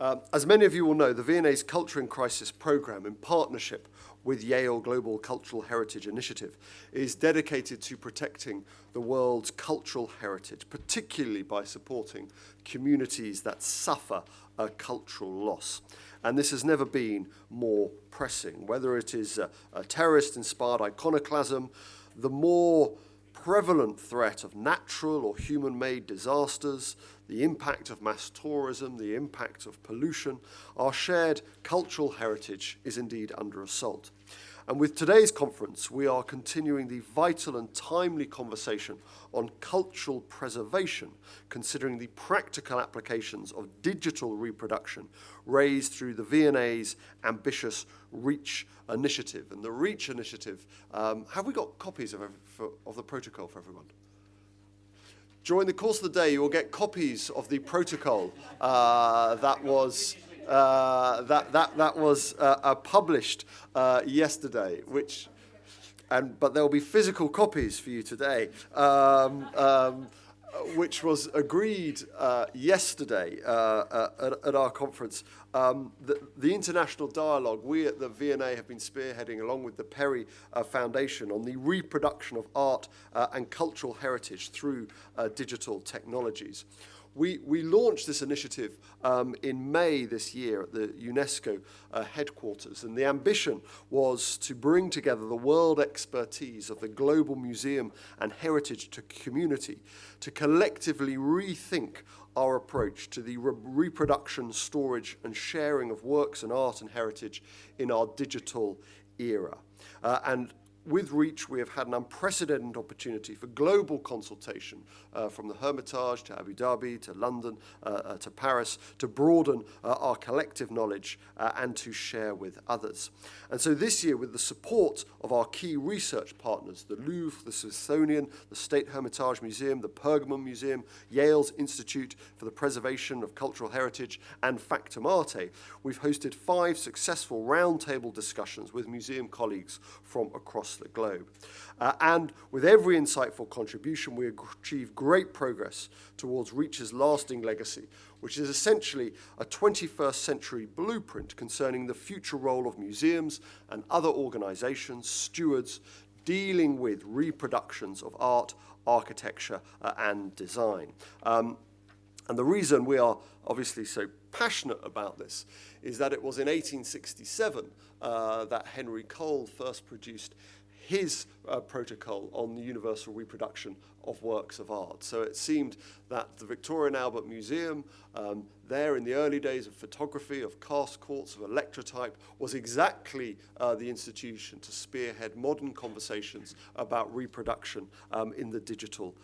As many of you will know, the V&A's Culture in Crisis programme, in partnership with Yale Global Cultural Heritage Initiative, is dedicated to protecting the world's cultural heritage, particularly by supporting communities that suffer a cultural loss. And this has never been more pressing, whether it is a terrorist-inspired iconoclasm, the more prevalent threat of natural or human-made disasters, the impact of mass tourism, the impact of pollution, our shared cultural heritage is indeed under assault. And with today's conference, we are continuing the vital and timely conversation on cultural preservation, considering the practical applications of digital reproduction raised through the V&A's ambitious REACH initiative. And the REACH initiative, have we got copies of the protocol for everyone? During the course of the day, you will get copies of the protocol that was published yesterday, but there will be physical copies for you today, which was agreed yesterday at our conference. The international dialogue we at the V&A have been spearheading along with the Perry Foundation on the reproduction of art and cultural heritage through digital technologies. We launched this initiative in May this year at the UNESCO headquarters, and the ambition was to bring together the world expertise of the global museum and heritage community to collectively rethink our approach to the reproduction, storage, and sharing of works and art and heritage in our digital era. And with REACH, we have had an unprecedented opportunity for global consultation from the Hermitage to Abu Dhabi to London to Paris to broaden our collective knowledge and to share with others. And so this year, with the support of our key research partners, the Louvre, the Smithsonian, the State Hermitage Museum, the Pergamon Museum, Yale's Institute for the Preservation of Cultural Heritage, and Factum Arte, we've hosted 5 successful roundtable discussions with museum colleagues from across the globe. And with every insightful contribution, we achieve great progress towards REACH's lasting legacy, which is essentially a 21st century blueprint concerning the future role of museums and other organizations, stewards, dealing with reproductions of art, architecture, and design. And the reason we are obviously so passionate about this is that it was in 1867 that Henry Cole first produced his protocol on the universal reproduction of works of art. So it seemed that the Victoria and Albert Museum, there in the early days of photography, of cast quartz, of electrotype, was exactly the institution to spearhead modern conversations about reproduction in the digital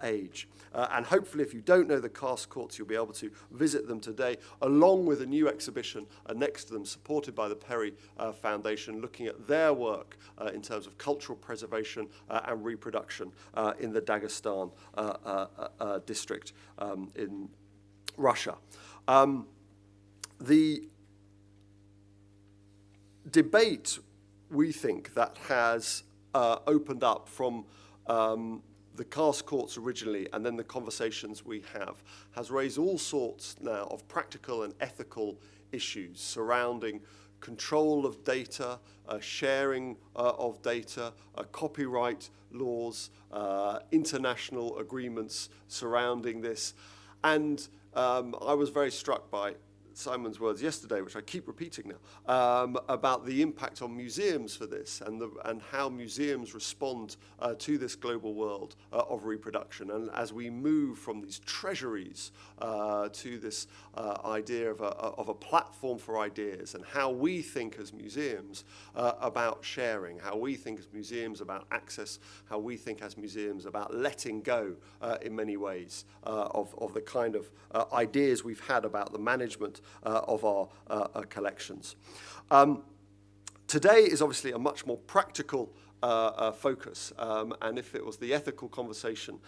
age. And hopefully, if you don't know the cast quartz, you'll be able to visit them today, along with a new exhibition next to them, supported by the Perry Foundation, looking at their work in terms of cultural preservation and reproduction in the Dagestan district in Russia. The debate, we think, that has opened up from the cast courts originally and then the conversations we have has raised all sorts now of practical and ethical issues surrounding control of data, sharing of data, copyright laws, international agreements surrounding this. And I was very struck by Simon's words yesterday, which I keep repeating now, about the impact on museums for this and how museums respond to this global world of reproduction. And as we move from these treasuries to this idea of a platform for ideas, and how we think as museums about sharing, how we think as museums about access, how we think as museums about letting go in many ways of the kind of ideas we've had about the management of our collections. Today is obviously a much more practical focus. And if it was the ethical conversation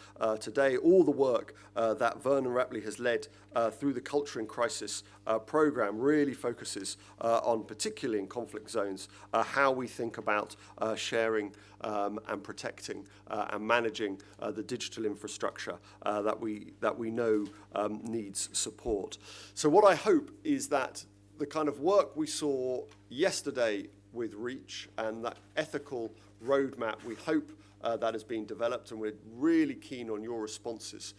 today, all the work that Vernon Rapley has led through the Culture in Crisis program really focuses on, particularly in conflict zones, how we think about sharing and protecting and managing the digital infrastructure that we know needs support. So what I hope is that the kind of work we saw yesterday with REACH and that ethical roadmap, we hope that has been developed, and we're really keen on your responses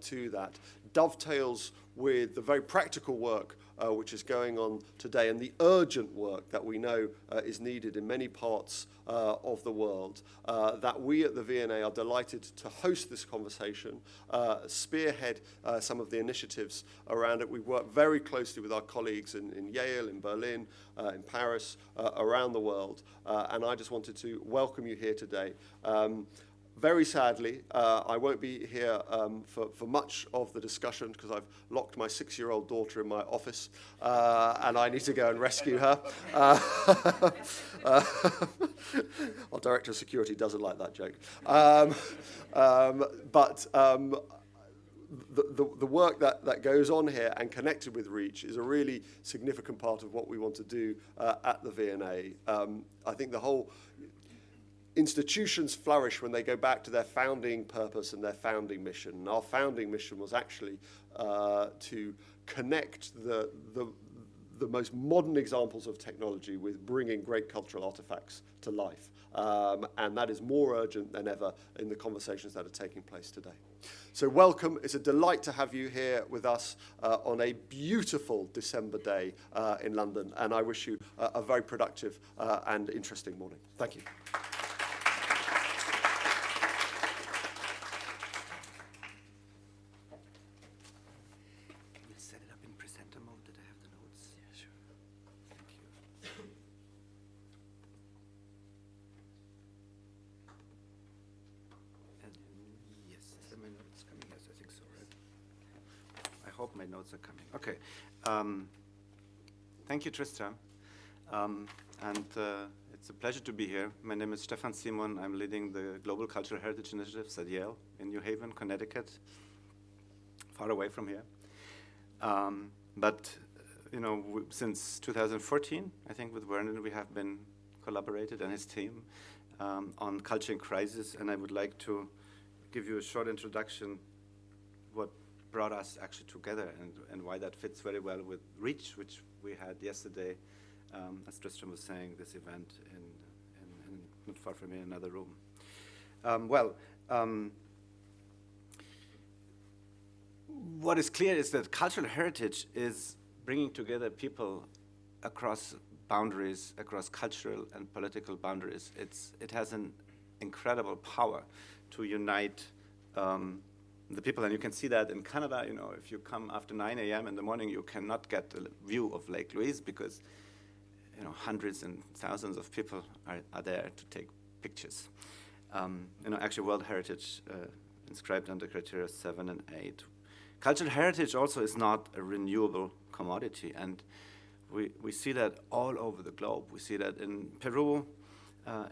to that, dovetails with the very practical work which is going on today and the urgent work that we know is needed in many parts of the world, that we at the V&A are delighted to host this conversation, spearhead some of the initiatives around it. We've worked very closely with our colleagues in Yale, in Berlin, in Paris, around the world, and I just wanted to welcome you here today. Very sadly, I won't be here for much of the discussion because I've locked my 6-year-old daughter in my office and I need to go and rescue her. Our director of security doesn't like that joke. But the work that goes on here and connected with REACH is a really significant part of what we want to do at the V&A. I think the whole institutions flourish when they go back to their founding purpose and their founding mission. And our founding mission was actually to connect the most modern examples of technology with bringing great cultural artifacts to life. And that is more urgent than ever in the conversations that are taking place today. So welcome. It's a delight to have you here with us on a beautiful December day in London. And I wish you a very productive and interesting morning. Thank you. My notes are coming. Okay. Thank you, Tristram. It's a pleasure to be here. My name is Stefan Simon. I'm leading the Global Cultural Heritage Initiatives at Yale in New Haven, Connecticut, far away from here. But you know, since 2014, I think with Vernon, we have been collaborated and his team on Culture in Crisis, and I would like to give you a short introduction what brought us actually together and why that fits very well with REACH, which we had yesterday, as Tristram was saying, this event in not far from here in another room. What is clear is that cultural heritage is bringing together people across boundaries, across cultural and political boundaries. It has an incredible power to unite the people, and you can see that in Canada. You know, if you come after 9 a.m. in the morning, you cannot get a view of Lake Louise because, you know, hundreds and thousands of people are there to take pictures. You know, actually, World Heritage inscribed under criteria 7 and 8. Cultural heritage also is not a renewable commodity, and we see that all over the globe. We see that in Peru,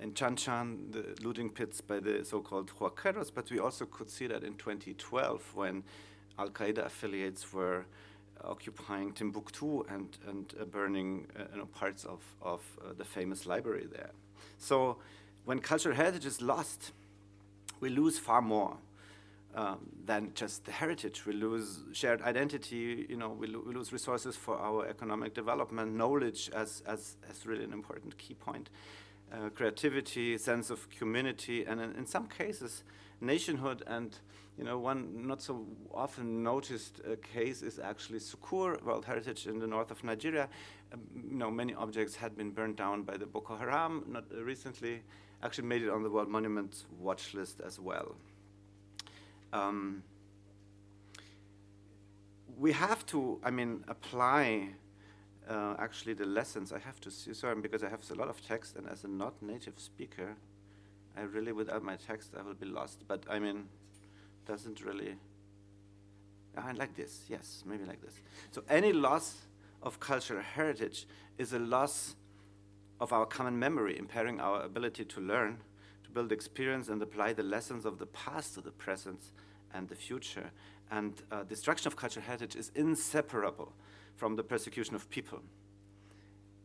in Chan Chan, the looting pits by the so-called Huaqueros, but we also could see that in 2012 when Al-Qaeda affiliates were occupying Timbuktu and burning you know, parts of the famous library there. So when cultural heritage is lost, we lose far more than just the heritage. We lose shared identity, you know, we lose resources for our economic development, knowledge as really an important key point. Creativity, sense of community, and in some cases, nationhood. And you know, one not so often noticed case is actually Sukur, World Heritage in the north of Nigeria. You know, many objects had been burned down by the Boko Haram. Not recently, actually made it on the World Monuments Watch list as well. We have to, I mean, apply. Actually, the lessons I have to see, sorry, because I have a lot of text, and as a not native speaker, I really, without my text, I will be lost. But I mean, doesn't really, like this, yes, maybe like this. So any loss of cultural heritage is a loss of our common memory, impairing our ability to learn, build experience and apply the lessons of the past to the present and the future. And destruction of cultural heritage is inseparable from the persecution of people.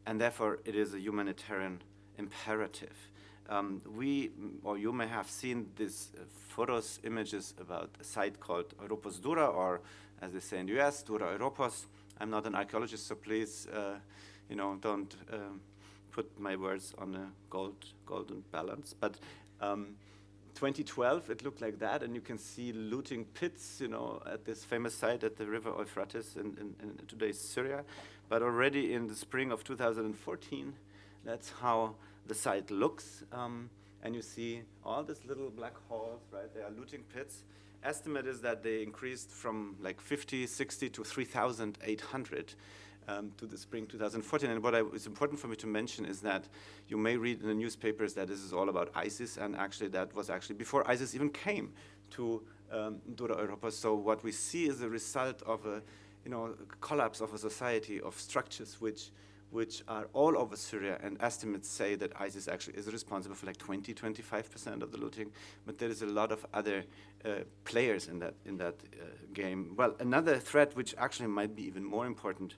And therefore, it is a humanitarian imperative. You may have seen these photos, images about a site called Europos Dura, or as they say in the US, Dura Europos. I'm not an archaeologist, so please, don't put my words on a golden balance. But 2012, it looked like that, and you can see looting pits, at this famous site at the river Euphrates in today's Syria. But already in the spring of 2014, that's how the site looks. And you see all these little black holes, right? They are looting pits. Estimate is that they increased from like 50, 60 to 3,800 to the spring 2014. And what is important for me to mention is that you may read in the newspapers that this is all about ISIS, and actually that was actually before ISIS even came to Dura Europa. So what we see is a result of a collapse of a society of structures which are all over Syria, and estimates say that ISIS actually is responsible for like 20–25% of the looting, but there is a lot of other players in that game. Well, another threat which actually might be even more important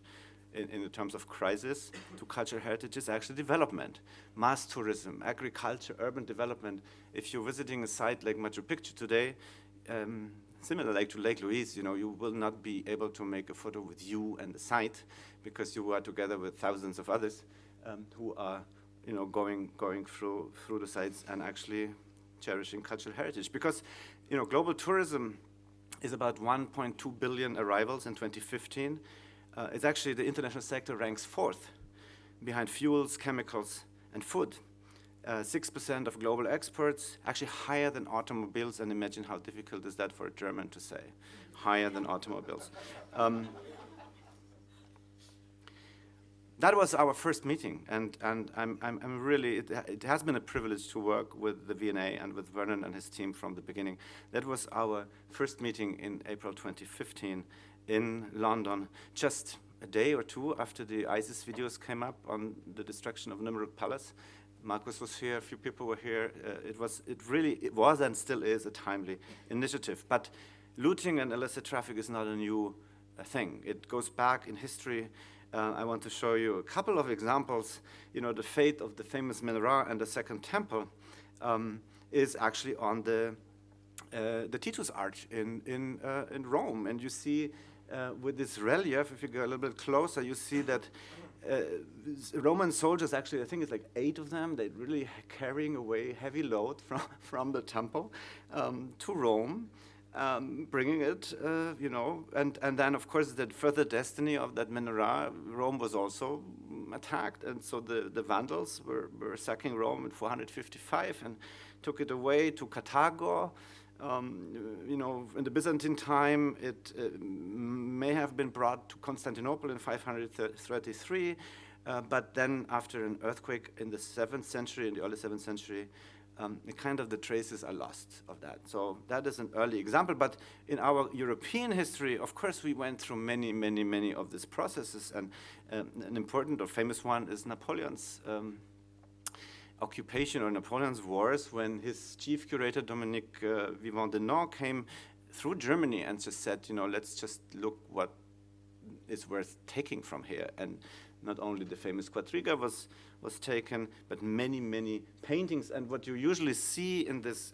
in the terms of crisis to cultural heritage is actually development, mass tourism, agriculture, urban development. If you're visiting a site like Machu Picchu today, similar like to Lake Louise, you will not be able to make a photo with you and the site because you are together with thousands of others who are, going through the sites and actually cherishing cultural heritage. Because, global tourism is about 1.2 billion arrivals in 2015. It's actually, the international sector ranks 4th behind fuels, chemicals, and food. 6% of global exports, actually higher than automobiles, and imagine how difficult is that for a German to say, higher than automobiles. That was our first meeting, and I'm really, it has been a privilege to work with the V&A and with Vernon and his team from the beginning. That was our first meeting in April 2015 in London, just a day or two after the ISIS videos came up on the destruction of Nimrud Palace. Marcus was here, a few people were here. It was and still is a timely initiative. But looting and illicit traffic is not a new thing. It goes back in history. I want to show you a couple of examples. The fate of the famous menorah and the Second Temple is actually on the Titus Arch in Rome. And you see with this relief, if you go a little bit closer, you see that Roman soldiers, actually, I think it's like 8 of them, they're really carrying away heavy load from the temple to Rome, bringing it, and then, of course, the further destiny of that menorah, Rome was also attacked, and so the Vandals were sacking Rome in 455 and took it away to Carthago. In the Byzantine time, it may have been brought to Constantinople in 533, but then after an earthquake in the 7th century, in the early 7th century, the traces are lost of that. So that is an early example, but in our European history, of course, we went through many, many, many of these processes, and an important or famous one is Napoleon's occupation or Napoleon's wars, when his chief curator, Dominique Vivant-Denon, came through Germany and just said, let's just look what is worth taking from here. And not only the famous quadriga was taken, but many, many paintings. And what you usually see in this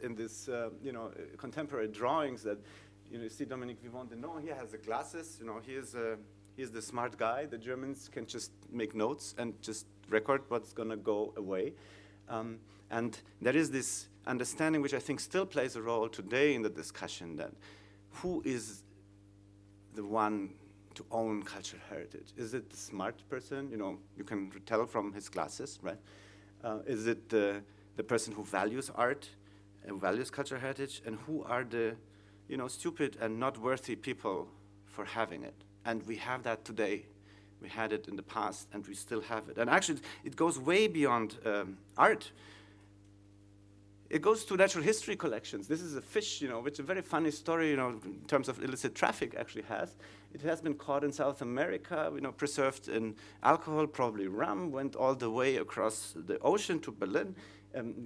contemporary drawings, that you see Dominique Vivant-Denon, he has the glasses, he's the smart guy. The Germans can just make notes and just record what's gonna go away. And there is this understanding, which I think still plays a role today in the discussion, that who is the one to own cultural heritage? Is it the smart person? You can tell from his glasses, right? Is it the person who values art and values cultural heritage? And who are the stupid and not worthy people for having it? And we have that today. We had it in the past, and we still have it. And actually, it goes way beyond art. It goes to natural history collections. This is a fish, which is a very funny story, in terms of illicit traffic actually has. It has been caught in South America, preserved in alcohol, probably rum, went all the way across the ocean to Berlin,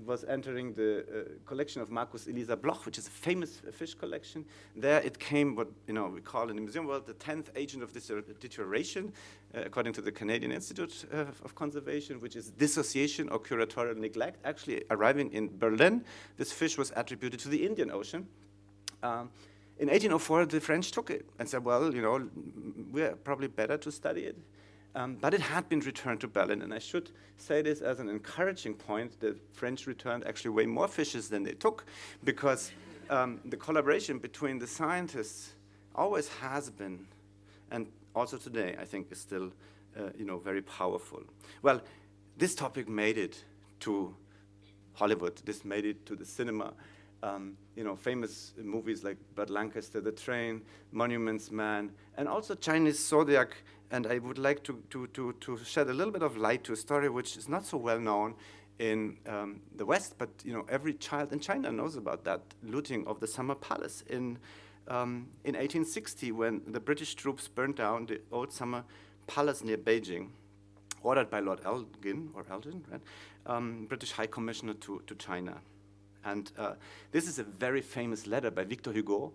was entering the collection of Marcus Elisa Bloch, which is a famous fish collection. There it came what we call in the museum world the 10th agent of deterioration, according to the Canadian Institute of Conservation, which is dissociation or curatorial neglect. Actually arriving in Berlin, this fish was attributed to the Indian Ocean. In 1804, the French took it and said, well, we're probably better to study it. But it had been returned to Berlin, and I should say this as an encouraging point. The French returned actually way more fishes than they took, because the collaboration between the scientists always has been, and also today, I think, is still very powerful. Well, this topic made it to Hollywood. This made it to the cinema. Famous movies like Burt Lancaster, The Train, Monuments Man, and also Chinese Zodiac. And I would like to shed a little bit of light to a story which is not so well known in the West, but every child in China knows about that looting of the Summer Palace in 1860, when the British troops burned down the old Summer Palace near Beijing, ordered by Lord Elgin, right? British High Commissioner to China. And this is a very famous letter by Victor Hugo,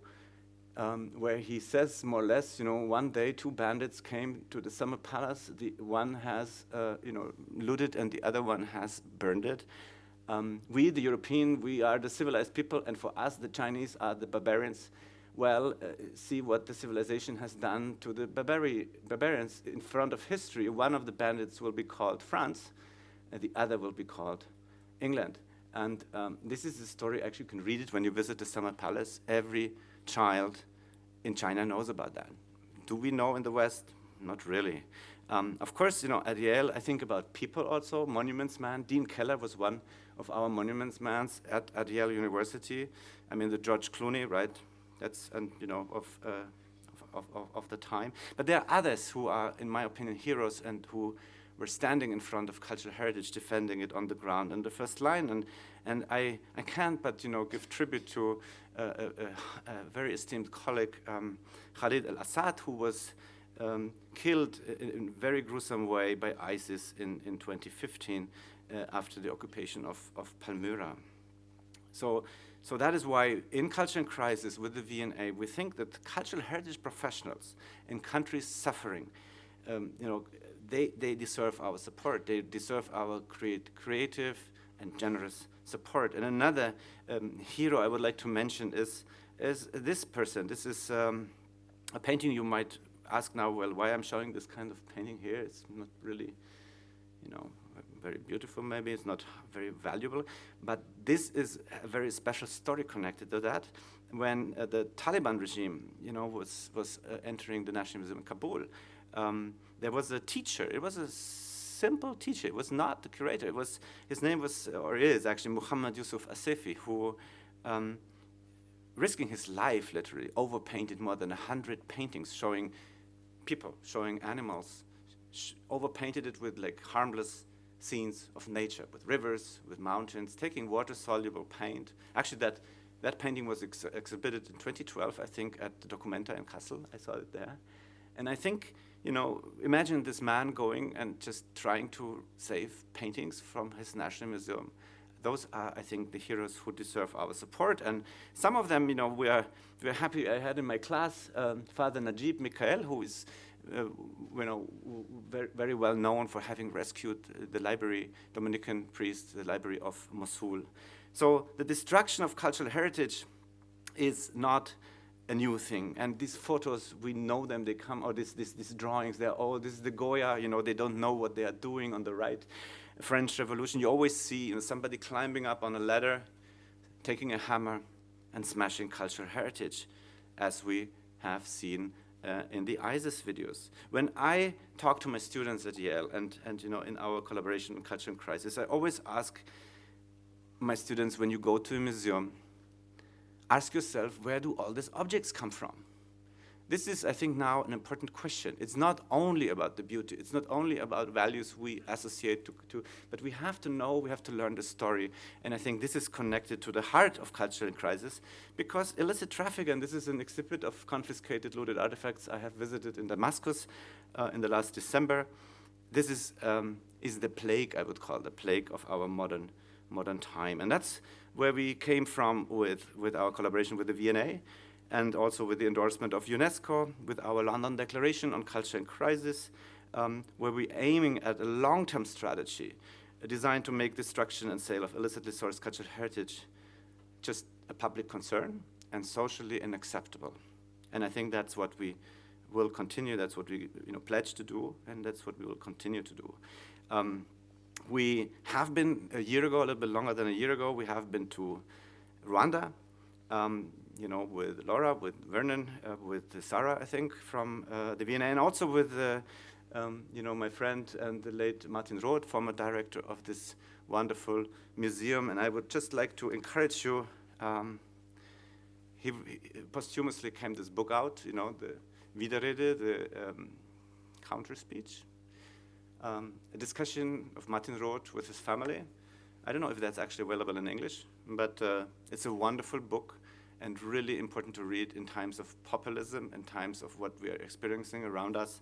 where he says more or less, one day 2 bandits came to the Summer Palace. The one has, looted, and the other one has burned it. We, the European, we are the civilized people, and for us, the Chinese are the barbarians. Well, see what the civilization has done to the barbarians in front of history. One of the bandits will be called France, and the other will be called England. And this is a story, actually you can read it when you visit the Summer Palace. Every child in China knows about that. Do we know in the West? Not really. Of course, at Yale, I think about people also. Monuments Man, Dean Keller was one of our monuments mans at Yale University. I mean, the George Clooney, right? That's, of the time. But there are others who are, in my opinion, heroes, and who were standing in front of cultural heritage, defending it on the ground in the first line. And I can't but give tribute to a very esteemed colleague, Khalid Al Asad, who was killed in a very gruesome way by ISIS in 2015 after the occupation of Palmyra. So that is why in Culture in Crisis with the V&A, we think that cultural heritage professionals in countries suffering, they deserve our support. They deserve our creative and generous support. And another hero I would like to mention is this person. This is a painting. You might ask now, well, why I'm showing this kind of painting here? It's not really, very beautiful. Maybe it's not very valuable. But this is a very special story connected to that. When the Taliban regime, was entering the National Museum in Kabul, there was a teacher. It was a simple teacher. It was not the curator. His name was, or is actually, Muhammad Yusuf Asefi, who, risking his life, literally, overpainted more than 100 paintings showing people, showing animals, overpainted it with harmless scenes of nature, with rivers, with mountains, taking water-soluble paint. Actually, that painting was exhibited in 2012, I think, at the Documenta in Kassel. I saw it there. And I think, imagine this man going and just trying to save paintings from his National Museum. Those are, I think, the heroes who deserve our support. And some of them, we're happy. I had in my class Father Najib Mikhael, who is, very, very well known for having rescued the library, Dominican priest, the library of Mosul. So the destruction of cultural heritage is not a new thing. And these photos, we know them, they come, or these drawings, they're all, this is the Goya, they don't know what they are doing on the right. French Revolution, you always see somebody climbing up on a ladder, taking a hammer and smashing cultural heritage, as we have seen in the ISIS videos. When I talk to my students at Yale and in our collaboration in Culture in Crisis, I always ask my students, when you go to a museum, ask yourself, where do all these objects come from? This is, I think, now an important question. It's not only about the beauty. It's not only about values we associate to, but we have to know, we have to learn the story. And I think this is connected to the heart of Culture in Crisis, because illicit traffic, and this is an exhibit of confiscated, looted artifacts I have visited in Damascus in the last December. This is the plague, I would call the plague of our modern modern time. And that's where we came from with our collaboration with the V&A, and also with the endorsement of UNESCO, with our London Declaration on Culture in Crisis, where we're aiming at a long-term strategy designed to make destruction and sale of illicitly sourced cultural heritage just a public concern and socially unacceptable. And I think that's what we will continue, that's what we pledge to do, and that's what we will continue to do. We have been a year ago, a little bit longer than a year ago, we have been to Rwanda, with Laura, with Vernon, with Sarah, I think, from the V&A, and also with my friend and the late Martin Roth, former director of this wonderful museum. And I would just like to encourage you, he posthumously came this book out, the Widerrede, the counter speech, a discussion of Martin Roth with his family. I don't know if that's actually available in English, but it's a wonderful book and really important to read in times of populism, in times of what we are experiencing around us,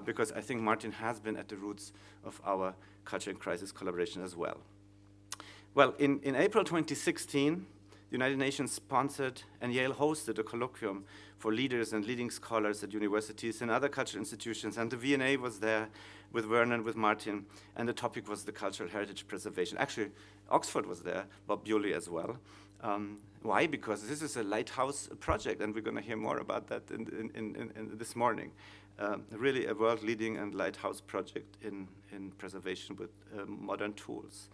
because I think Martin has been at the roots of our Culture in Crisis collaboration as well. Well, in April 2016, the United Nations sponsored and Yale hosted a colloquium for leaders and leading scholars at universities and other cultural institutions, and the V&A was there with Vernon, with Martin, and the topic was the cultural heritage preservation. Actually, Oxford was there, Bob Bewley as well. Why? Because this is a lighthouse project, and we're going to hear more about that in this morning. Really a world-leading and lighthouse project in preservation with modern tools.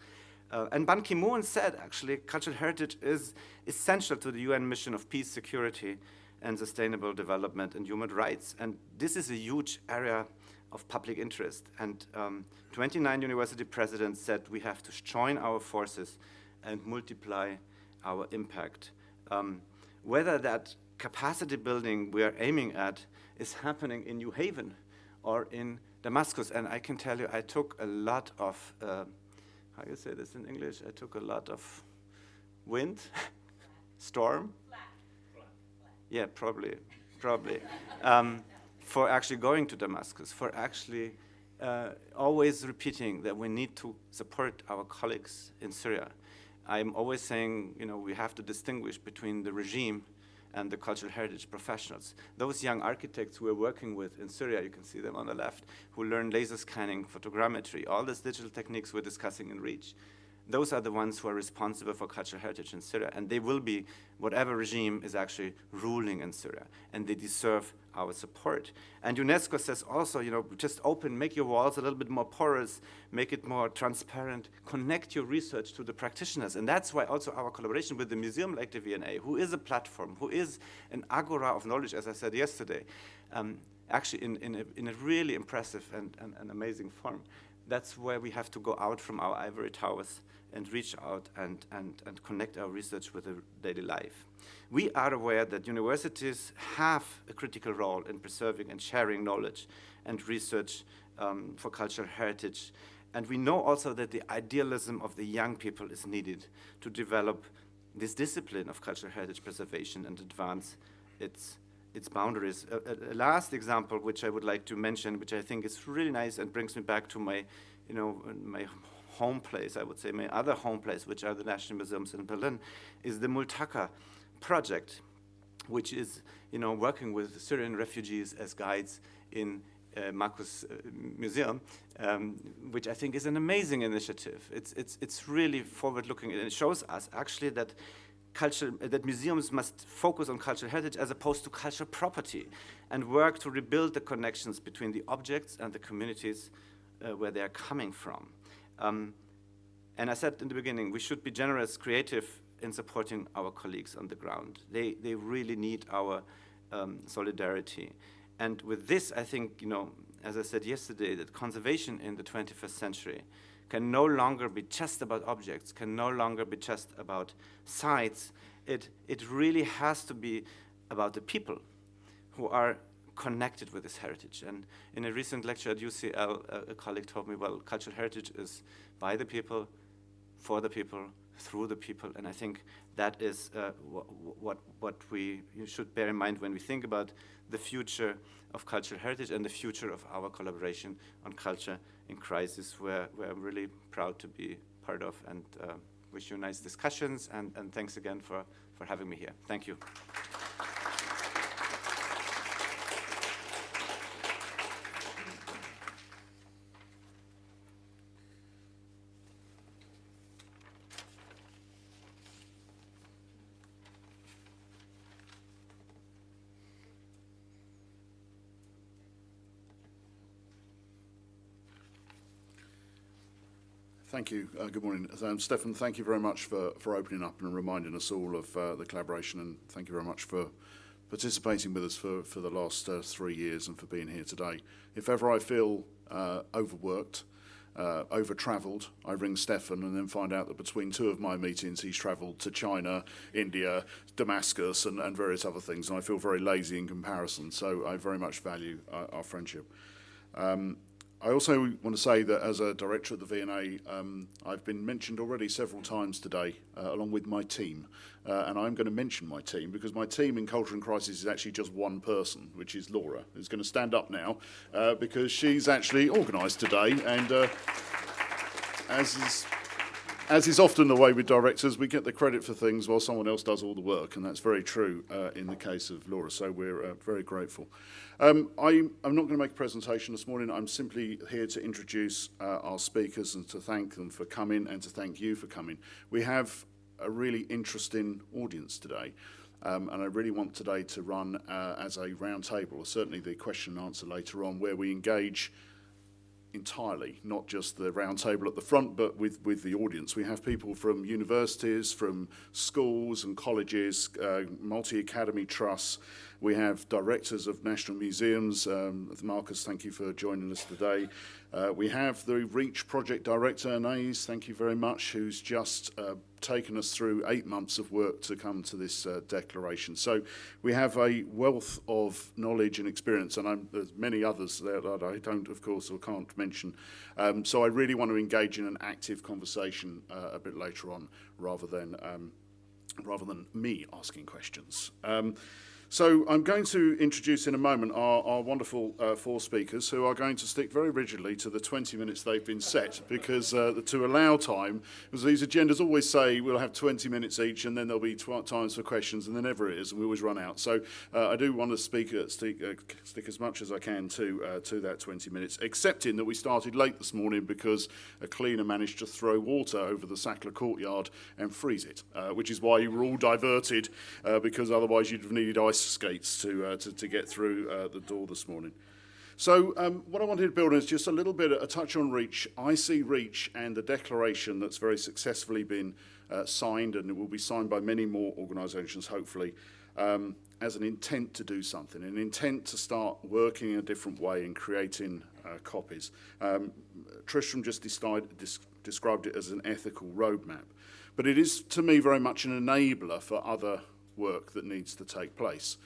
And Ban Ki-moon said, actually, cultural heritage is essential to the UN mission of peace, security, and sustainable development and human rights. And this is a huge area of public interest. And 29 university presidents said we have to join our forces and multiply our impact. Whether that capacity building we are aiming at is happening in New Haven or in Damascus. And I can tell you, I took a lot of, how you say this in English? I took a lot of wind, storm. Yeah, probably. For actually going to Damascus, for actually always repeating that we need to support our colleagues in Syria. I'm always saying, we have to distinguish between the regime and the cultural heritage professionals. Those young architects who we're working with in Syria, you can see them on the left, who learn laser scanning, photogrammetry, all these digital techniques we're discussing in REACH. Those are the ones who are responsible for cultural heritage in Syria, and they will be whatever regime is actually ruling in Syria, and they deserve our support. And UNESCO says also, just make your walls a little bit more porous, make it more transparent, connect your research to the practitioners. And that's why also our collaboration with the museum like the V&A, who is a platform, who is an agora of knowledge, as I said yesterday, actually in a really impressive and amazing form. That's where we have to go out from our ivory towers and reach out and connect our research with the daily life. We are aware that universities have a critical role in preserving and sharing knowledge and research for cultural heritage. And we know also that the idealism of the young people is needed to develop this discipline of cultural heritage preservation and advance its boundaries. A last example which I would like to mention, which I think is really nice and brings me back to my, my home place, I would say, my other home place, which are the National Museums in Berlin, is the Multaka project, which is, working with Syrian refugees as guides in Marcus Museum, which I think is an amazing initiative. It's really forward-looking, and it shows us actually that that museums must focus on cultural heritage as opposed to cultural property, and work to rebuild the connections between the objects and the communities where they are coming from. And I said in the beginning, we should be generous, creative in supporting our colleagues on the ground. They really need our solidarity. And with this, I think, as I said yesterday, that conservation in the 21st century can no longer be just about objects, can no longer be just about sites. It really has to be about the people who are connected with this heritage. And in a recent lecture at UCL, a colleague told me, well, cultural heritage is by the people, for the people, through the people. And I think that is what we should bear in mind when we think about the future of cultural heritage and the future of our collaboration on culture in crisis, where I'm really proud to be part of and wish you nice discussions, and thanks again for having me here. Thank you. Thank you. Good morning. Stefan, thank you very much for opening up and reminding us all of the collaboration, and thank you very much for participating with us for the last 3 years and for being here today. If ever I feel overworked, over-travelled, I ring Stefan and then find out that between 2 of my meetings he's travelled to China, India, Damascus and various other things, and I feel very lazy in comparison, so I very much value our friendship. I also want to say that as a director at the V&A, I've been mentioned already several times today, along with my team. And I'm going to mention my team because my team in Culture and Crisis is actually just one person, which is Laura, who's going to stand up now because she's actually organised today. And as is often the way with directors, we get the credit for things while someone else does all the work, and that's very true in the case of Laura, so we're very grateful. I'm not going to make a presentation this morning. I'm simply here to introduce our speakers and to thank them for coming and to thank you for coming. We have a really interesting audience today, and I really want today to run as a round table, or certainly the question and answer later on, where we engage entirely, not just the round table at the front, but with the audience. We have people from universities, from schools and colleges, multi-academy trusts. We have directors of national museums. Marcus, thank you for joining us today. We have the REACH project director, Ness, thank you very much, who's just taken us through 8 months of work to come to this declaration. So we have a wealth of knowledge and experience, and there's many others there that I don't, of course, or can't mention. So I really want to engage in an active conversation a bit later on, rather than me asking questions. So I'm going to introduce in a moment our wonderful 4 speakers who are going to stick very rigidly to the 20 minutes they've been set because to allow time, because these agendas always say we'll have 20 minutes each and then there'll be times for questions, and there never is, and we always run out. So I do want to stick as much as I can to that 20 minutes, excepting that we started late this morning because a cleaner managed to throw water over the Sackler courtyard and freeze it, which is why you were all diverted because otherwise you'd have needed ice skates to get through the door this morning. So what I wanted to build on is just a little bit, a touch on REACH. I see REACH and the declaration that's very successfully been signed, and it will be signed by many more organisations, hopefully, as an intent to do something, an intent to start working in a different way and creating copies. Tristram just described it as an ethical roadmap, but it is, to me, very much an enabler for other work that needs to take place.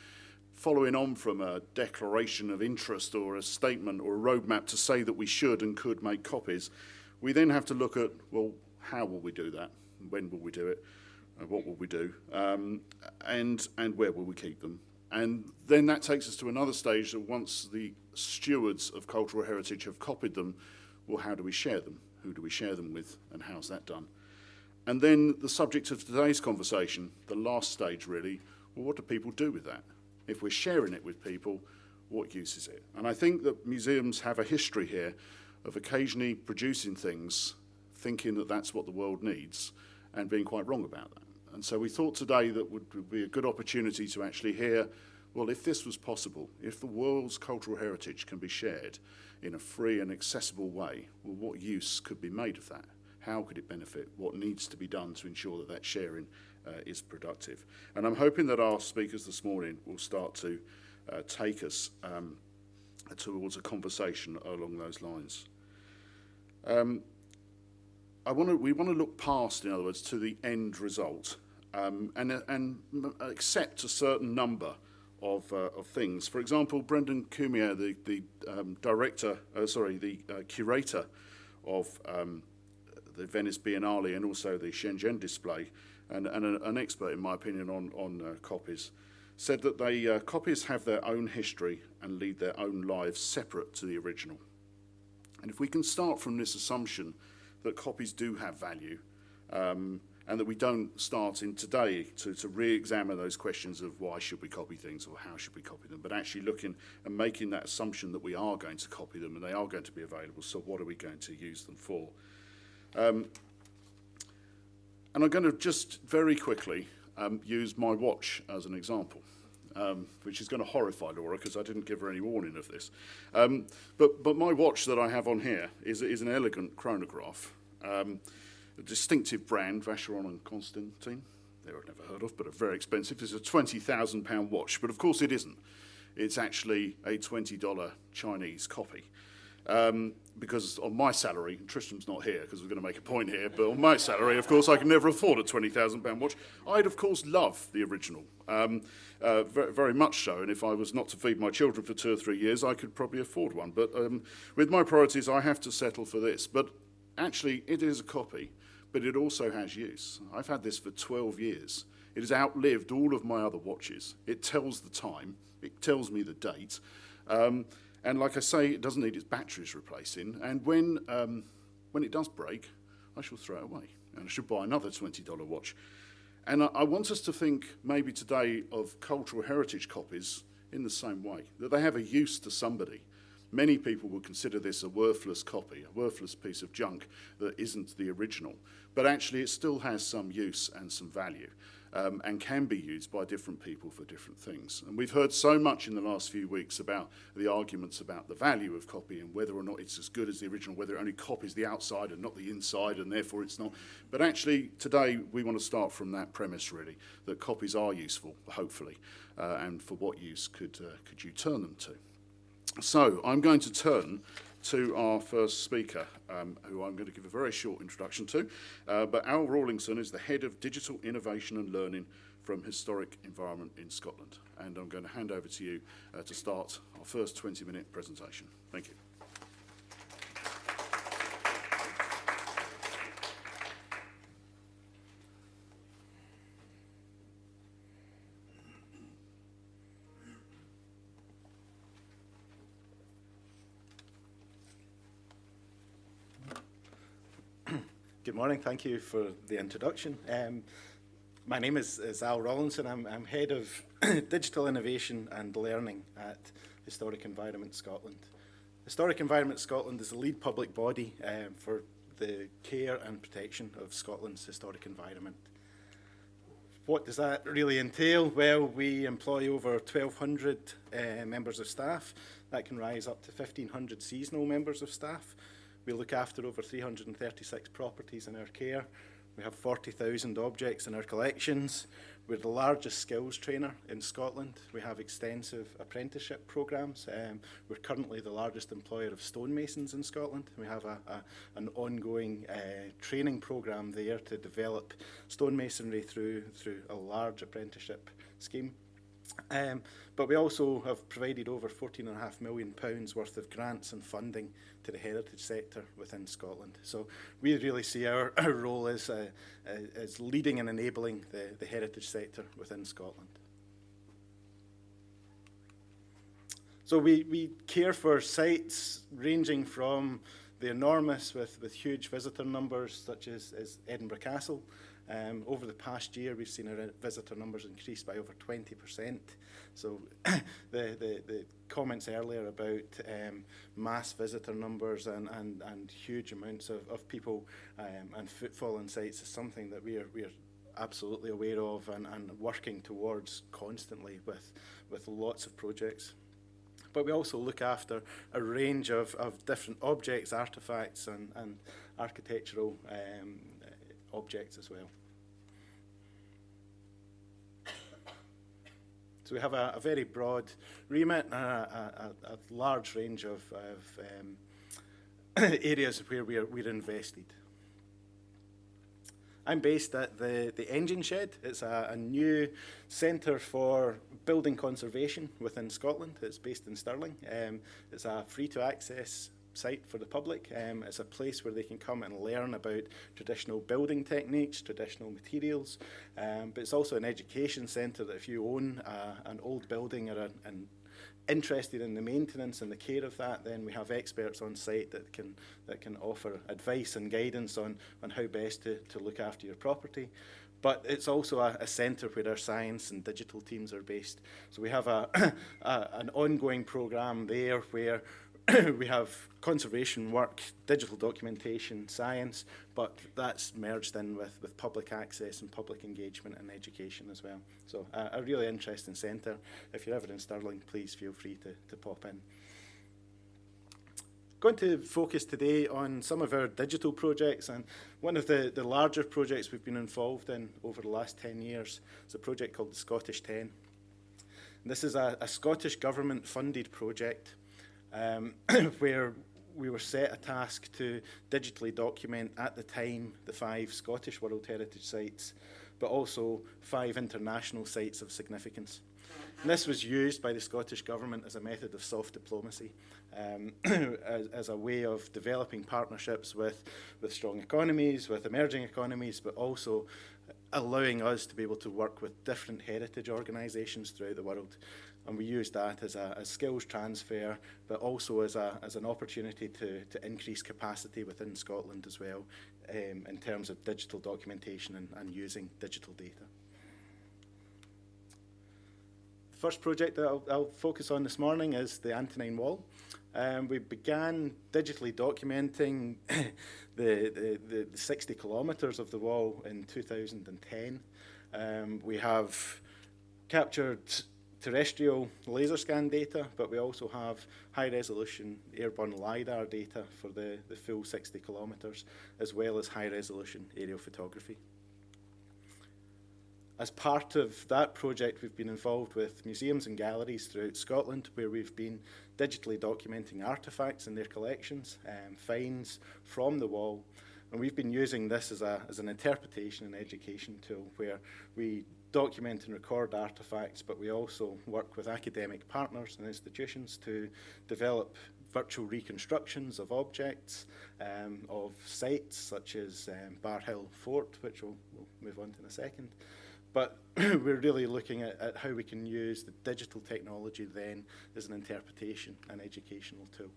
Following on from a declaration of interest or a statement or a roadmap to say that we should and could make copies, we then have to look at, well, how will we do that? When will we do it? What will we do? And where will we keep them? And then that takes us to another stage that once the stewards of cultural heritage have copied them, well, how do we share them? Who do we share them with? And how's that done? And then the subject of today's conversation, the last stage really, well, what do people do with that? If we're sharing it with people, what use is it? And I think that museums have a history here of occasionally producing things, thinking that that's what the world needs, and being quite wrong about that. And so we thought today that would be a good opportunity to actually hear, well, if this was possible, if the world's cultural heritage can be shared in a free and accessible way, well, what use could be made of that? How could it benefit? What needs to be done to ensure that that sharing is productive? And I'm hoping that our speakers this morning will start to take us towards a conversation along those lines. We want to look past, in other words, to the end result and accept a certain number of things. For example, Brendan Cumier, the curator of the Venice Biennale and also the Shenzhen display, and an expert, in my opinion, on copies, said that copies have their own history and lead their own lives separate to the original. And if we can start from this assumption that copies do have value, and that we don't start in today to re-examine those questions of why should we copy things or how should we copy them, but actually looking and making that assumption that we are going to copy them and they are going to be available, so what are we going to use them for? And I'm going to just very quickly use my watch as an example. Which is going to horrify Laura because I didn't give her any warning of this. But my watch that I have on here is an elegant chronograph, a distinctive brand, Vacheron and Constantin. They're I've never heard of, but are very expensive. It's a £20,000 watch, but of course it isn't. It's actually a $20 Chinese copy. Because on my salary, Tristram's not here because we're going to make a point here, but on my salary, of course, I can never afford a £20,000 watch. I'd, of course, love the original, very, very much so, and if I was not to feed my children for 2 or 3 years, I could probably afford one. But with my priorities, I have to settle for this. But actually, it is a copy, but it also has use. I've had this for 12 years. It has outlived all of my other watches. It tells the time. It tells me the date. And like I say, it doesn't need its batteries replacing. And when it does break, I shall throw it away. And I should buy another $20 watch. And I want us to think maybe today of cultural heritage copies in the same way, that they have a use to somebody. Many people would consider this a worthless copy, a worthless piece of junk that isn't the original. But actually, it still has some use and some value. And can be used by different people for different things. And we've heard so much in the last few weeks about the arguments about the value of copy and whether or not it's as good as the original, whether it only copies the outside and not the inside, and therefore it's not. But actually, today, we want to start from that premise, really, that copies are useful, hopefully, and for what use could you turn them to? So I'm going to turn to our first speaker, who I'm going to give a very short introduction to. But Al Rawlingson is the Head of Digital Innovation and Learning from Historic Environment in Scotland. And I'm going to hand over to you to start our first 20-minute presentation. Thank you. Good morning. Thank you for the introduction. My name is Al Rawlinson. I'm Head of Digital Innovation and Learning at Historic Environment Scotland. Historic Environment Scotland is the lead public body for the care and protection of Scotland's historic environment. What does that really entail? Well, we employ over 1,200 members of staff. That can rise up to 1,500 seasonal members of staff. We look after over 336 properties in our care. We have 40,000 objects in our collections. We're the largest skills trainer in Scotland. We have extensive apprenticeship programmes. We're currently the largest employer of stonemasons in Scotland. We have an ongoing training programme there to develop stonemasonry through a large apprenticeship scheme. But we also have provided over £14.5 million worth of grants and funding to the heritage sector within Scotland. So we really see our role as leading and enabling the heritage sector within Scotland. So we care for sites ranging from the enormous with huge visitor numbers such as Edinburgh Castle. Over the past year, we've seen our visitor numbers increase by over 20%. So the comments earlier about mass visitor numbers and huge amounts of people and footfall in sites is something that we are absolutely aware of and working towards constantly with lots of projects. But we also look after a range of different objects, artefacts and architectural objects as well. So we have a very broad remit, a large range of areas where we're invested. I'm based at the Engine Shed. It's a new centre for building conservation within Scotland. It's based in Stirling. It's a free-to-access site for the public. It's a place where they can come and learn about traditional building techniques, traditional materials, but it's also an education centre that if you own an old building or an interested in the maintenance and the care of that, then we have experts on site that can offer advice and guidance on how best to look after your property. But it's also a centre where our science and digital teams are based. So we have an ongoing programme there where we have conservation work, digital documentation, science, but that's merged in with public access and public engagement and education as well. So a really interesting centre. If you're ever in Stirling, please feel free to pop in. Going to focus today on some of our digital projects, and one of the larger projects we've been involved in over the last 10 years is a project called the Scottish 10. And this is a Scottish government funded project where we were set a task to digitally document at the time the 5 Scottish World Heritage Sites, but also 5 international sites of significance. And this was used by the Scottish Government as a method of soft diplomacy, as a way of developing partnerships with strong economies, with emerging economies, but also allowing us to be able to work with different heritage organisations throughout the world. And we use that as a skills transfer, but also as an opportunity to increase capacity within Scotland as well, in terms of digital documentation and using digital data. The first project that I'll focus on this morning is the Antonine Wall. We began digitally documenting the 60 kilometres of the wall in 2010. We have captured terrestrial laser scan data, but we also have high-resolution airborne LiDAR data for the full 60 kilometres, as well as high-resolution aerial photography. As part of that project, we've been involved with museums and galleries throughout Scotland, where we've been digitally documenting artefacts in their collections, finds from the wall. And we've been using this as an interpretation and education tool, where we document and record artefacts, but we also work with academic partners and institutions to develop virtual reconstructions of objects, of sites such as Bar Hill Fort, which we'll move on to in a second. But we're really looking at how we can use the digital technology then as an interpretation and educational tool.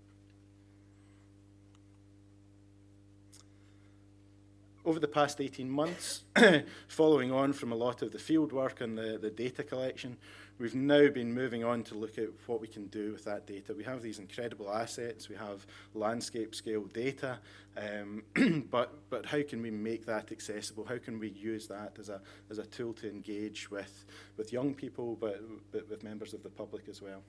Over the past 18 months, following on from a lot of the field work and the data collection, we've now been moving on to look at what we can do with that data. We have these incredible assets, we have landscape scale data, but how can we make that accessible? How can we use that as a tool to engage with young people, but with members of the public as well?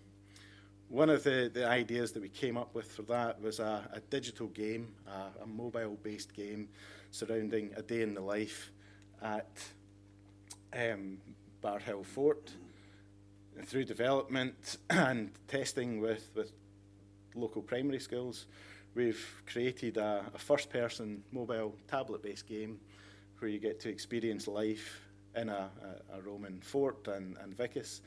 One of the ideas that we came up with for that was a digital game, a mobile-based game surrounding a day in the life at Bar Hill Fort. And through development and testing with local primary schools, we've created a first-person mobile tablet-based game where you get to experience life in a Roman fort and vicus.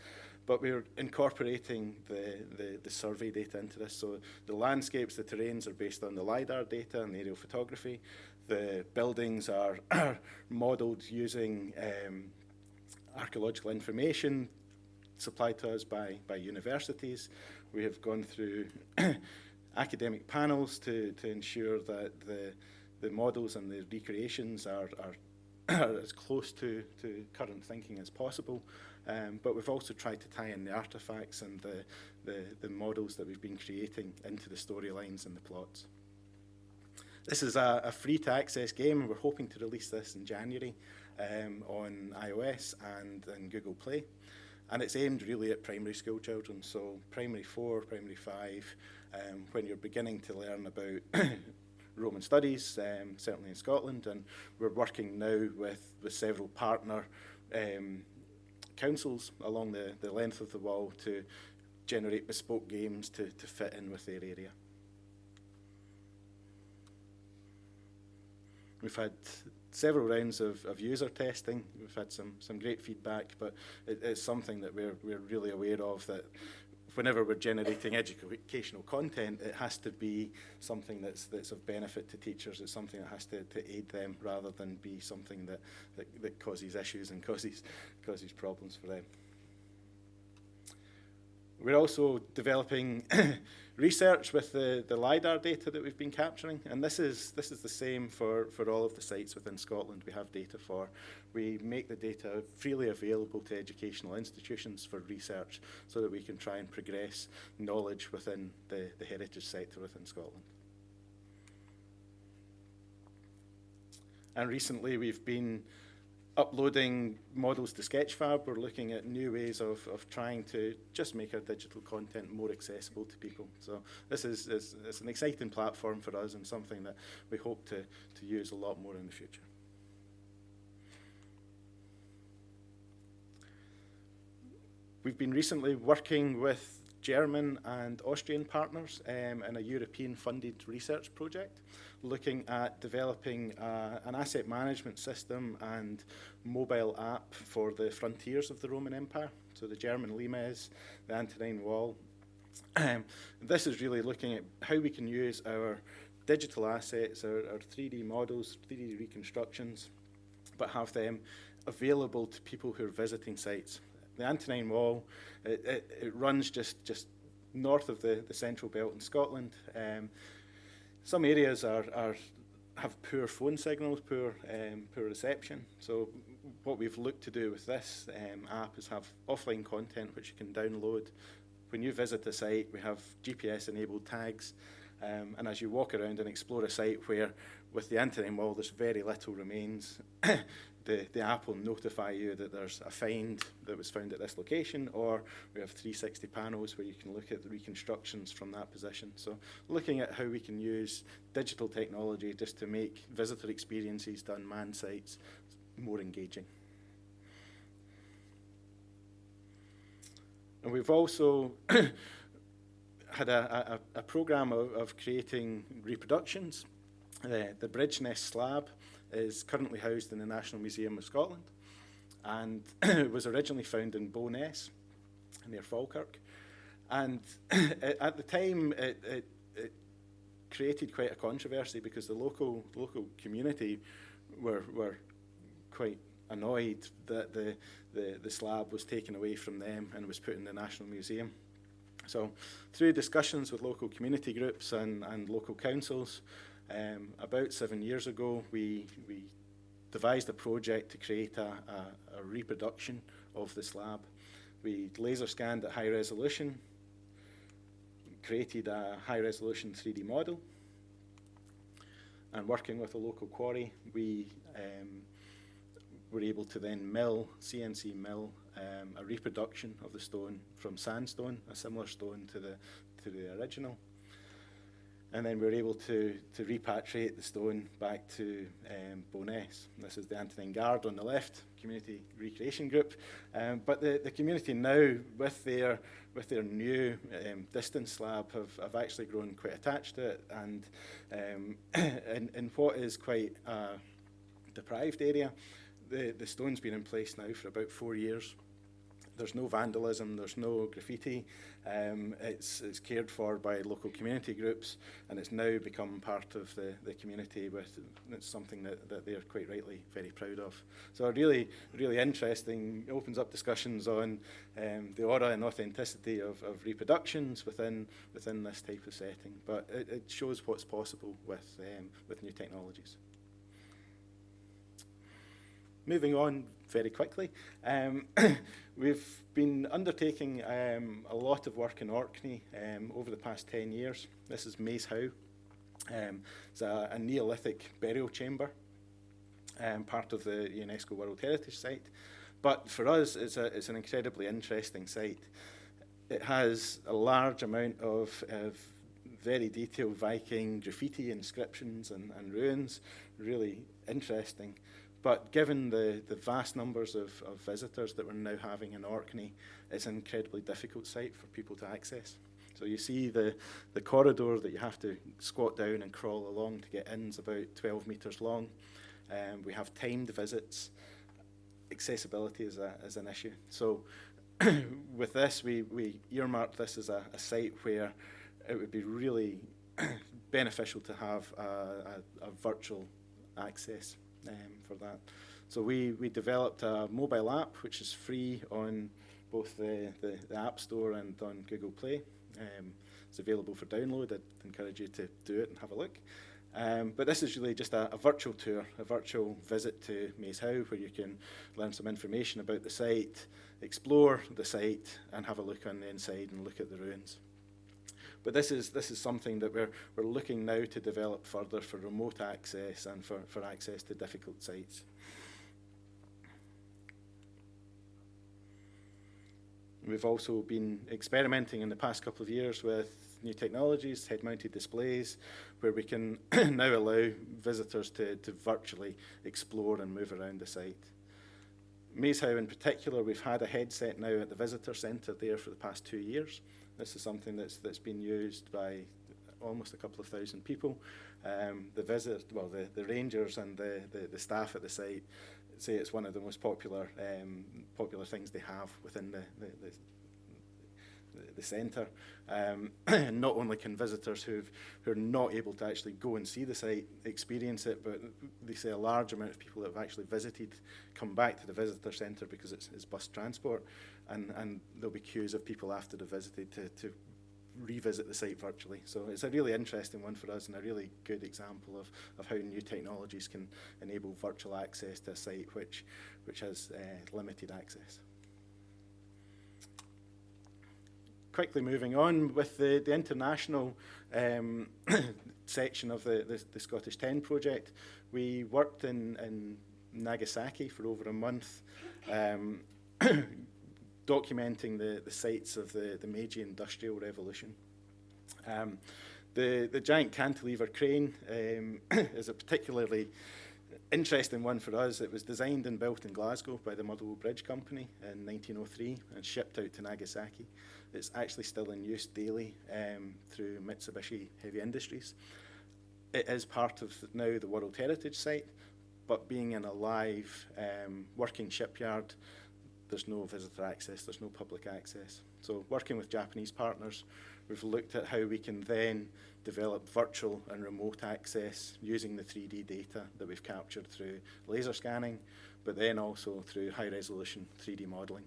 But we're incorporating the survey data into this. So the landscapes, the terrains are based on the LiDAR data and the aerial photography. The buildings are modelled using archaeological information supplied to us by universities. We have gone through academic panels to ensure that the models and the recreations are as close to current thinking as possible. But we've also tried to tie in the artefacts and the models that we've been creating into the storylines and the plots. This is a free-to-access game, and we're hoping to release this in January on iOS and Google Play. And it's aimed really at primary school children, so primary 4, primary 5, when you're beginning to learn about Roman studies, certainly in Scotland, and we're working now with several partner councils along the length of the wall to generate bespoke games to fit in with their area. We've had several rounds of user testing. We've had some great feedback, but it's something that we're really aware of, that whenever we're generating educational content, it has to be something that's of benefit to teachers. It's something that has to aid them rather than be something that causes issues and causes problems for them. We're also developing research with the LiDAR data that we've been capturing, and this is the same for all of the sites within Scotland we have data for. We make the data freely available to educational institutions for research so that we can try and progress knowledge within the heritage sector within Scotland. And recently we've been uploading models to Sketchfab. We're looking at new ways of trying to just make our digital content more accessible to people. So this is an exciting platform for us and something that we hope to use a lot more in the future. We've been recently working with German and Austrian partners in a European-funded research project, looking at developing an asset management system and mobile app for the frontiers of the Roman Empire, so the German limes, the Antonine Wall. This is really looking at how we can use our digital assets, our 3D models, 3D reconstructions, but have them available to people who are visiting sites. The Antonine Wall, it runs just north of the central belt in Scotland. Some areas have poor phone signals, poor reception. So what we've looked to do with this app is have offline content which you can download. When you visit a site, we have GPS-enabled tags. And as you walk around and explore a site where, with the Antonine Wall, there's very little remains, the app will notify you that there's a find that was found at this location, or we have 360 panels where you can look at the reconstructions from that position. So looking at how we can use digital technology just to make visitor experiences to unmanned sites more engaging. And we've also had a program of creating reproductions. The bridge Ness Slab is currently housed in the National Museum of Scotland, and it was originally found in Ness near Falkirk. And at the time, it created quite a controversy because the local community were quite annoyed that the slab was taken away from them and was put in the National Museum. So through discussions with local community groups and local councils, about 7 years ago, we devised a project to create a reproduction of the slab. We laser scanned at high resolution, created a high resolution 3D model, and working with a local quarry, we were able to then CNC mill a reproduction of the stone from sandstone, a similar stone to the original. And then we were able to repatriate the stone back to Ness. This is the Antonine Guard on the left, community recreation group. But the community now, with their new distance slab, have actually grown quite attached to it. And in what is quite a deprived area, the stone's been in place now for about 4 years. There's no vandalism, there's no graffiti. It's cared for by local community groups, and it's now become part of the community. It's something that they're quite rightly very proud of. So really, really interesting. It opens up discussions on the aura and authenticity of reproductions within this type of setting. But it shows what's possible with new technologies. Moving on very quickly, we've been undertaking a lot of work in Orkney over the past 10 years. This is Maze How. It's a Neolithic burial chamber, part of the UNESCO World Heritage Site. But for us, it's an incredibly interesting site. It has a large amount of very detailed Viking graffiti, inscriptions and ruins, really interesting. But given the vast numbers of visitors that we're now having in Orkney, it's an incredibly difficult site for people to access. So you see the corridor that you have to squat down and crawl along to get in is about 12 metres long. We have timed visits. Accessibility is an issue. So with this, we earmarked this as a site where it would be really beneficial to have a virtual access for that. So we developed a mobile app which is free on both the App Store and on Google Play. It's available for download. I'd encourage you to do it and have a look. But this is really just a virtual tour, a virtual visit to Maze Howe, where you can learn some information about the site, explore the site, and have a look on the inside and look at the ruins. But this is something that we're looking now to develop further for remote access and for access to difficult sites. We've also been experimenting in the past couple of years with new technologies, head-mounted displays, where we can now allow visitors to virtually explore and move around the site. Maze Howe in particular, we've had a headset now at the visitor centre there for the past 2 years. This is something that's been used by almost a couple of thousand people. The rangers and the staff at the site say it's one of the most popular things they have within the centre. Not only can visitors who are not able to actually go and see the site experience it, but they say a large amount of people that have actually visited come back to the visitor centre because it's bus transport, and there'll be queues of people after they've visited to revisit the site virtually. So it's a really interesting one for us and a really good example of how new technologies can enable virtual access to a site which has limited access. Quickly moving on with the international section of the Scottish 10 project, we worked in Nagasaki for over a month, documenting the sites of the Meiji Industrial Revolution. The giant cantilever crane is a particularly interesting one for us. It was designed and built in Glasgow by the Motherwell Bridge Company in 1903 and shipped out to Nagasaki. It's actually still in use daily through Mitsubishi Heavy Industries. It is part of now the World Heritage Site, but being in a live working shipyard, there's no visitor access, there's no public access. So working with Japanese partners, we've looked at how we can then develop virtual and remote access using the 3D data that we've captured through laser scanning, but then also through high-resolution 3D modelling.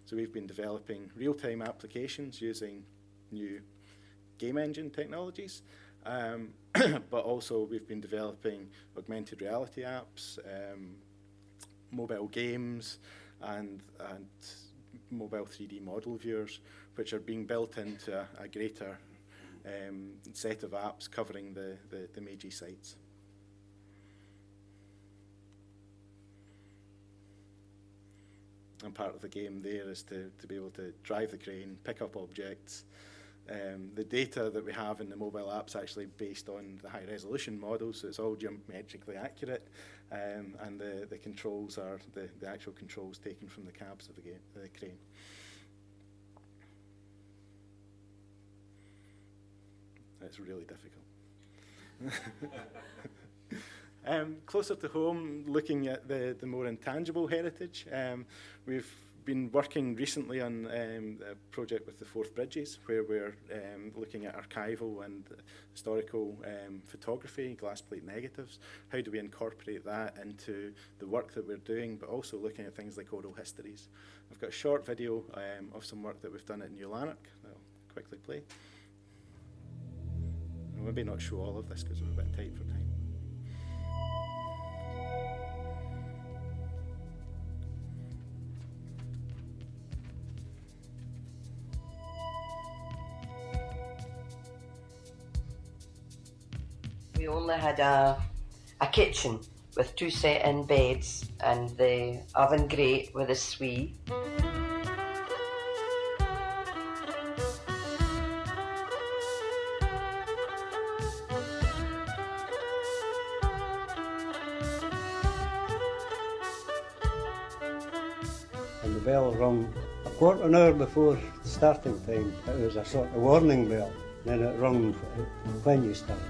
So we've been developing real-time applications using new game engine technologies, but also we've been developing augmented reality apps, mobile games, and mobile 3D model viewers, which are being built into a greater set of apps covering the Meiji sites. And part of the game there is to be able to drive the crane, pick up objects. The data that we have in the mobile app's actually based on the high-resolution models, so it's all geometrically accurate, and the controls are the actual controls taken from the cabs of the crane. It's really difficult. Closer to home, looking at the more intangible heritage, we've been working recently on a project with the Forth Bridges, where we're looking at archival and historical photography, glass plate negatives. How do we incorporate that into the work that we're doing, but also looking at things like oral histories. I've got a short video of some work that we've done at New Lanark that I'll quickly play. I'll maybe not show all of this because we're a bit tight for time. We only had a kitchen with 2 set-in beds and the oven grate with a swee. And the bell rung a quarter of an hour before starting time. It was a sort of warning bell. Then it rung when you started.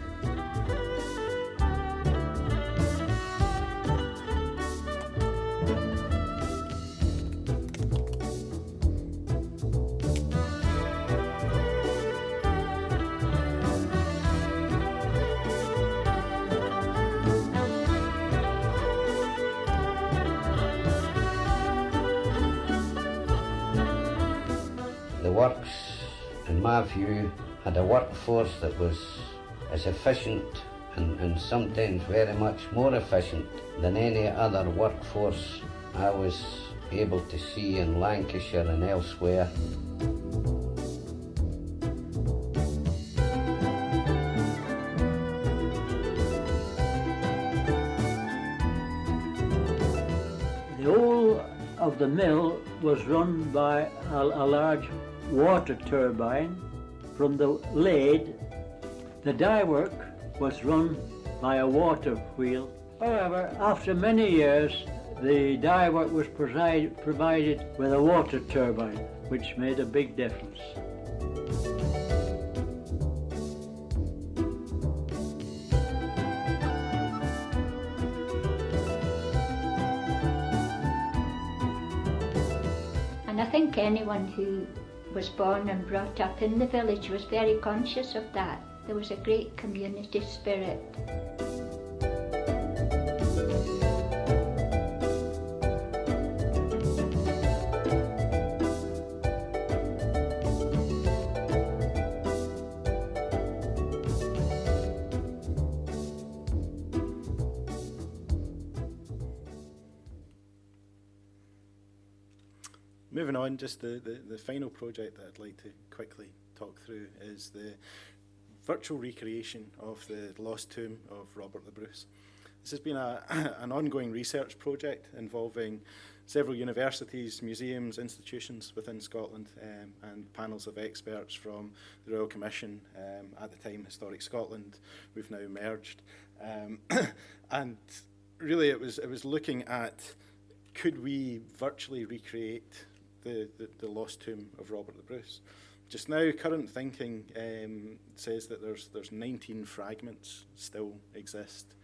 my view, had a workforce that was as efficient and sometimes very much more efficient than any other workforce I was able to see in Lancashire and elsewhere. The whole of the mill was run by a large water turbine from the lathe. The dye work was run by a water wheel. However, after many years, the dye work was provided with a water turbine, which made a big difference. And I think anyone who was born and brought up in the village was very conscious of that. There was a great community spirit. Moving on, just the final project that I'd like to quickly talk through is the virtual recreation of the lost tomb of Robert the Bruce. This has been an ongoing research project involving several universities, museums, institutions within Scotland, and panels of experts from the Royal Commission, at the time Historic Scotland. We've now merged. And really it was looking at, could we virtually recreate the lost tomb of Robert the Bruce? Just now, current thinking says that there's 19 fragments still exist.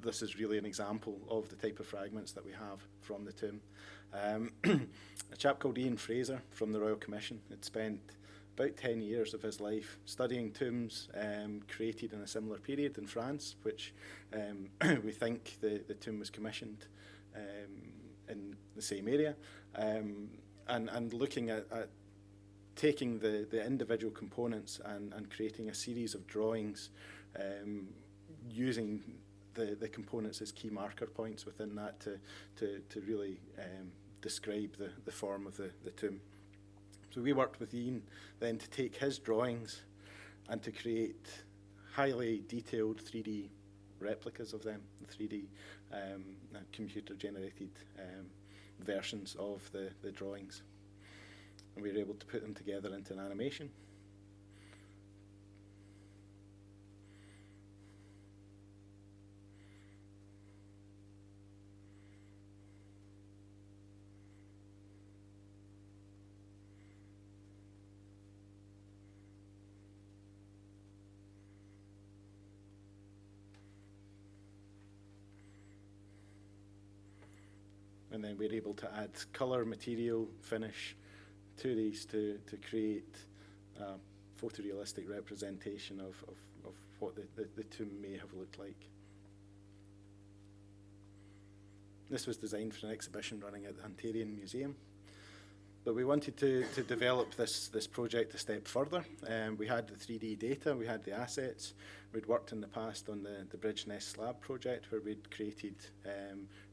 This is really an example of the type of fragments that we have from the tomb. A chap called Ian Frazer from the Royal Commission had spent about 10 years of his life studying tombs created in a similar period in France, which we think the tomb was commissioned in the same area, and looking at taking the individual components and creating a series of drawings using the components as key marker points within that to really describe the form of the tomb. So we worked with Ian then to take his drawings and to create highly detailed 3D replicas of them, 3D computer-generated versions of the drawings. And we were able to put them together into an animation. And then we're able to add colour, material, finish to these to create a photorealistic representation of what the tomb may have looked like. This was designed for an exhibition running at the Antonine Museum. But we wanted to develop this project a step further. We had the 3D data, we had the assets. We'd worked in the past on the Bridge Ness Slab project where we'd created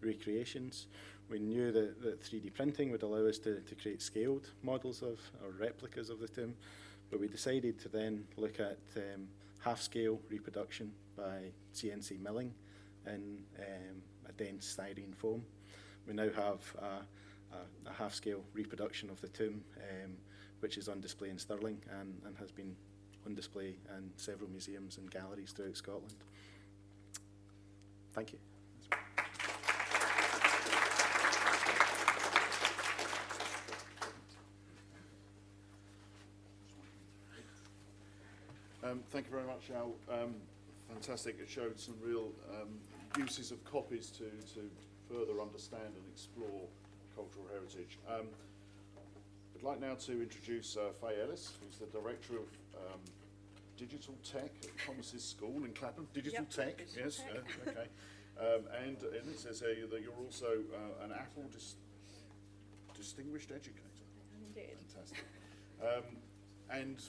recreations. We knew that 3D printing would allow us to create scaled models of or replicas of the tomb, but we decided to then look at half-scale reproduction by CNC milling in a dense styrene foam. We now have a half-scale reproduction of the tomb, which is on display in Stirling and has been on display in several museums and galleries throughout Scotland. Thank you. Thank you very much, Al. Fantastic. It showed some real uses of copies to further understand and explore cultural heritage. I'd like now to introduce Faye Ellis, who's the Director of Digital Tech at Thomas's School in Clapham. Digital Tech, yes, okay. And it says here that you're also an Apple Distinguished Educator. Indeed. Fantastic. And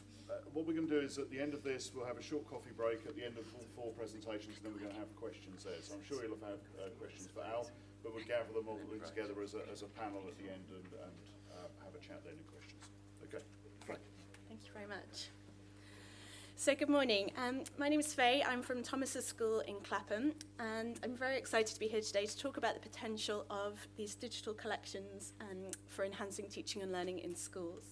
what we're going to do is at the end of this, we'll have a short coffee break at the end of all 4 presentations, and then we're going to have questions there. So I'm sure you'll have questions for Al, but we'll gather them all together as a panel at the end and have a chat then and questions. Okay, Frank. Thank you very much. So good morning. My name is Faye. I'm from Thomas's School in Clapham, and I'm very excited to be here today to talk about the potential of these digital collections for enhancing teaching and learning in schools.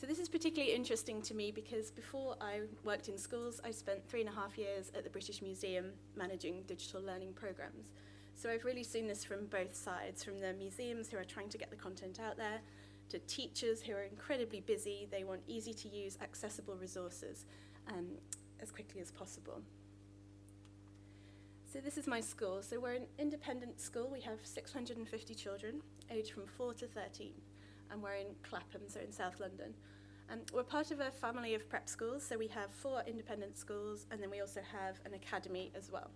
So this is particularly interesting to me because before I worked in schools, I spent 3.5 years at the British Museum managing digital learning programs. So I've really seen this from both sides, from the museums who are trying to get the content out there, to teachers who are incredibly busy. They want easy to use, accessible resources as quickly as possible. So this is my school. So we're an independent school. We have 650 children, aged from 4 to 13. And we're in Clapham, so in South London. We're part of a family of prep schools, so we have 4 independent schools, and then we also have an academy as well.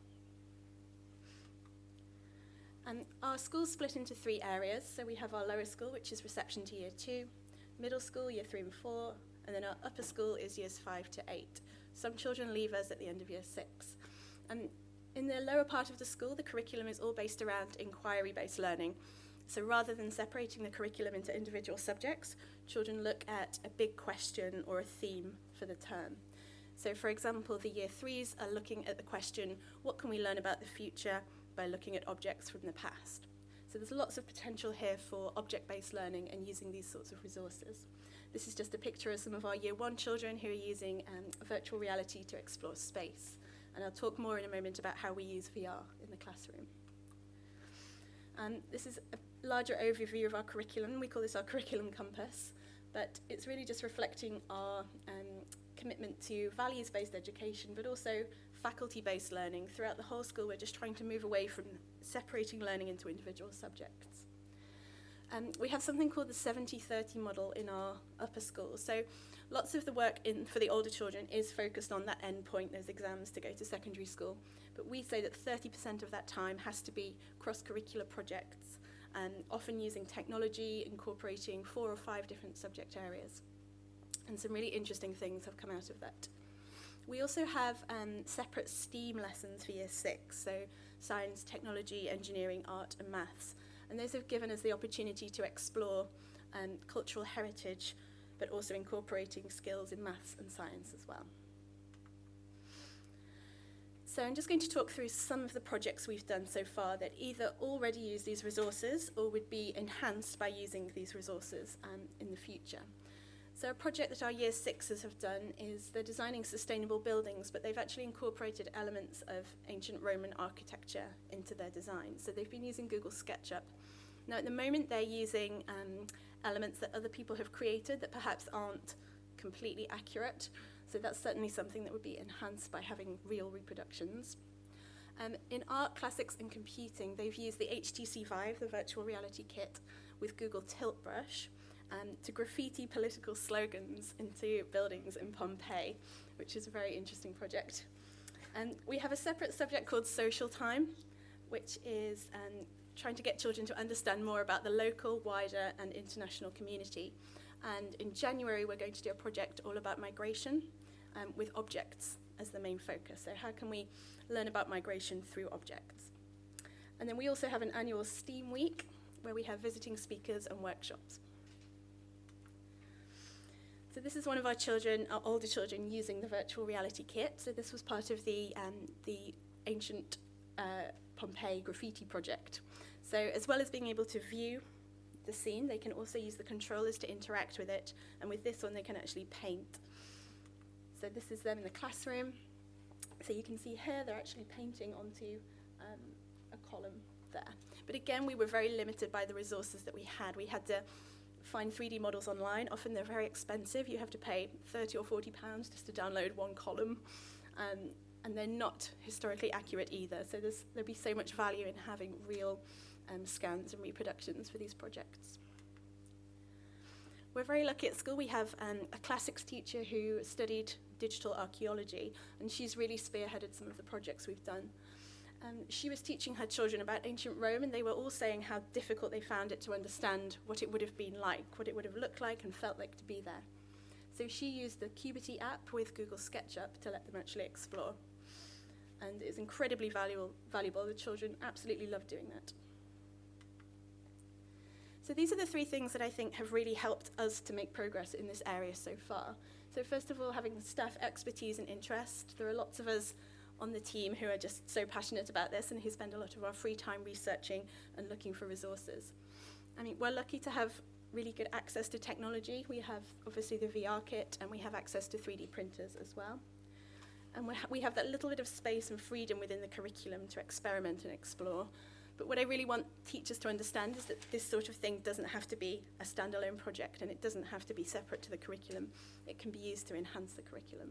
Our school's split into 3 areas. So we have our lower school, which is reception to year 2, middle school, year 3 and 4, and then our upper school is years 5 to 8. Some children leave us at the end of year 6. In the lower part of the school, the curriculum is all based around inquiry-based learning. So rather than separating the curriculum into individual subjects, children look at a big question or a theme for the term. So for example, the year 3s are looking at the question, what can we learn about the future by looking at objects from the past? So there's lots of potential here for object-based learning and using these sorts of resources. This is just a picture of some of our year 1 children who are using virtual reality to explore space. And I'll talk more in a moment about how we use VR in the classroom. This is a larger overview of our curriculum. We call this our curriculum compass, but it's really just reflecting our commitment to values-based education, but also faculty-based learning. Throughout the whole school, we're just trying to move away from separating learning into individual subjects. We have something called the 70-30 model in our upper school. So lots of the work for the older children is focused on that end point, those exams to go to secondary school. But we say that 30% of that time has to be cross-curricular projects, often using technology, incorporating 4 or 5 different subject areas. And some really interesting things have come out of that. We also have separate STEAM lessons for year 6, so science, technology, engineering, art, and maths. And those have given us the opportunity to explore cultural heritage, but also incorporating skills in maths and science as well. So I'm just going to talk through some of the projects we've done so far that either already use these resources or would be enhanced by using these resources in the future. So a project that our year 6s have done is they're designing sustainable buildings, but they've actually incorporated elements of ancient Roman architecture into their design. So they've been using Google SketchUp. Now at the moment they're using elements that other people have created that perhaps aren't completely accurate. So that's certainly something that would be enhanced by having real reproductions. In art, classics and computing, they've used the HTC Vive, the virtual reality kit, with Google Tilt Brush to graffiti political slogans into buildings in Pompeii, which is a very interesting project. We have a separate subject called social time, which is trying to get children to understand more about the local, wider and international community. And in January, we're going to do a project all about migration with objects as the main focus. So how can we learn about migration through objects? And then we also have an annual STEAM week where we have visiting speakers and workshops. So this is one of our children, our older children, using the virtual reality kit. So this was part of the ancient Pompeii graffiti project. So as well as being able to view the scene, they can also use the controllers to interact with it. And with this one, they can actually paint. So this is them in the classroom. So you can see here, they're actually painting onto a column there. But again, we were very limited by the resources that we had. We had to find 3D models online. Often they're very expensive. You have to pay £30 or £40 just to download one column. And they're not historically accurate either. So there'd be so much value in having real scans and reproductions for these projects. We're very lucky at school. We have a classics teacher who studied digital archaeology, and she's really spearheaded some of the projects we've done. She was teaching her children about ancient Rome, and they were all saying how difficult they found it to understand what it would have been like, what it would have looked like and felt like to be there. So she used the Cubity app with Google SketchUp to let them actually explore. And it's incredibly valuable. The children absolutely love doing that. So these are the three things that I think have really helped us to make progress in this area so far. So first of all, having staff expertise and interest. There are lots of us on the team who are just so passionate about this and who spend a lot of our free time researching and looking for resources. I mean, we're lucky to have really good access to technology. We have obviously the VR kit, and we have access to 3D printers as well. And we have that little bit of space and freedom within the curriculum to experiment and explore. But what I really want teachers to understand is that this sort of thing doesn't have to be a standalone project, and it doesn't have to be separate to the curriculum. It can be used to enhance the curriculum.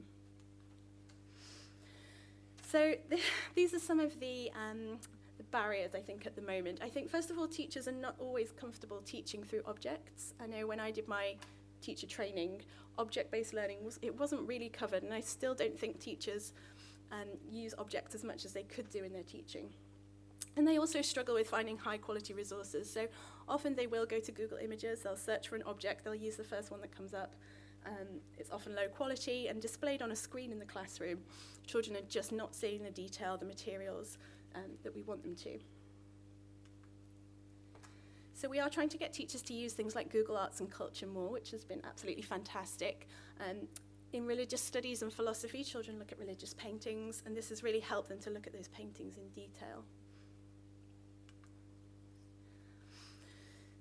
So these are some of the barriers, I think, at the moment. I think, first of all, teachers are not always comfortable teaching through objects. I know when I did my teacher training, object-based learning wasn't really covered, and I still don't think teachers use objects as much as they could do in their teaching. And they also struggle with finding high-quality resources. So often they will go to Google Images, they'll search for an object, they'll use the first one that comes up. It's often low quality and displayed on a screen in the classroom. Children are just not seeing the detail, the materials that we want them to. So we are trying to get teachers to use things like Google Arts and Culture more, which has been absolutely fantastic. In religious studies and philosophy, children look at religious paintings, and this has really helped them to look at those paintings in detail.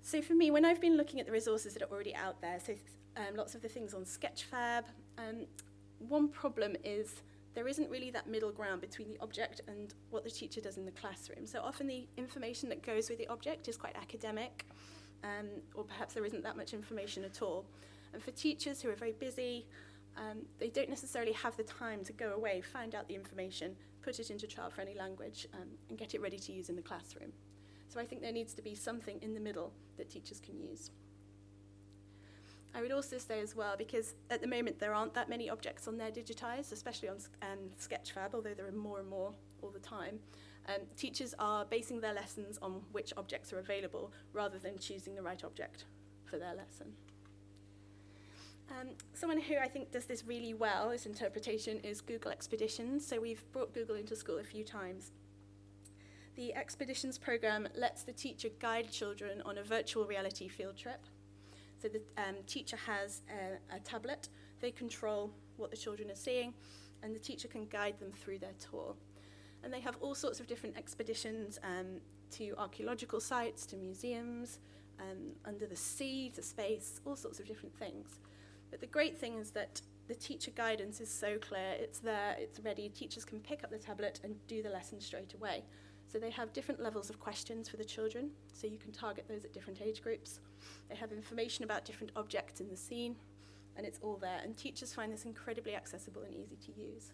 So for me, when I've been looking at the resources that are already out there, so lots of the things on Sketchfab, one problem is there isn't really that middle ground between the object and what the teacher does in the classroom. So often the information that goes with the object is quite academic, or perhaps there isn't that much information at all. And for teachers who are very busy, they don't necessarily have the time to go away, find out the information, put it into child-friendly language, and get it ready to use in the classroom. So I think there needs to be something in the middle that teachers can use. I would also say as well, because at the moment there aren't that many objects on there digitized, especially on Sketchfab, although there are more and more all the time, teachers are basing their lessons on which objects are available rather than choosing the right object for their lesson. Someone who I think does this really well, this interpretation, is Google Expeditions. So we've brought Google into school a few times. The Expeditions program lets the teacher guide children on a virtual reality field trip. So the teacher has a tablet, they control what the children are seeing, and the teacher can guide them through their tour. And they have all sorts of different expeditions to archaeological sites, to museums, under the sea, to space, all sorts of different things. But the great thing is that the teacher guidance is so clear, it's there, it's ready, teachers can pick up the tablet and do the lesson straight away. So they have different levels of questions for the children, so you can target those at different age groups. They have information about different objects in the scene, and it's all there. And teachers find this incredibly accessible and easy to use.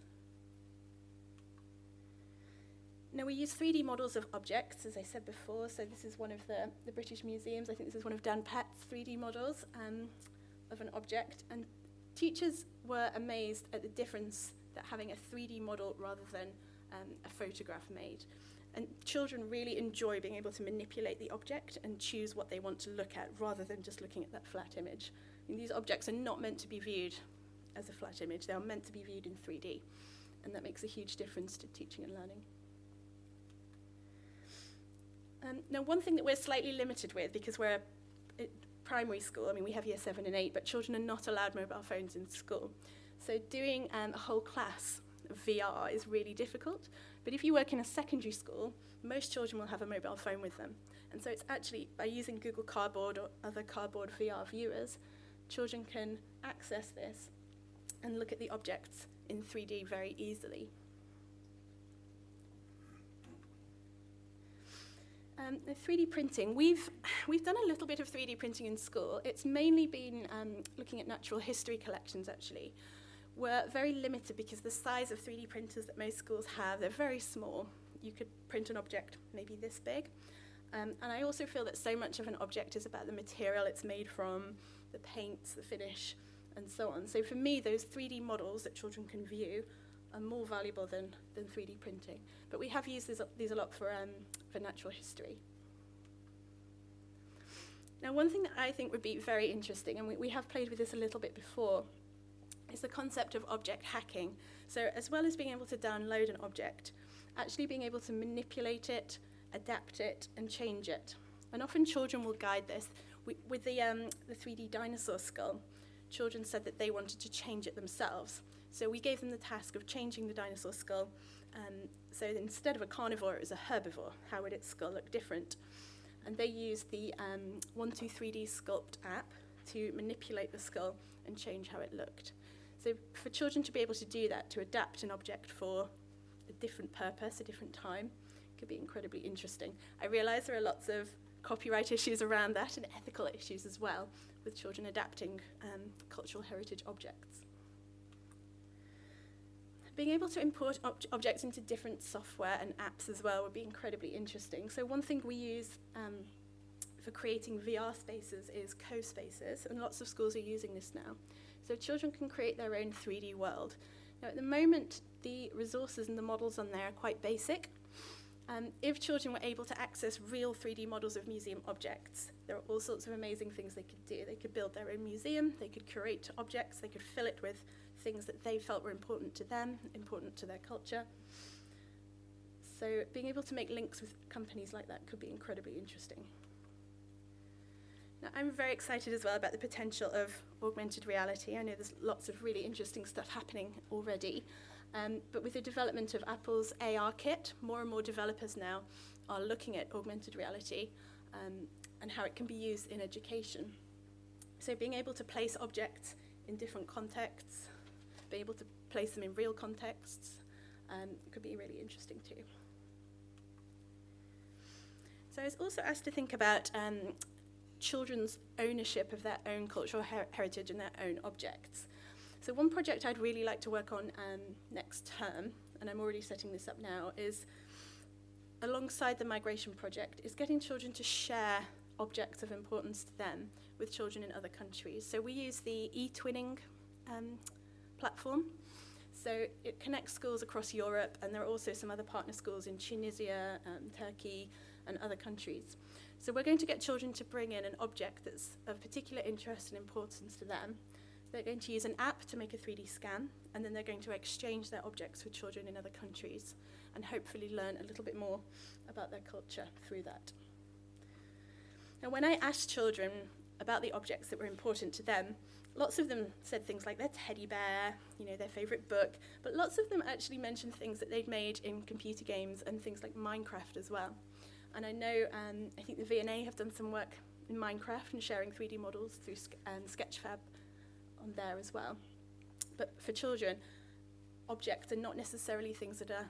Now, we use 3D models of objects, as I said before. So this is one of the British Museums. I think this is one of Dan Pett's 3D models of an object. And teachers were amazed at the difference that having a 3D model rather than a photograph made. And children really enjoy being able to manipulate the object and choose what they want to look at rather than just looking at that flat image. And these objects are not meant to be viewed as a flat image. They are meant to be viewed in 3D. And that makes a huge difference to teaching and learning. Now, one thing that we're slightly limited with, because we're at primary school, I mean, we have year 7 and 8, but children are not allowed mobile phones in school. So doing a whole class of VR is really difficult. But if you work in a secondary school, most children will have a mobile phone with them. And so it's actually, by using Google Cardboard or other cardboard VR viewers, children can access this and look at the objects in 3D very easily. The 3D printing, we've done a little bit of 3D printing in school. It's mainly been looking at natural history collections, actually. We're very limited because the size of 3D printers that most schools have, they're very small. You could print an object maybe this big. And I also feel that so much of an object is about the material it's made from, the paints, the finish, and so on. So for me, those 3D models that children can view are more valuable than 3D printing. But we have used these a lot for natural history. Now, one thing that I think would be very interesting, and we have played with this a little bit before, is the concept of object hacking. So as well as being able to download an object, actually being able to manipulate it, adapt it, and change it. And often children will guide this. With the 3D dinosaur skull, children said that they wanted to change it themselves. So we gave them the task of changing the dinosaur skull. So instead of a carnivore, it was a herbivore. How would its skull look different? And they used the 123D Sculpt app to manipulate the skull and change how it looked. So for children to be able to do that, to adapt an object for a different purpose, a different time, could be incredibly interesting. I realise there are lots of copyright issues around that and ethical issues as well, with children adapting cultural heritage objects. Being able to import objects into different software and apps as well would be incredibly interesting. So one thing we use for creating VR spaces is co-spaces, and lots of schools are using this now. So children can create their own 3D world. Now at the moment, the resources and the models on there are quite basic. If children were able to access real 3D models of museum objects, there are all sorts of amazing things they could do. They could build their own museum, they could curate objects, they could fill it with things that they felt were important to them, important to their culture. So being able to make links with companies like that could be incredibly interesting. Now, I'm very excited as well about the potential of augmented reality. I know there's lots of really interesting stuff happening already. But with the development of Apple's AR kit, more and more developers now are looking at augmented reality and how it can be used in education. So being able to place objects in different contexts, being able to place them in real contexts, could be really interesting too. So I was also asked to think about children's ownership of their own cultural heritage and their own objects. So one project I'd really like to work on next term, and I'm already setting this up now, is alongside the migration project, is getting children to share objects of importance to them with children in other countries. So we use the e-twinning platform. So it connects schools across Europe, and there are also some other partner schools in Tunisia, Turkey, and other countries. So we're going to get children to bring in an object that's of particular interest and importance to them. They're going to use an app to make a 3D scan, and then they're going to exchange their objects with children in other countries and hopefully learn a little bit more about their culture through that. Now, when I asked children about the objects that were important to them, lots of them said things like their teddy bear, their favorite book, but lots of them actually mentioned things that they'd made in computer games and things like Minecraft as well. And I know, I think the V&A have done some work in Minecraft and sharing 3D models through Sketchfab on there as well. But for children, objects are not necessarily things that are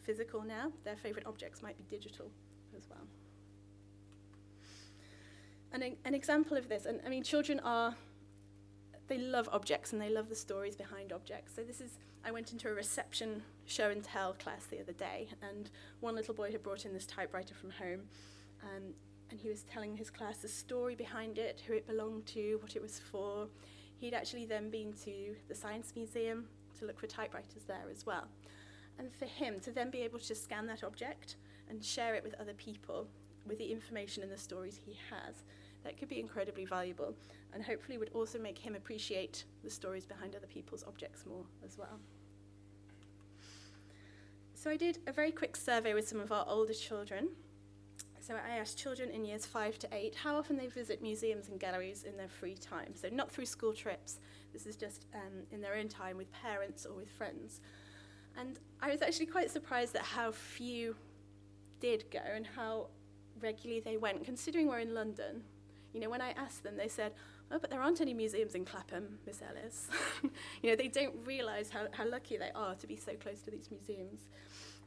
physical now. Their favorite objects might be digital as well. And an example of this, and I mean, children they love objects and they love the stories behind objects. So I went into a reception show and tell class the other day, and one little boy had brought in this typewriter from home, and he was telling his class the story behind it, who it belonged to, what it was for. He'd actually then been to the Science Museum to look for typewriters there as well. And for him to then be able to scan that object and share it with other people with the information and the stories he has, that could be incredibly valuable, and hopefully would also make him appreciate the stories behind other people's objects more as well. So I did a very quick survey with some of our older children. So I asked children in years 5 to 8 how often they visit museums and galleries in their free time. So not through school trips, this is just in their own time with parents or with friends. And I was actually quite surprised at how few did go and how regularly they went, considering we're in London. When I asked them, they said, "Oh, but there aren't any museums in Clapham, Miss Ellis." They don't realise how lucky they are to be so close to these museums.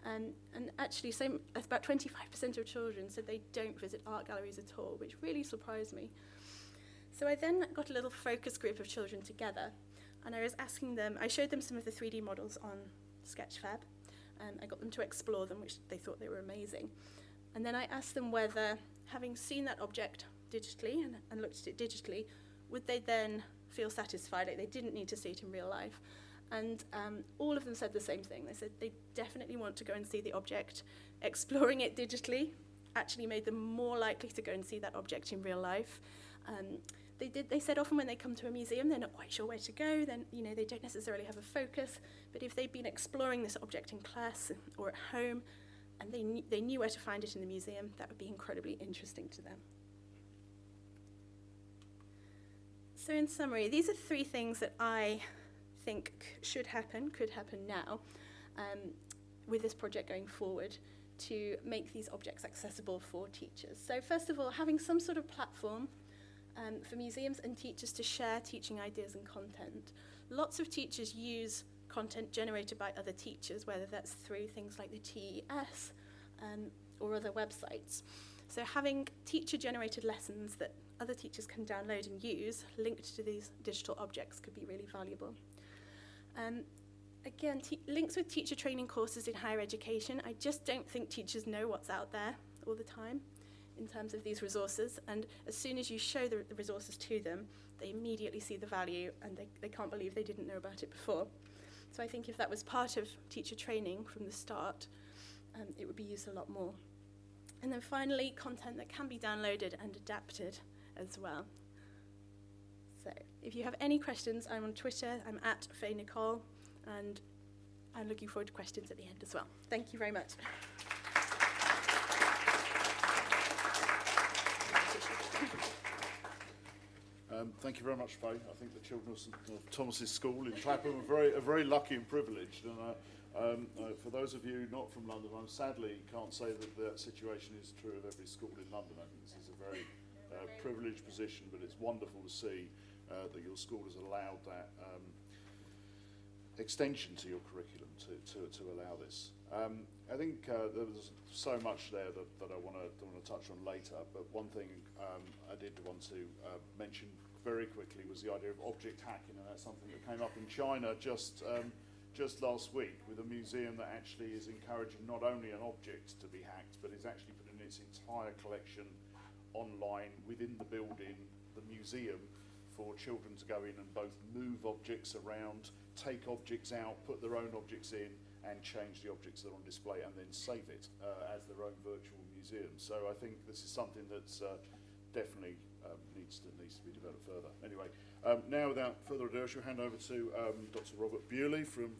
And actually, about 25% of children said they don't visit art galleries at all, which really surprised me. So I then got a little focus group of children together, and I was asking them, I showed them some of the 3D models on Sketchfab, and I got them to explore them, which they thought they were amazing. And then I asked them whether, having seen that object digitally and looked at it digitally, would they then feel satisfied, like they didn't need to see it in real life. And all of them said the same thing. They said they definitely want to go and see the object. Exploring it digitally actually made them more likely to go and see that object in real life. They said often when they come to a museum, they're not quite sure where to go. Then, you know, they don't necessarily have a focus. But if they've been exploring this object in class or at home, and they knew where to find it in the museum, that would be incredibly interesting to them. So in summary, these are 3 things that I think could happen now with this project going forward to make these objects accessible for teachers. So first of all, having some sort of platform for museums and teachers to share teaching ideas and content. Lots of teachers use content generated by other teachers, whether that's through things like the TES or other websites. So having teacher-generated lessons that other teachers can download and use linked to these digital objects could be really valuable. Again, links with teacher training courses in higher education. I just don't think teachers know what's out there all the time in terms of these resources, and as soon as you show the resources to them, they immediately see the value and they can't believe they didn't know about it before. So I think if that was part of teacher training from the start, it would be used a lot more. And then finally, content that can be downloaded and adapted as well. So if you have any questions, I'm on Twitter, I'm at Faye Nicole, and I'm looking forward to questions at the end as well. Thank you very much. Thank you very much, Faye. I think the children of Thomas's school in Clapham are very lucky and privileged. And for those of you not from London, I sadly can't say that that situation is true of every school in London. I think this is a very privileged position, but it's wonderful to see that your school has allowed that extension to your curriculum to allow this. I think there's so much there that I want to touch on later, but one thing I did want to mention very quickly was the idea of object hacking, and that's something that came up in China just last week with a museum that actually is encouraging not only an object to be hacked, but is actually putting its entire collection online within the building, the museum, for children to go in and both move objects around, take objects out, put their own objects in, and change the objects that are on display, and then save it as their own virtual museum. So I think this is something that's definitely needs to be developed further. Anyway, now without further ado, I shall hand over to Dr. Robert Bewley from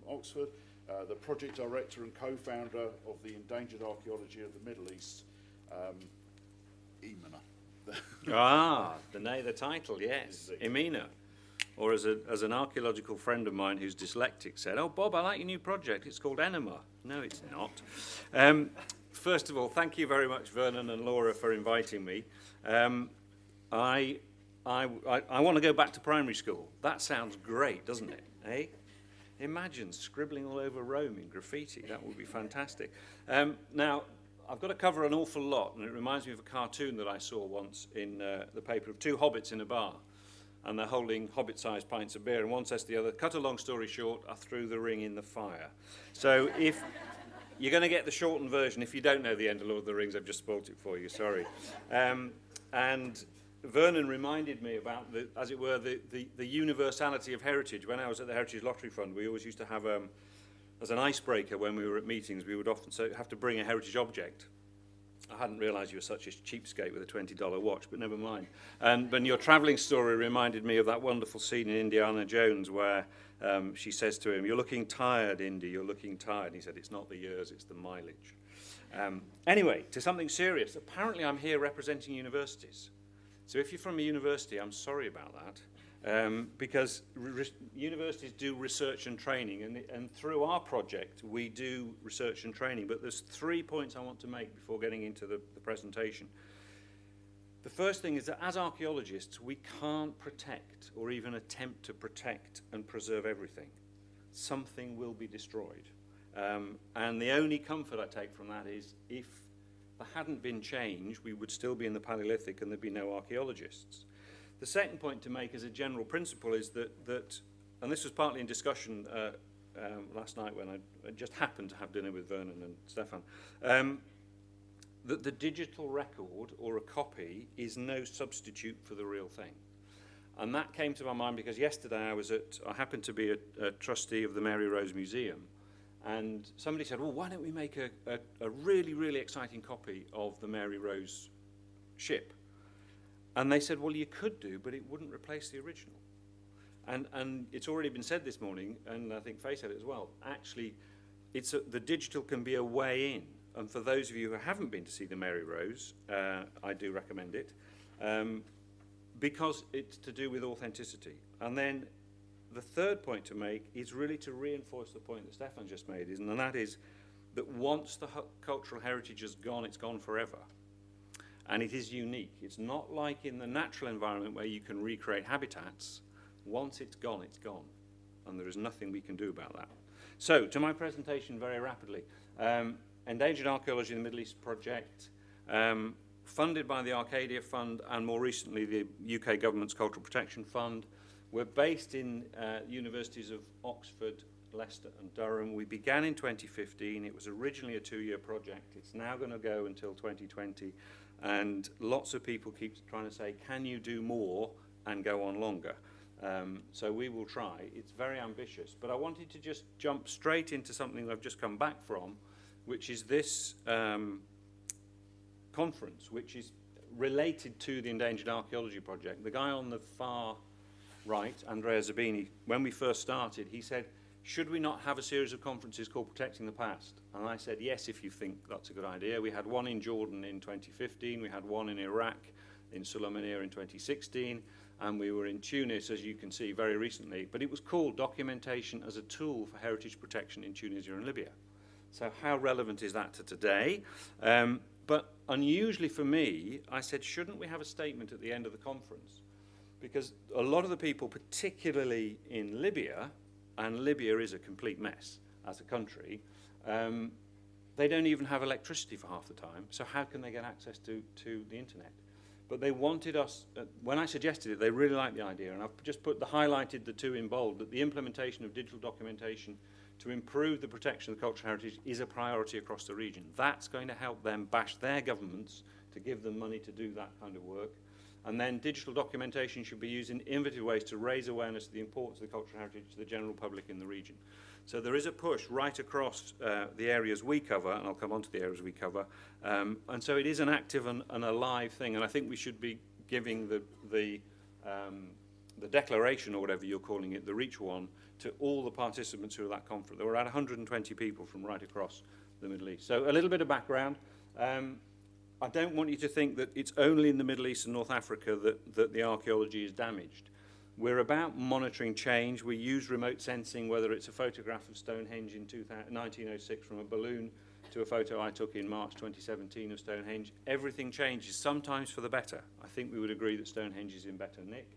Oxford, the project director and co-founder of the Endangered Archaeology of the Middle East, EMINA. The title, yes, EMINA. Or as an archaeological friend of mine who's dyslexic said, "Oh, Bob, I like your new project. It's called Enema." No, it's not. First of all, thank you very much, Vernon and Laura, for inviting me. I want to go back to primary school. That sounds great, doesn't it? Eh? Imagine scribbling all over Rome in graffiti. That would be fantastic. Now, I've got to cover an awful lot, and it reminds me of a cartoon that I saw once in the paper of 2 hobbits in a bar. And they're holding hobbit-sized pints of beer, and one says to the other, "Cut a long story short, I threw the ring in the fire." So if you're going to get the shortened version, if you don't know the end of Lord of the Rings, I've just spoilt it for you, sorry. And Vernon reminded me about, as it were, the universality of heritage. When I was at the Heritage Lottery Fund, we always used to have, as an icebreaker when we were at meetings, we would often have to bring a heritage object. I hadn't realised you were such a cheapskate with a $20 watch, but never mind. But your travelling story reminded me of that wonderful scene in Indiana Jones where she says to him, "You're looking tired, Indy, you're looking tired." And he said, "It's not the years, it's the mileage." Anyway, to something serious. Apparently I'm here representing universities. So if you're from a university, I'm sorry about that. Because universities do research and training, and through our project we do research and training, but there's 3 points I want to make before getting into the presentation. The first thing is that as archaeologists we can't protect or even attempt to protect and preserve everything. Something will be destroyed, and the only comfort I take from that is if there hadn't been change, we would still be in the Paleolithic and there'd be no archaeologists. The second point to make as a general principle is that and this was partly in discussion last night when I just happened to have dinner with Vernon and Stefan, that the digital record or a copy is no substitute for the real thing. And that came to my mind because yesterday I happened to be a trustee of the Mary Rose Museum, and somebody said, "Well, why don't we make a really, really exciting copy of the Mary Rose ship?" And they said, well, you could do, but it wouldn't replace the original. And it's already been said this morning, and I think Faye said it as well, actually, the digital can be a way in. And for those of you who haven't been to see the Mary Rose, I do recommend it, because it's to do with authenticity. And then the third point to make is really to reinforce the point that Stefan just made, and that is that once the cultural heritage has gone, it's gone forever. And it is unique. It's not like in the natural environment where you can recreate habitats. Once it's gone, and there is nothing we can do about that. So, to my presentation very rapidly. Endangered Archaeology in the Middle East project, funded by the Arcadia Fund and more recently the UK Government's Cultural Protection Fund. We're based in universities of Oxford, Leicester and Durham. We began in 2015. It was originally a 2-year project. It's now going to go until 2020. And lots of people keep trying to say, can you do more and go on longer? So we will try. It's very ambitious. But I wanted to just jump straight into something that I've just come back from, which is this conference, which is related to the Endangered Archaeology Project. The guy on the far right, Andrea Zabini, when we first started, he said, should we not have a series of conferences called Protecting the Past? And I said, yes, if you think that's a good idea. We had one in Jordan in 2015. We had one in Iraq, in Sulaymaniyah in 2016. And we were in Tunis, as you can see, very recently. But it was called Documentation as a Tool for Heritage Protection in Tunisia and Libya. So how relevant is that to today? But unusually for me, I said, shouldn't we have a statement at the end of the conference? Because a lot of the people, particularly in Libya, and Libya is a complete mess as a country, they don't even have electricity for half the time. So how can they get access to the internet? But they wanted us, when I suggested it, they really liked the idea. And I've just highlighted the two in bold, that the implementation of digital documentation to improve the protection of the cultural heritage is a priority across the region. That's going to help them bash their governments to give them money to do that kind of work. And then digital documentation should be used in innovative ways to raise awareness of the importance of the cultural heritage to the general public in the region. So there is a push right across the areas we cover, and I'll come on to the areas we cover. And so it is an active and a live thing, and I think we should be giving the declaration, or whatever you're calling it, the REACH one, to all the participants who were at that conference. There were around 120 people from right across the Middle East. So a little bit of background. I don't want you to think that it's only in the Middle East and North Africa that the archaeology is damaged. We're about monitoring change. We use remote sensing, whether it's a photograph of Stonehenge in 1906 from a balloon to a photo I took in March 2017 of Stonehenge. Everything changes, sometimes for the better. I think we would agree that Stonehenge is in better nick.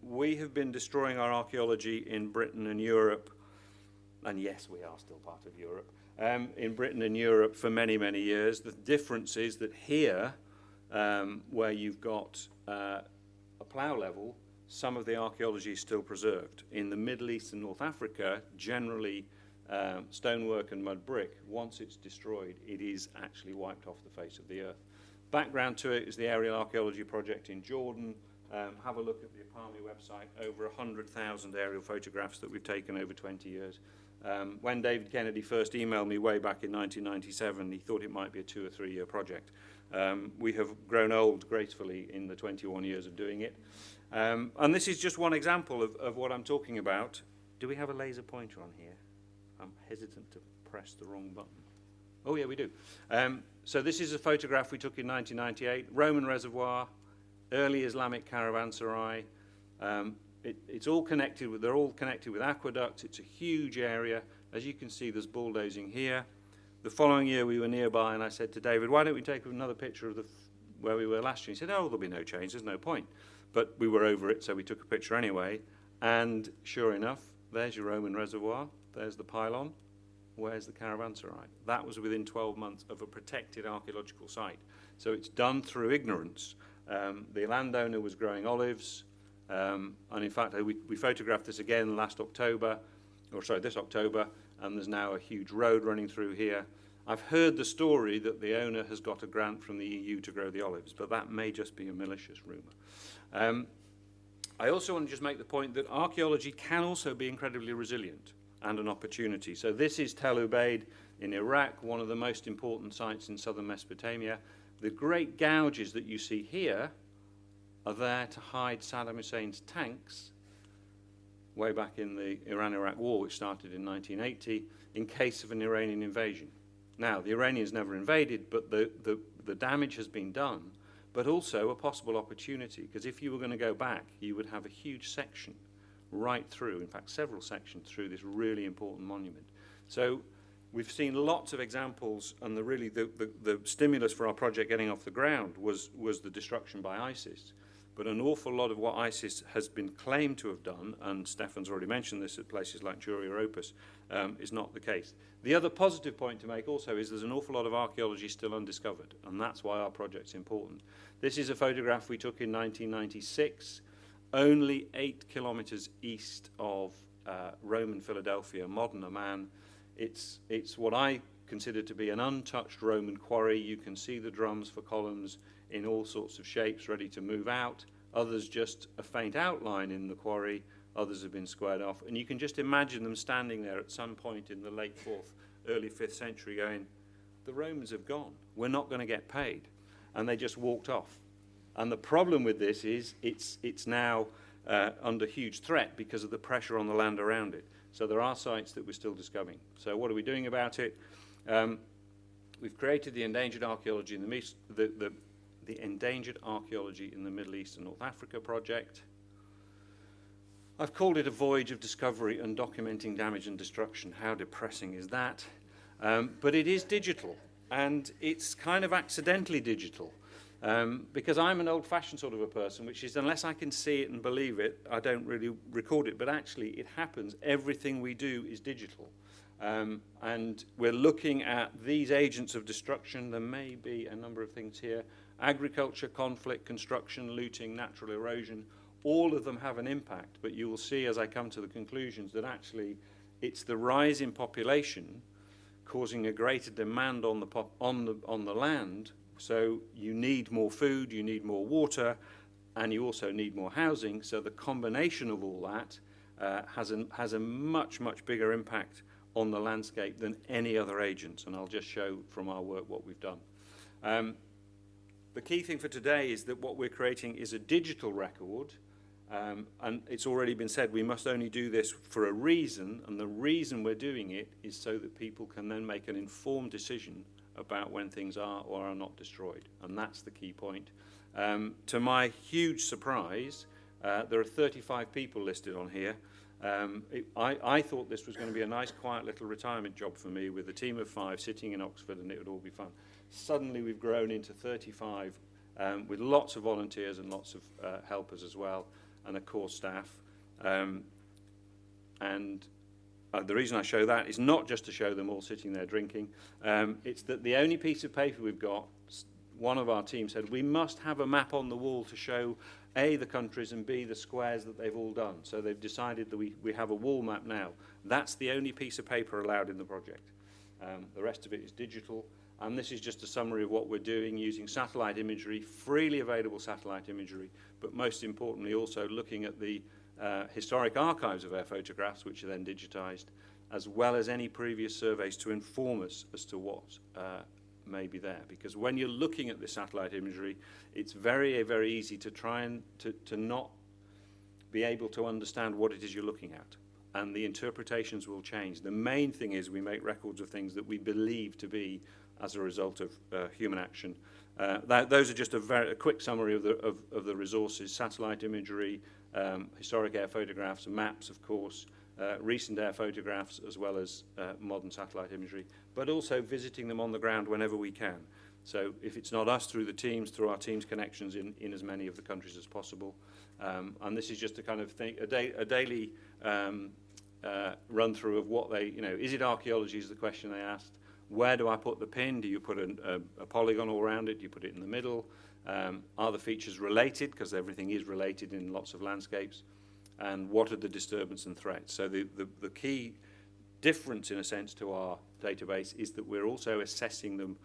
We have been destroying our archaeology in Britain and Europe, and yes, we are still part of Europe, in Britain and Europe for many, many years. The difference is that here, where you've got a plough level, some of the archaeology is still preserved. In the Middle East and North Africa, generally stonework and mud brick, once it's destroyed, it is actually wiped off the face of the earth. Background to it is the Aerial Archaeology Project in Jordan. Have a look at the Apami website, over 100,000 aerial photographs that we've taken over 20 years. When David Kennedy first emailed me way back in 1997, he thought it might be a 2 or 3 year project. We have grown old gracefully in the 21 years of doing it. And this is just one example of what I'm talking about. Do we have a laser pointer on here? I'm hesitant to press the wrong button. Oh yeah, we do. So this is a photograph we took in 1998, Roman reservoir, early Islamic caravanserai. It's all connected with, they're all connected with aqueducts. It's a huge area. As you can see, there's bulldozing here. The following year we were nearby and I said to David, why don't we take another picture of where we were last year? He said, oh, there'll be no change, there's no point. But we were over it, so we took a picture anyway. And sure enough, there's your Roman reservoir, there's the pylon, where's the caravanserai? That was within 12 months of a protected archaeological site. So it's done through ignorance. The landowner was growing olives, and in fact, we photographed this again this October, and there's now a huge road running through here. I've heard the story that the owner has got a grant from the EU to grow the olives, but that may just be a malicious rumour. I also want to just make the point that archaeology can also be incredibly resilient and an opportunity. So this is Tel Ubaid in Iraq, one of the most important sites in southern Mesopotamia. The great gouges that you see here are there to hide Saddam Hussein's tanks way back in the Iran-Iraq war, which started in 1980, in case of an Iranian invasion. Now, the Iranians never invaded, but the damage has been done, but also a possible opportunity, because if you were going to go back, you would have a huge section right through, in fact, several sections through this really important monument. So we've seen lots of examples, and the stimulus for our project getting off the ground was the destruction by ISIS. But an awful lot of what ISIS has been claimed to have done, and Stefan's already mentioned this at places like Jura or Opus, is not the case. The other positive point to make also is there's an awful lot of archaeology still undiscovered, and that's why our project's important. This is a photograph we took in 1996, only 8 kilometers east of Roman Philadelphia, modern Amman. It's what I consider to be an untouched Roman quarry. You can see the drums for columns in all sorts of shapes ready to move out. Others just a faint outline in the quarry. Others have been squared off. And you can just imagine them standing there at some point in the late 4th, early 5th century going, the Romans have gone. We're not going to get paid. And they just walked off. And the problem with this is it's now under huge threat because of the pressure on the land around it. So there are sites that we're still discovering. So what are we doing about it? We've created the Endangered Archaeology in the Endangered Archaeology in the Middle East and North Africa project. I've called it a voyage of discovery and documenting damage and destruction. How depressing is that? But it is digital, and it's kind of accidentally digital. Because I'm an old-fashioned sort of a person, which is unless I can see it and believe it, I don't really record it. But actually, it happens. Everything we do is digital. And we're looking at these agents of destruction. There may be a number of things here. Agriculture, conflict, construction, looting, natural erosion. All of them have an impact. But you will see as I come to the conclusions that actually it's the rise in population causing a greater demand on the land. So you need more food, you need more water, and you also need more housing. So the combination of all that has a much, much bigger impact on the landscape than any other agents. And I'll just show from our work what we've done. The key thing for today is that what we're creating is a digital record. And it's already been said, we must only do this for a reason. And the reason we're doing it is so that people can then make an informed decision about when things are or are not destroyed. And that's the key point. To my huge surprise, there are 35 people listed on here. I thought this was going to be a nice, quiet little retirement job for me with a team of 5 sitting in Oxford, and it would all be fun. Suddenly we've grown into 35 with lots of volunteers and lots of helpers as well, and a core staff. The reason I show that is not just to show them all sitting there drinking. It's that the only piece of paper we've got, one of our team said, we must have a map on the wall to show A, the countries, and B, the squares that they've all done. So they've decided that we have a wall map now. That's the only piece of paper allowed in the project. The rest of it is digital. And this is just a summary of what we're doing using satellite imagery, freely available satellite imagery, but most importantly also looking at the historic archives of air photographs, which are then digitized, as well as any previous surveys to inform us as to what may be there. Because when you're looking at this satellite imagery, it's very, very easy to try and to not be able to understand what it is you're looking at. And the interpretations will change. The main thing is we make records of things that we believe to be as a result of human action. Those are just a quick summary of the resources: satellite imagery, historic air photographs, maps, of course, recent air photographs, as well as modern satellite imagery, but also visiting them on the ground whenever we can. So if it's not us, through the teams, through our teams' connections in as many of the countries as possible. And this is just a kind of thing, a daily run through of what they, is it archaeology is the question they asked. Where do I put the pin? Do you put a polygon all around it? Do you put it in the middle? Are the features related? Because everything is related in lots of landscapes. And what are the disturbance and threats? So the key difference, in a sense, to our database is that we're also assessing them.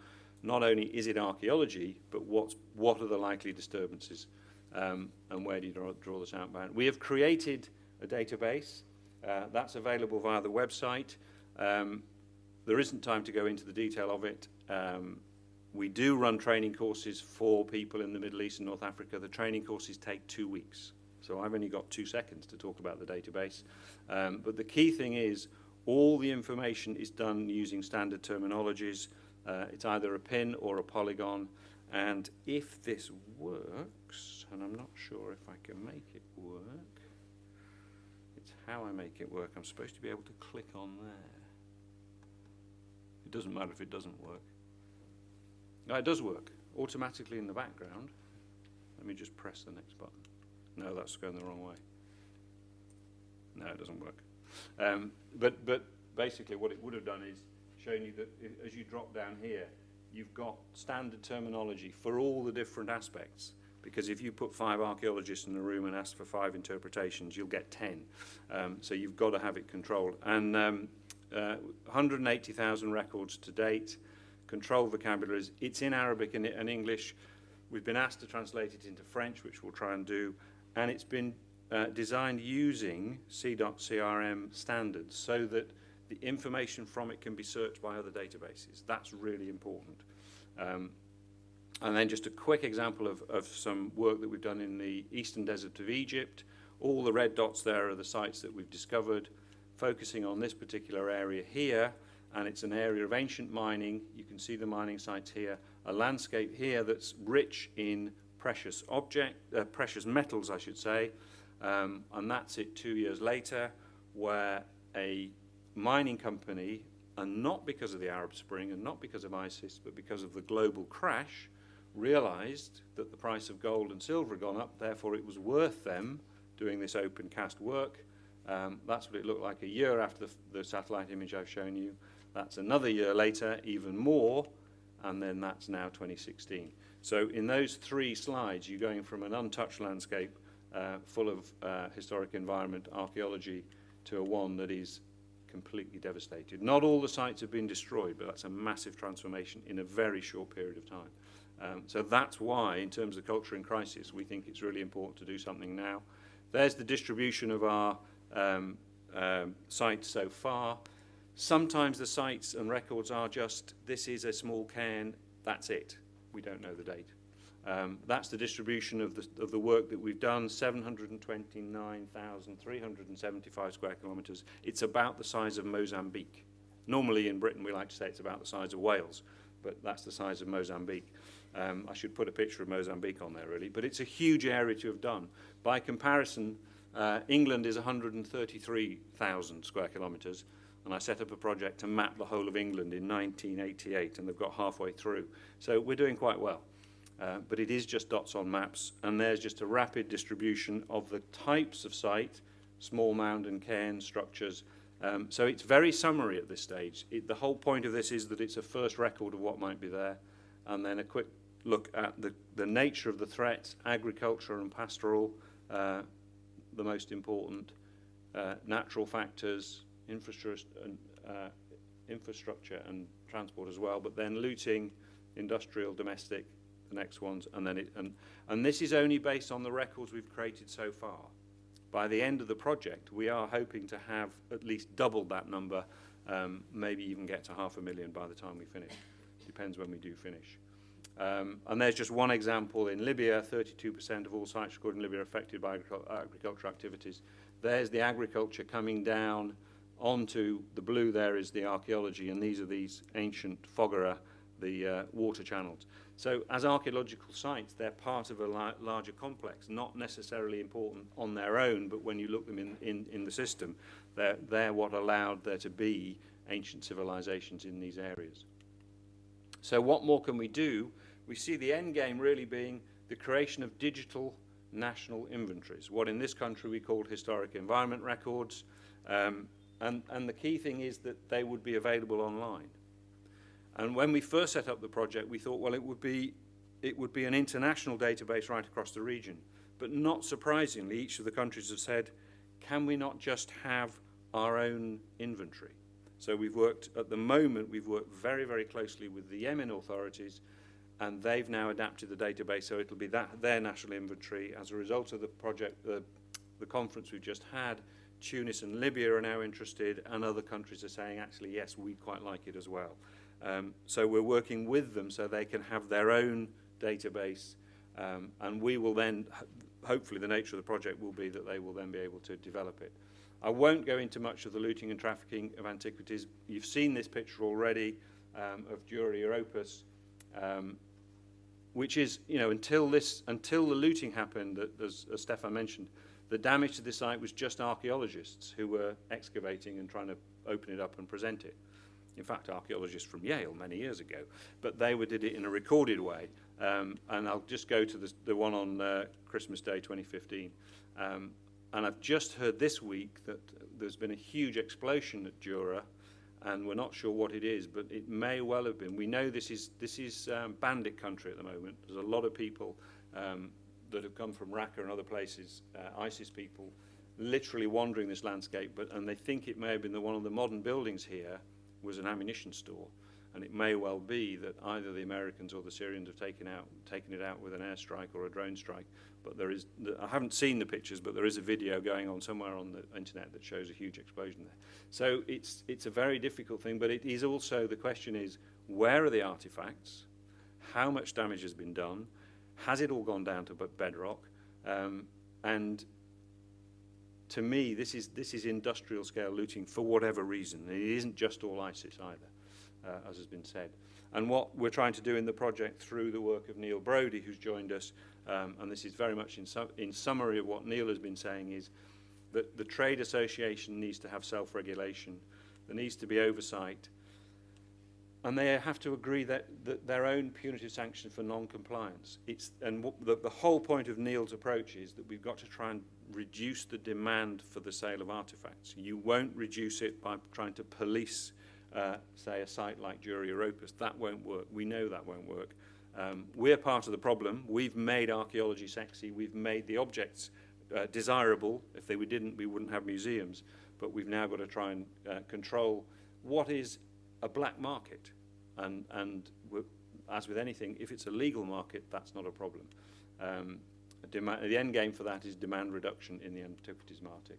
Not only is it archaeology, but what are the likely disturbances? And where do you draw this outbound? We have created a database. That's available via the website. There isn't time to go into the detail of it. We do run training courses for people in the Middle East and North Africa. The training courses take 2 weeks. So I've only got 2 seconds to talk about the database. But the key thing is all the information is done using standard terminologies. It's either a pin or a polygon. And if this works, and I'm not sure if I can make it work, it's how I make it work. I'm supposed to be able to click on there. It doesn't matter if it doesn't work. No, it does work automatically in the background. Let me just press the next button. No, that's going the wrong way. No, it doesn't work. But basically what it would have done is shown you that as you drop down here, you've got standard terminology for all the different aspects. Because if you put 5 archaeologists in a room and ask for 5 interpretations, you'll get 10. So you've got to have it controlled. And 180,000 records to date, controlled vocabularies. It's in Arabic and English. We've been asked to translate it into French, which we'll try and do. And it's been designed using C.CRM standards so that the information from it can be searched by other databases. That's really important. And then just a quick example of some work that we've done in the eastern desert of Egypt. All the red dots there are the sites that we've discovered, focusing on this particular area here, and it's an area of ancient mining. You can see the mining sites here, a landscape here that's rich in precious metals, I should say, and that's it 2 years later, where a mining company, and not because of the Arab Spring and not because of ISIS, but because of the global crash, realized that the price of gold and silver had gone up, therefore it was worth them doing this open cast work. That's what it looked like a year after the satellite image I've shown you. That's another year later, even more, and then that's now 2016. So in those 3 slides, you're going from an untouched landscape full of historic environment archaeology to one that is completely devastated. Not all the sites have been destroyed, but that's a massive transformation in a very short period of time. So that's why, in terms of culture in crisis, we think it's really important to do something now. There's the distribution of our sites so far. Sometimes the sites and records are just, this is a small cairn, that's it. We don't know the date. That's the distribution of the work that we've done, 729,375 square kilometres. It's about the size of Mozambique. Normally in Britain we like to say it's about the size of Wales, but that's the size of Mozambique. I should put a picture of Mozambique on there really, but it's a huge area to have done. By comparison, England is 133,000 square kilometres, and I set up a project to map the whole of England in 1988, and they've got halfway through. So we're doing quite well. But it is just dots on maps, and there's just a rapid distribution of the types of site, small mound and cairn structures. So it's very summary at this stage. The whole point of this is that it's a first record of what might be there, and then a quick look at the nature of the threats, agriculture and pastoral, the most important, natural factors, infrastructure and transport as well, but then looting, industrial, domestic, the next ones, and then and this is only based on the records we've created so far. By the end of the project, we are hoping to have at least doubled that number, maybe even get to 500,000 by the time we finish. Depends when we do finish. And there's just one example in Libya. 32% of all sites recorded in Libya are affected by agricultural activities. There's the agriculture coming down onto the blue. There is the archaeology, and these are these ancient foggera, the water channels. So as archaeological sites, they're part of a larger complex, not necessarily important on their own, but when you look them in the system, they're what allowed there to be ancient civilizations in these areas. So what more can we do? We see the end game really being the creation of digital national inventories, what in this country we call historic environment records, and the key thing is that they would be available online. And when we first set up the project, we thought, well, it would be an international database right across the region. But not surprisingly, each of the countries have said, can we not just have our own inventory? So at the moment, we've worked very, very closely with the Yemen authorities, and they've now adapted the database so it'll be their national inventory. As a result of the project, the conference we've just had, Tunis and Libya are now interested, and other countries are saying, actually, yes, we quite like it as well. So we're working with them so they can have their own database, and we will then, hopefully the nature of the project will be that they will then be able to develop it. I won't go into much of the looting and trafficking of antiquities. You've seen this picture already of Dura Europus, which is, you know, until the looting happened, as Stefan mentioned, the damage to the site was just archaeologists who were excavating and trying to open it up and present it. In fact, archaeologists from Yale many years ago, but they did it in a recorded way. And I'll just go to the one on Christmas Day 2015. And I've just heard this week that there's been a huge explosion at Dura, and we're not sure what it is, but it may well have been. We know this is bandit country at the moment. There's a lot of people that have come from Raqqa and other places, ISIS people, literally wandering this landscape, and they think it may have been that one of the modern buildings here was an ammunition store. And it may well be that either the Americans or the Syrians have taken it out with an airstrike or a drone strike. But I haven't seen the pictures, but there is a video going on somewhere on the internet that shows a huge explosion there. So it's a very difficult thing, but it is also, the question is, where are the artifacts? How much damage has been done? Has it all gone down to bedrock? And to me, this is industrial scale looting for whatever reason. It isn't just all ISIS either, as has been said. And what we're trying to do in the project through the work of Neil Brodie, who's joined us, and this is very much in summary of what Neil has been saying, is that the trade association needs to have self-regulation. There needs to be oversight. And they have to agree that their own punitive sanction for non-compliance. The whole point of Neil's approach is that we've got to try and reduce the demand for the sale of artifacts. You won't reduce it by trying to police, say, a site like Dura Europus. That won't work. We know that won't work. We're part of the problem. We've made archaeology sexy. We've made the objects desirable. If we didn't, we wouldn't have museums. But we've now got to try and control what is a black market. And as with anything, if it's a legal market, that's not a problem. The end game for that is demand reduction in the antiquities market.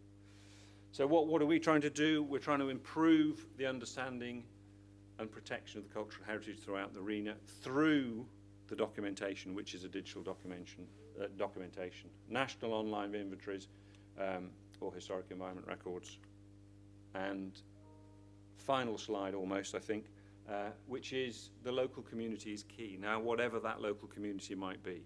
So what are we trying to do? We're trying to improve the understanding and protection of the cultural heritage throughout the arena through the documentation, which is a digital documentation, national online inventories or historic environment records. And final slide almost, I think, which is the local community is key. Now, whatever that local community might be,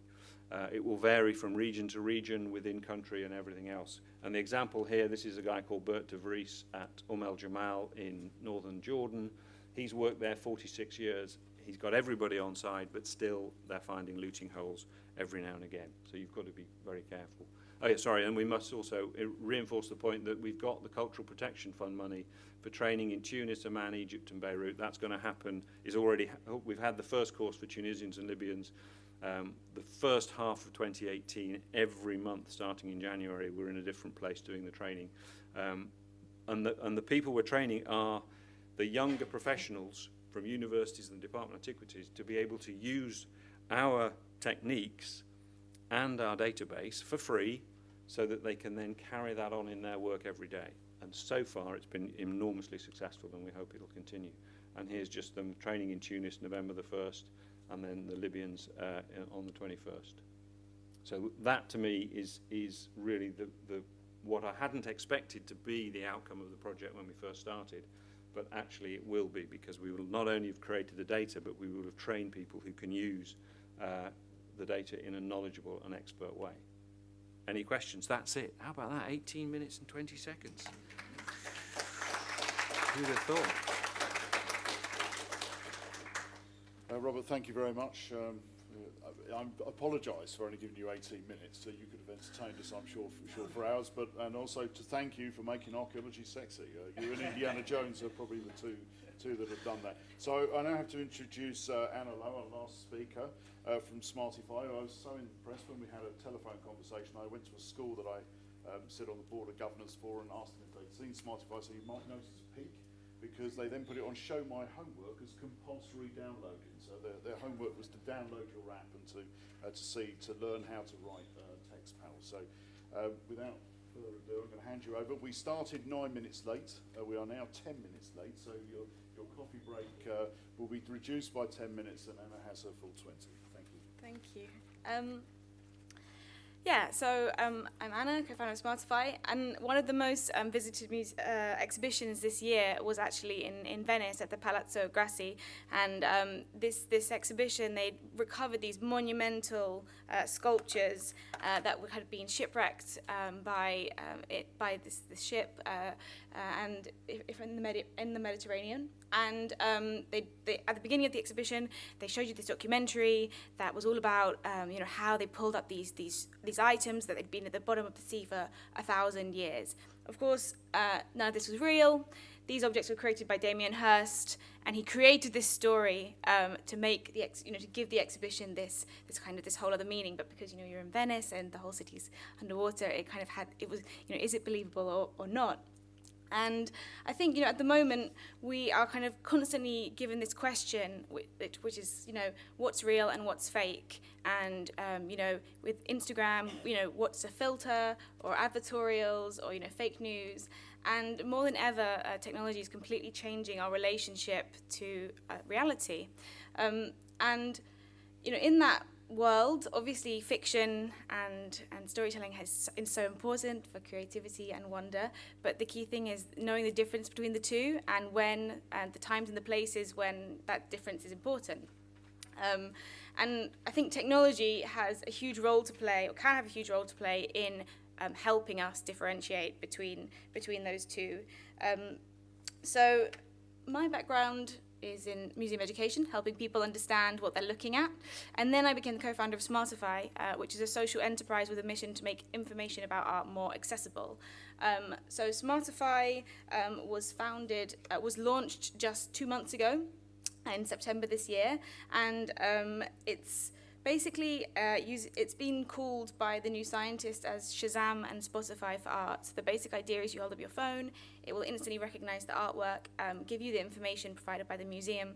it will vary from region to region, within country and everything else. And the example here, this is a guy called Bert de Vries at El Jamal in northern Jordan. He's worked there 46 years. He's got everybody on side, but still they're finding looting holes every now and again. So you've got to be very careful. Oh yeah, sorry, and we must also reinforce the point that we've got the Cultural Protection Fund money for training in Tunis, Amman, Egypt and Beirut. That's going to happen. We've had the first course for Tunisians and Libyans. The first half of 2018, every month starting in January, we're in a different place doing the training. And the people we're training are the younger professionals from universities and the Department of Antiquities to be able to use our techniques and our database for free so that they can then carry that on in their work every day. And so far it's been enormously successful, and we hope it'll continue. And here's just them training in Tunis November the 1st, and then the Libyans on the 21st. So that to me is really what I hadn't expected to be the outcome of the project when we first started, but actually it will be, because we will not only have created the data, but we will have trained people who can use the data in a knowledgeable and expert way. Any questions? That's it. How about that? 18 minutes and 20 seconds. Who'd have thought? Robert, thank you very much. I apologise for only giving you 18 minutes, so you could have entertained us, I'm sure for hours, and also to thank you for making archaeology sexy. You and Indiana Jones are probably the two that have done that. So I now have to introduce Anna Lowe, our last speaker from Smartify. I was so impressed when we had a telephone conversation. I went to a school that I sit on the board of governance for and asked them if they'd seen Smartify, so you might notice a peak, because they then put it on Show My Homework as compulsory downloading. So their homework was to download your app and to learn how to write TextPal. So without further ado, I'm going to hand you over. We started 9 minutes late. We are now 10 minutes late, so your coffee break will be reduced by 10 minutes, and Anna has her full 20. Thank you. Thank you. So I'm Anna, co-founder of Smartify, and one of the most visited exhibitions this year was actually in Venice at the Palazzo Grassi, and this exhibition, they recovered these monumental sculptures that had been shipwrecked by this ship and if in the Mediterranean. And they at the beginning of the exhibition, they showed you this documentary that was all about how they pulled up these items that had been at the bottom of the sea for 1,000 years. Of course, none of this was real. These objects were created by Damien Hirst, and he created this story to make to give the exhibition this whole other meaning. But because you're in Venice and the whole city's underwater, it was is it believable or not? And I think, at the moment, we are kind of constantly given this question, which is, what's real and what's fake? And, with Instagram, what's a filter or advertorials or, fake news? And more than ever, technology is completely changing our relationship to reality. And, in that world, obviously fiction and storytelling is so important for creativity and wonder, but the key thing is knowing the difference between the two and the times and the places when that difference is important. And I think technology has a huge role to play, or can have a huge role to play in helping us differentiate between those two. So my background is in museum education, helping people understand what they're looking at. And then I became the co-founder of Smartify, which is a social enterprise with a mission to make information about art more accessible. So Smartify was launched just 2 months ago in September this year. And it's basically, it's been called by the New Scientist as Shazam and Spotify for art. So the basic idea is you hold up your phone, it will instantly recognize the artwork, give you the information provided by the museum,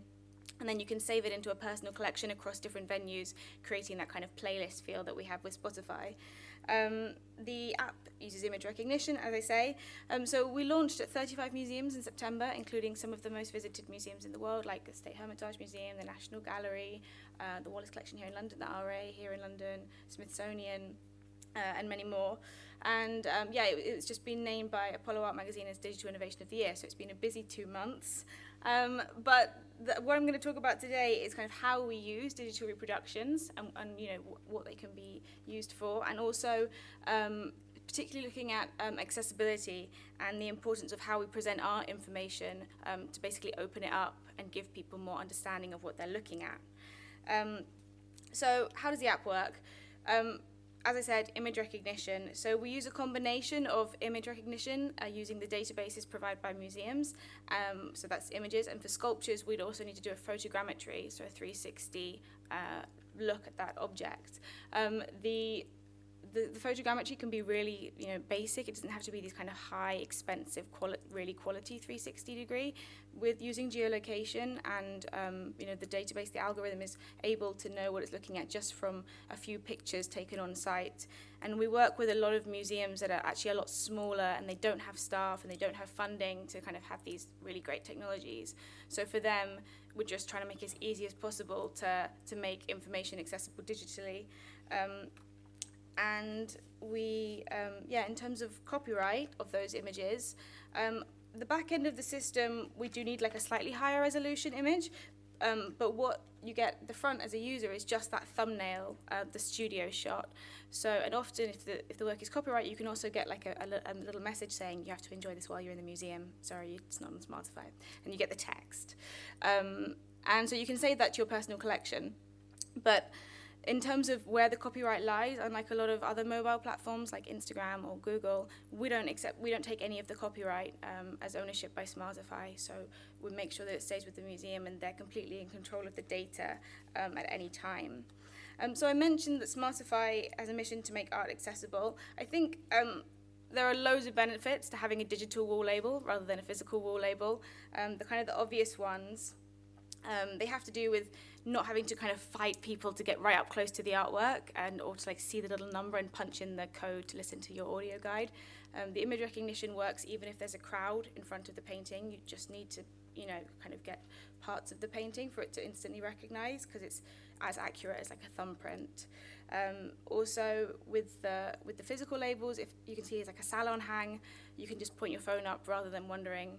and then you can save it into a personal collection across different venues, creating that kind of playlist feel that we have with Spotify. The app uses image recognition, as I say. So we launched at 35 museums in September, including some of the most visited museums in the world, like the State Hermitage Museum, the National Gallery, the Wallace Collection here in London, the RA here in London, Smithsonian, and many more. And it's just been named by Apollo Art Magazine as Digital Innovation of the Year, so it's been a busy 2 months. But what I'm going to talk about today is kind of how we use digital reproductions and what they can be used for, and also particularly looking at accessibility and the importance of how we present our information to basically open it up and give people more understanding of what they're looking at. So how does the app work? As I said, image recognition. So we use a combination of image recognition using the databases provided by museums. So that's images. And for sculptures, we'd also need to do a photogrammetry, so a 360 look at that object. The photogrammetry can be really, basic. It doesn't have to be these kind of high, expensive, really quality 360 degree. With using geolocation and, the database, the algorithm is able to know what it's looking at just from a few pictures taken on site. And we work with a lot of museums that are actually a lot smaller, and they don't have staff and they don't have funding to kind of have these really great technologies. So for them, we're just trying to make it as easy as possible to make information accessible digitally. And we, in terms of copyright of those images, the back end of the system, we do need like a slightly higher resolution image, but what you get at the front as a user is just that thumbnail, the studio shot. So, and often if the work is copyright, you can also get like a little message saying you have to enjoy this while you're in the museum. Sorry, it's not on Smartify. And you get the text. And so you can save that to your personal collection. But in terms of where the copyright lies, unlike a lot of other mobile platforms like Instagram or Google, we don't take any of the copyright as ownership by Smartify. So we make sure that it stays with the museum and they're completely in control of the data at any time. So I mentioned that Smartify has a mission to make art accessible. I think there are loads of benefits to having a digital wall label rather than a physical wall label. The obvious ones, they have to do with not having to kind of fight people to get right up close to the artwork or to like see the little number and punch in the code to listen to your audio guide. The image recognition works even if there's a crowd in front of the painting. You just need to, kind of get parts of the painting for it to instantly recognize, because it's as accurate as like a thumbprint. Also, with the physical labels, if you can see it's like a salon hang, you can just point your phone up rather than wondering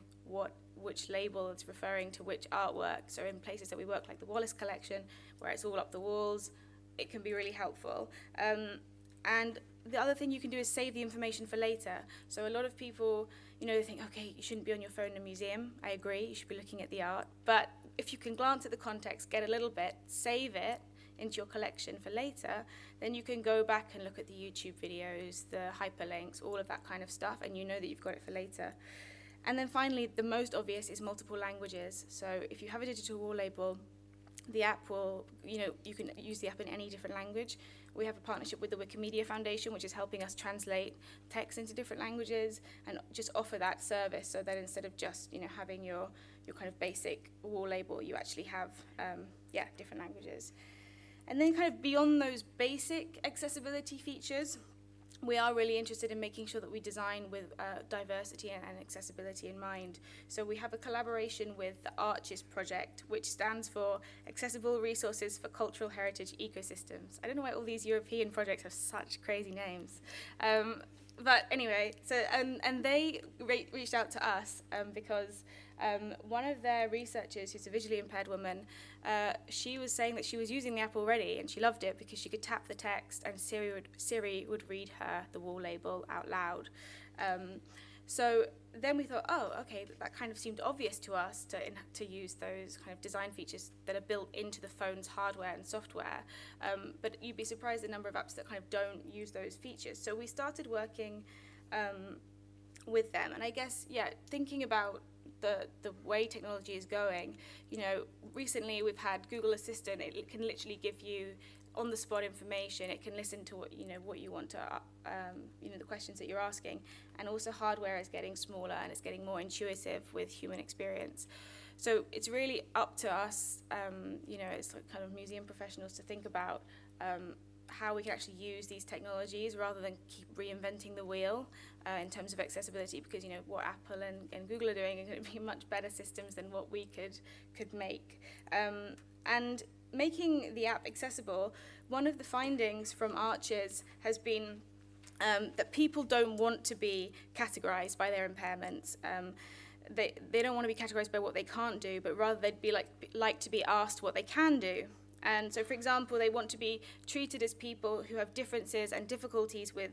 which label is referring to which artwork. So in places that we work, like the Wallace collection, where it's all up the walls, it can be really helpful. And the other thing you can do is save the information for later. So a lot of people, they think, okay, you shouldn't be on your phone in a museum. I agree, you should be looking at the art. But if you can glance at the context, get a little bit, save it into your collection for later, then you can go back and look at the YouTube videos, the hyperlinks, all of that kind of stuff, and you know that you've got it for later. And then finally, the most obvious is multiple languages. So if you have a digital wall label, the app will, you can use the app in any different language. We have a partnership with the Wikimedia Foundation, which is helping us translate text into different languages and just offer that service, so that instead of just, having your kind of basic wall label, you actually have, different languages. And then kind of beyond those basic accessibility features, we are really interested in making sure that we design with diversity and accessibility in mind. So we have a collaboration with the Arches project, which stands for Accessible Resources for Cultural Heritage Ecosystems. I don't know why all these European projects have such crazy names. But anyway, so and they reached out to us because one of their researchers, who's a visually impaired woman, she was saying that she was using the app already and she loved it because she could tap the text and Siri would read her the wall label out loud. So then we thought, oh, okay, that kind of seemed obvious to us to use those kind of design features that are built into the phone's hardware and software. But you'd be surprised the number of apps that kind of don't use those features. So we started working with them. And I guess, thinking about the way technology is going, recently we've had Google Assistant. It can literally give you on-the-spot information. It can listen to what you want to, the questions that you're asking. And also hardware is getting smaller and it's getting more intuitive with human experience. So it's really up to us, it's like kind of museum professionals to think about how we can actually use these technologies rather than keep reinventing the wheel in terms of accessibility, because what Apple and Google are doing are going to be much better systems than what we could make. And making the app accessible, one of the findings from Arches has been that people don't want to be categorized by their impairments. They don't want to be categorized by what they can't do, but rather they'd be like to be asked what they can do. And so, for example, they want to be treated as people who have differences and difficulties with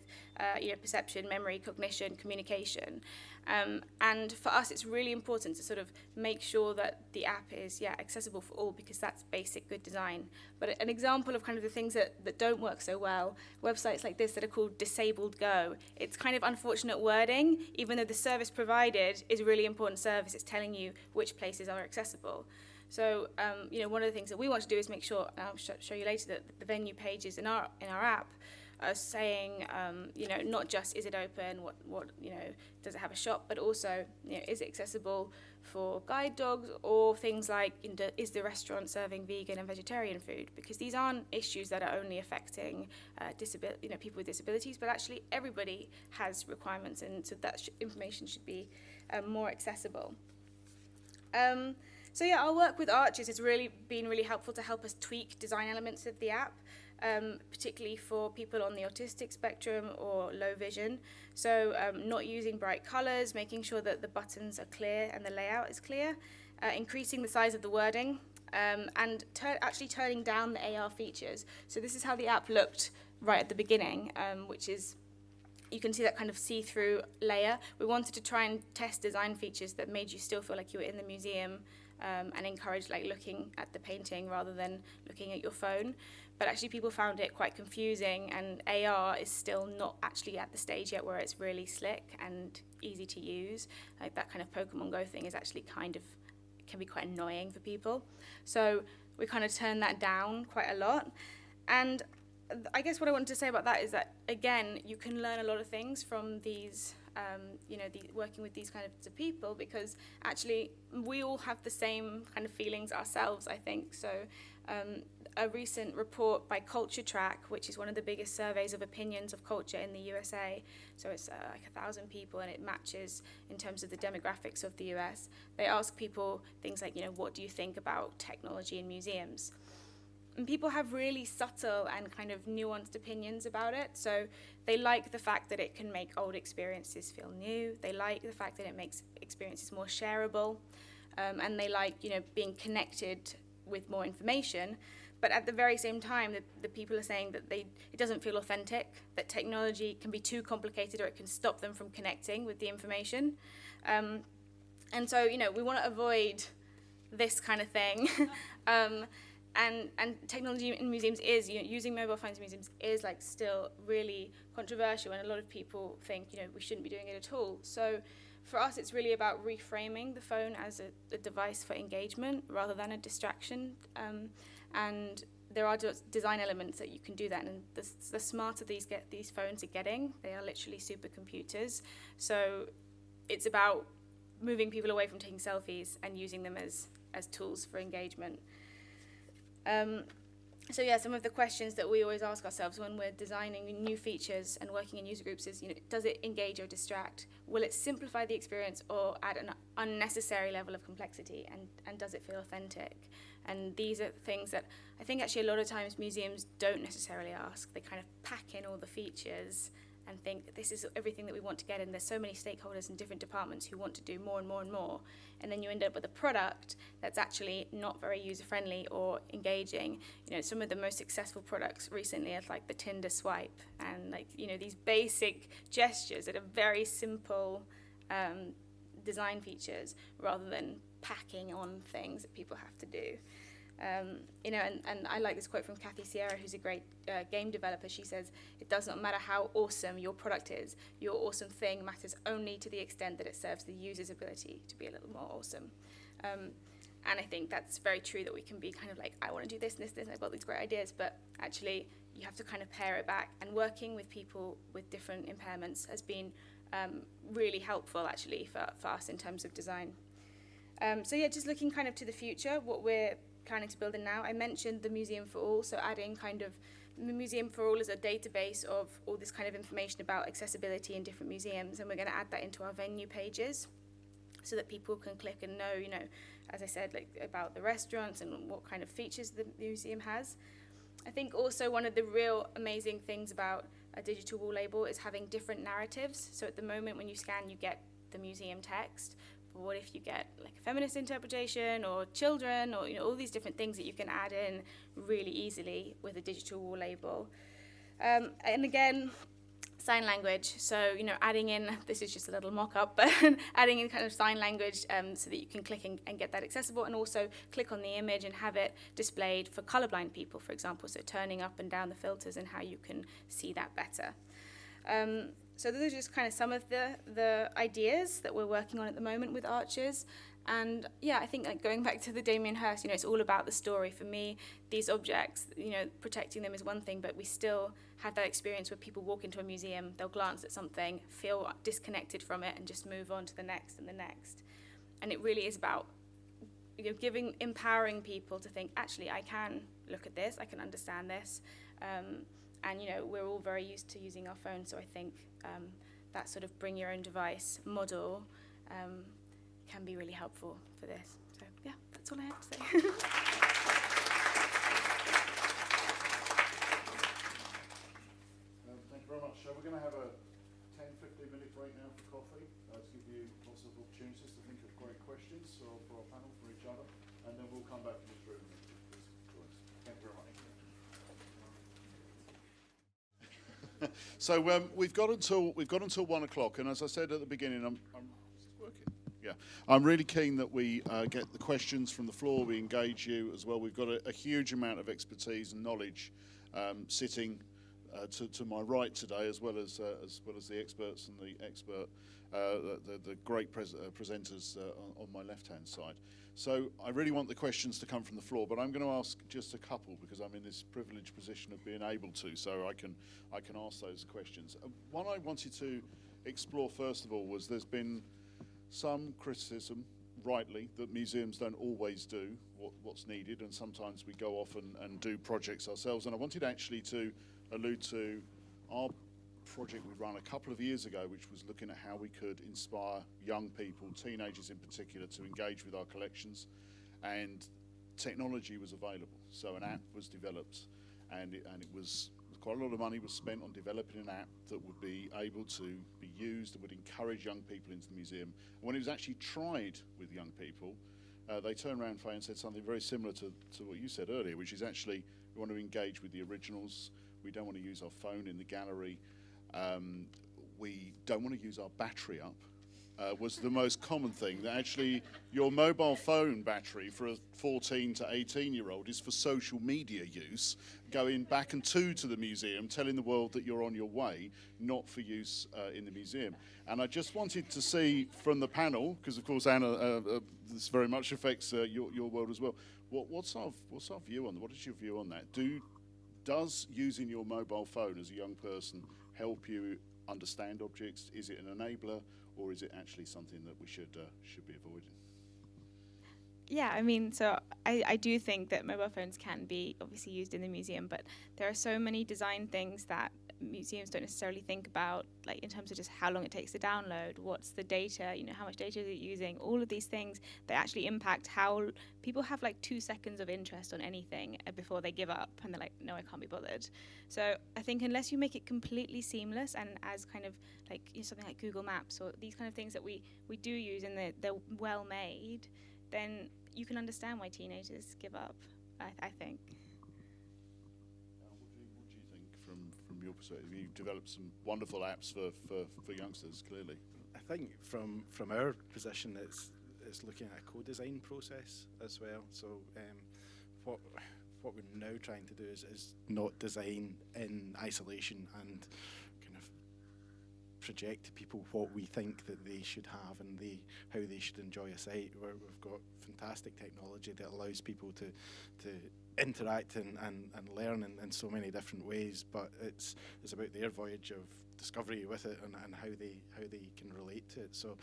perception, memory, cognition, communication. And for us, it's really important to sort of make sure that the app is accessible for all, because that's basic good design. But an example of kind of the things that don't work so well, websites like this that are called Disabled Go, it's kind of unfortunate wording, even though the service provided is a really important service. It's telling you which places are accessible. So, one of the things that we want to do is make sure, and I'll show you later, that the venue pages in our app are saying, not just is it open, what does it have a shop, but also, is it accessible for guide dogs, or things like, is the restaurant serving vegan and vegetarian food? Because these aren't issues that are only affecting people with disabilities, but actually everybody has requirements, and so that information should be more accessible. So our work with Arches has really been really helpful to help us tweak design elements of the app, particularly for people on the autistic spectrum or low vision. So not using bright colors, making sure that the buttons are clear and the layout is clear, increasing the size of the wording, and actually turning down the AR features. So this is how the app looked right at the beginning, which is, you can see that kind of see-through layer. We wanted to try and test design features that made you still feel like you were in the museum, and encourage looking at the painting rather than looking at your phone. But actually people found it quite confusing, and AR is still not actually at the stage yet where it's really slick and easy to use. Like that kind of Pokemon Go thing is actually can be quite annoying for people. So we kind of turned that down quite a lot. And I guess what I wanted to say about that is that, again, you can learn a lot of things from these working with these kinds of people, because actually we all have the same kind of feelings ourselves, I think. So a recent report by Culture Track, which is one of the biggest surveys of opinions of culture in the USA. So it's like 1,000 people, and it matches in terms of the demographics of the US. They ask people things like, what do you think about technology in museums? And people have really subtle and kind of nuanced opinions about it. So they like the fact that it can make old experiences feel new. They like the fact that it makes experiences more shareable. And they like, being connected with more information. But at the very same time, the people are saying that it doesn't feel authentic, that technology can be too complicated or it can stop them from connecting with the information. And so, we want to avoid this kind of thing. And technology in museums is, using mobile phones in museums is like still really controversial, and a lot of people think, we shouldn't be doing it at all. So for us, it's really about reframing the phone as a device for engagement rather than a distraction. And there are design elements that you can do that, and the smarter these phones are getting, they are literally supercomputers. So it's about moving people away from taking selfies and using them as tools for engagement. So yeah, some of the questions that we always ask ourselves when we're designing new features and working in user groups is, does it engage or distract? Will it simplify the experience or add an unnecessary level of complexity? And does it feel authentic? And these are things that I think actually a lot of times museums don't necessarily ask. They kind of pack in all the features and think this is everything that we want to get in. There's so many stakeholders in different departments who want to do more and more and more. And then you end up with a product that's actually not very user-friendly or engaging. Some of the most successful products recently are like the Tinder swipe and these basic gestures that are very simple design features rather than packing on things that people have to do. And I like this quote from Kathy Sierra, who's a great game developer. She says, "It does not matter how awesome your product is. Your awesome thing matters only to the extent that it serves the user's ability to be a little more awesome." And I think that's very true, that we can be kind of like, I want to do this and this, and I've got these great ideas, but actually you have to kind of pare it back. And working with people with different impairments has been really helpful, actually, for us in terms of design. So yeah, just looking kind of to the future, what we're planning to build in now. I mentioned the Museum for All, so adding kind of the Museum for All as a database of all this kind of information about accessibility in different museums, and we're going to add that into our venue pages so that people can click and know, as I said, like about the restaurants and what kind of features the museum has. I think also one of the real amazing things about a digital wall label is having different narratives. So at the moment when you scan, you get the museum text. What if you get like a feminist interpretation or children or all these different things that you can add in really easily with a digital wall label. And again, sign language. So adding in, this is just a little mock-up, but adding in kind of sign language so that you can click and get that accessible, and also click on the image and have it displayed for colorblind people, for example. So turning up and down the filters and how you can see that better. So those are just kind of some of the ideas that we're working on at the moment with Archers. And yeah, I think like going back to the Damien Hirst, it's all about the story. For me, these objects, protecting them is one thing, but we still have that experience where people walk into a museum, they'll glance at something, feel disconnected from it, and just move on to the next and the next. And it really is about empowering people to think, actually, I can look at this, I can understand this. And we're all very used to using our phones, so I think that sort of bring your own device model can be really helpful for this. So yeah, that's all I have to say. Thank you very much. So we're going to have a 10-15 minute break now for coffee to give you lots of opportunities to think of great questions for our panel, for each other, and then we'll come back to this room. Thank you very much. So we've got until 1 o'clock, and as I said at the beginning, is this working? Yeah, I'm really keen that we get the questions from the floor. We engage you as well. We've got a huge amount of expertise and knowledge sitting to my right today, as well as the experts and the great presenters on my left-hand side. So I really want the questions to come from the floor, but I'm going to ask just a couple because I'm in this privileged position of being able to, so I can ask those questions. One I wanted to explore first of all was there's been some criticism, rightly, that museums don't always do what's needed, and sometimes we go off and do projects ourselves. And I wanted actually to allude to our project we ran a couple of years ago, which was looking at how we could inspire young people, teenagers in particular, to engage with our collections. And technology was available. So an app was developed, and it was quite a lot of money was spent on developing an app that would be able to be used and would encourage young people into the museum. And when it was actually tried with young people, they turned around, Faye, and said something very similar to what you said earlier, which is actually we want to engage with the originals. We don't want to use our phone in the gallery. We don't want to use our battery up. Was the most common thing, that actually your mobile phone battery for a 14 to 18-year-old is for social media use, going back and to the museum, telling the world that you're on your way, not for use in the museum. And I just wanted to see from the panel, because of course, Anna, this very much affects your world as well. What's our view on that? What is your view on that? Does using your mobile phone as a young person help you understand objects? Is it an enabler, or is it actually something that we should be avoiding? Yeah, I mean, so I do think that mobile phones can be obviously used in the museum, but there are so many design things that museums don't necessarily think about, like in terms of just how long it takes to download, what's the data, you know, how much data they're using, all of these things that actually impact how people have like 2 seconds of interest on anything before they give up and they're like, no, I can't be bothered. So I think unless you make it completely seamless and as kind of like, you know, something like Google Maps or these kind of things that we do use and they're well made, then you can understand why teenagers give up, I think. What do you think from your perspective? You've developed some wonderful apps for youngsters, clearly. I think from our position, it's looking at a co-design process as well. So what we're now trying to do is not design in isolation and kind of project to people what we think that they should have and how they should enjoy a site. We've got fantastic technology that allows people to interact and learn in so many different ways, but it's about their voyage of discovery with it and how they can relate to it. So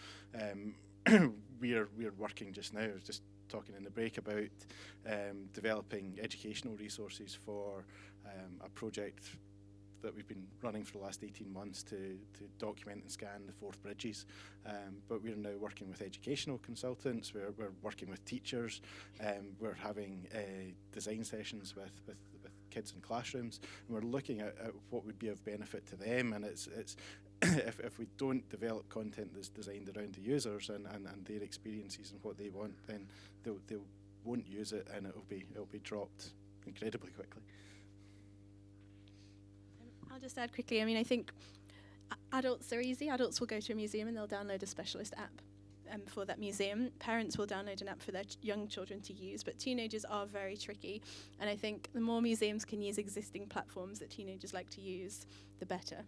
we're working just now, I was just talking in the break about developing educational resources for a project that we've been running for the last 18 months to document and scan the Forth Bridges. But we're now working with educational consultants, we're working with teachers, we're having design sessions with kids in classrooms, and we're looking at what would be of benefit to them. And it's if we don't develop content that's designed around the users and their experiences and what they want, then they won't use it, and it'll be dropped incredibly quickly. I'll just add quickly, I mean, I think adults are easy. Adults will go to a museum and they'll download a specialist app for that museum. Parents will download an app for their young children to use, but teenagers are very tricky. And I think the more museums can use existing platforms that teenagers like to use, the better.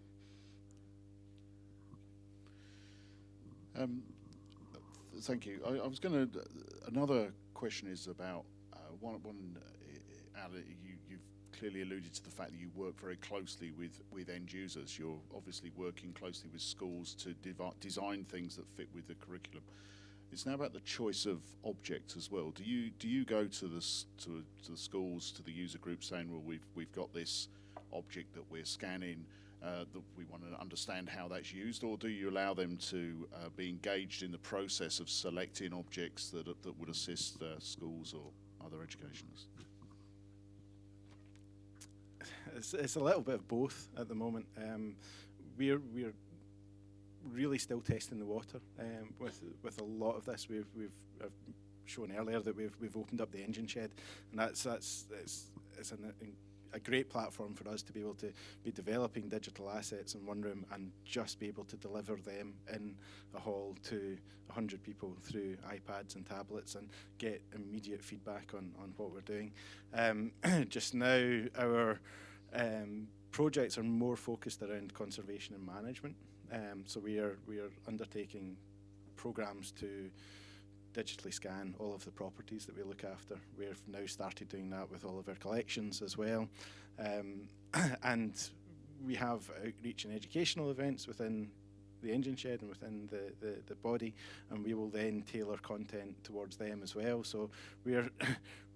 Thank you. I was going to. Another question is about you've clearly alluded to the fact that you work very closely with end users. You're obviously working closely with schools to design things that fit with the curriculum. It's now about the choice of objects as well. Do you go to the schools, to the user group, saying, well, we've got this object that we're scanning, that we want to understand how that's used, or do you allow them to be engaged in the process of selecting objects that would assist schools or other educationists? It's a little bit of both at the moment. We're really still testing the water with a lot of this. I've shown earlier that we've opened up the engine shed, and it's a great platform for us to be able to be developing digital assets in one room and just be able to deliver them in a hall to 100 people through iPads and tablets and get immediate feedback on what we're doing. Just now, our projects are more focused around conservation and management. So we are undertaking programs to digitally scan all of the properties that we look after. We've now started doing that with all of our collections as well. And we have outreach and educational events within the engine shed and within the body, and we will then tailor content towards them as well. So we're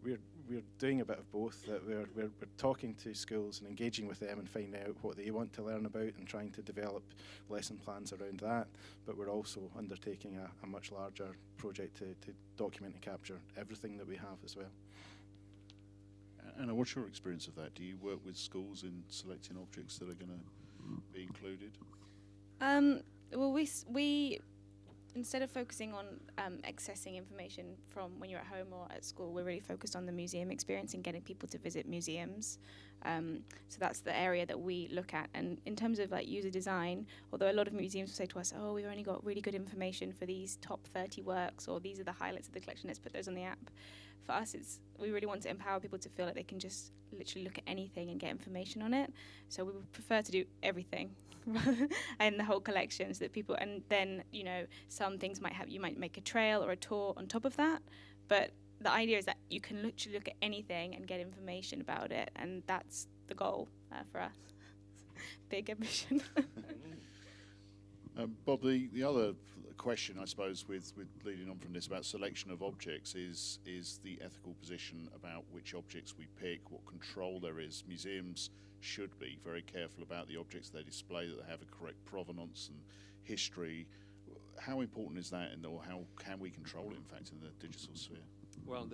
we're doing a bit of both. That we're talking to schools and engaging with them and finding out what they want to learn about and trying to develop lesson plans around that. But we're also undertaking a much larger project to document and capture everything that we have as well. Anna, what's your experience of that? Do you work with schools in selecting objects that are going to be included? Well, we instead of focusing on accessing information from when you're at home or at school, we're really focused on the museum experience and getting people to visit museums. So that's the area that we look at. And in terms of like user design, although a lot of museums will say to us, oh, we've only got really good information for these top 30 works, or these are the highlights of the collection, let's put those on the app. For us, we really want to empower people to feel like they can just literally look at anything and get information on it. So we would prefer to do everything and the whole collection, so that people, and then, you know, some things you might make a trail or a tour on top of that. But the idea is that you can literally look at anything and get information about it, and that's the goal for us. Big ambition. Bob, the other question, I suppose, with leading on from this about selection of objects is the ethical position about which objects we pick, what control there is. Museums should be very careful about the objects they display, that they have a correct provenance and history. How important is that, or how can we control it, in fact, in the digital sphere? Well,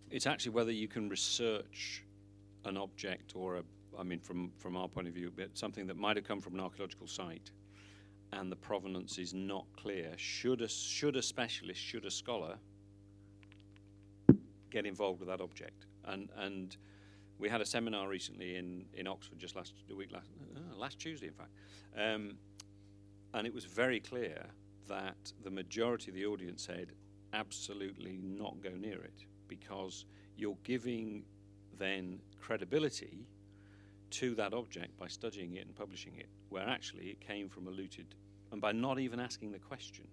it's actually whether you can research an object or from our point of view, something that might have come from an archaeological site, and the provenance is not clear. Should a specialist, should a scholar get involved with that object? And we had a seminar recently in Oxford just last Tuesday, in fact, and it was very clear that the majority of the audience said absolutely not go near it, because you're giving then credibility to that object by studying it and publishing it, where actually it came from a looted, and by not even asking the question.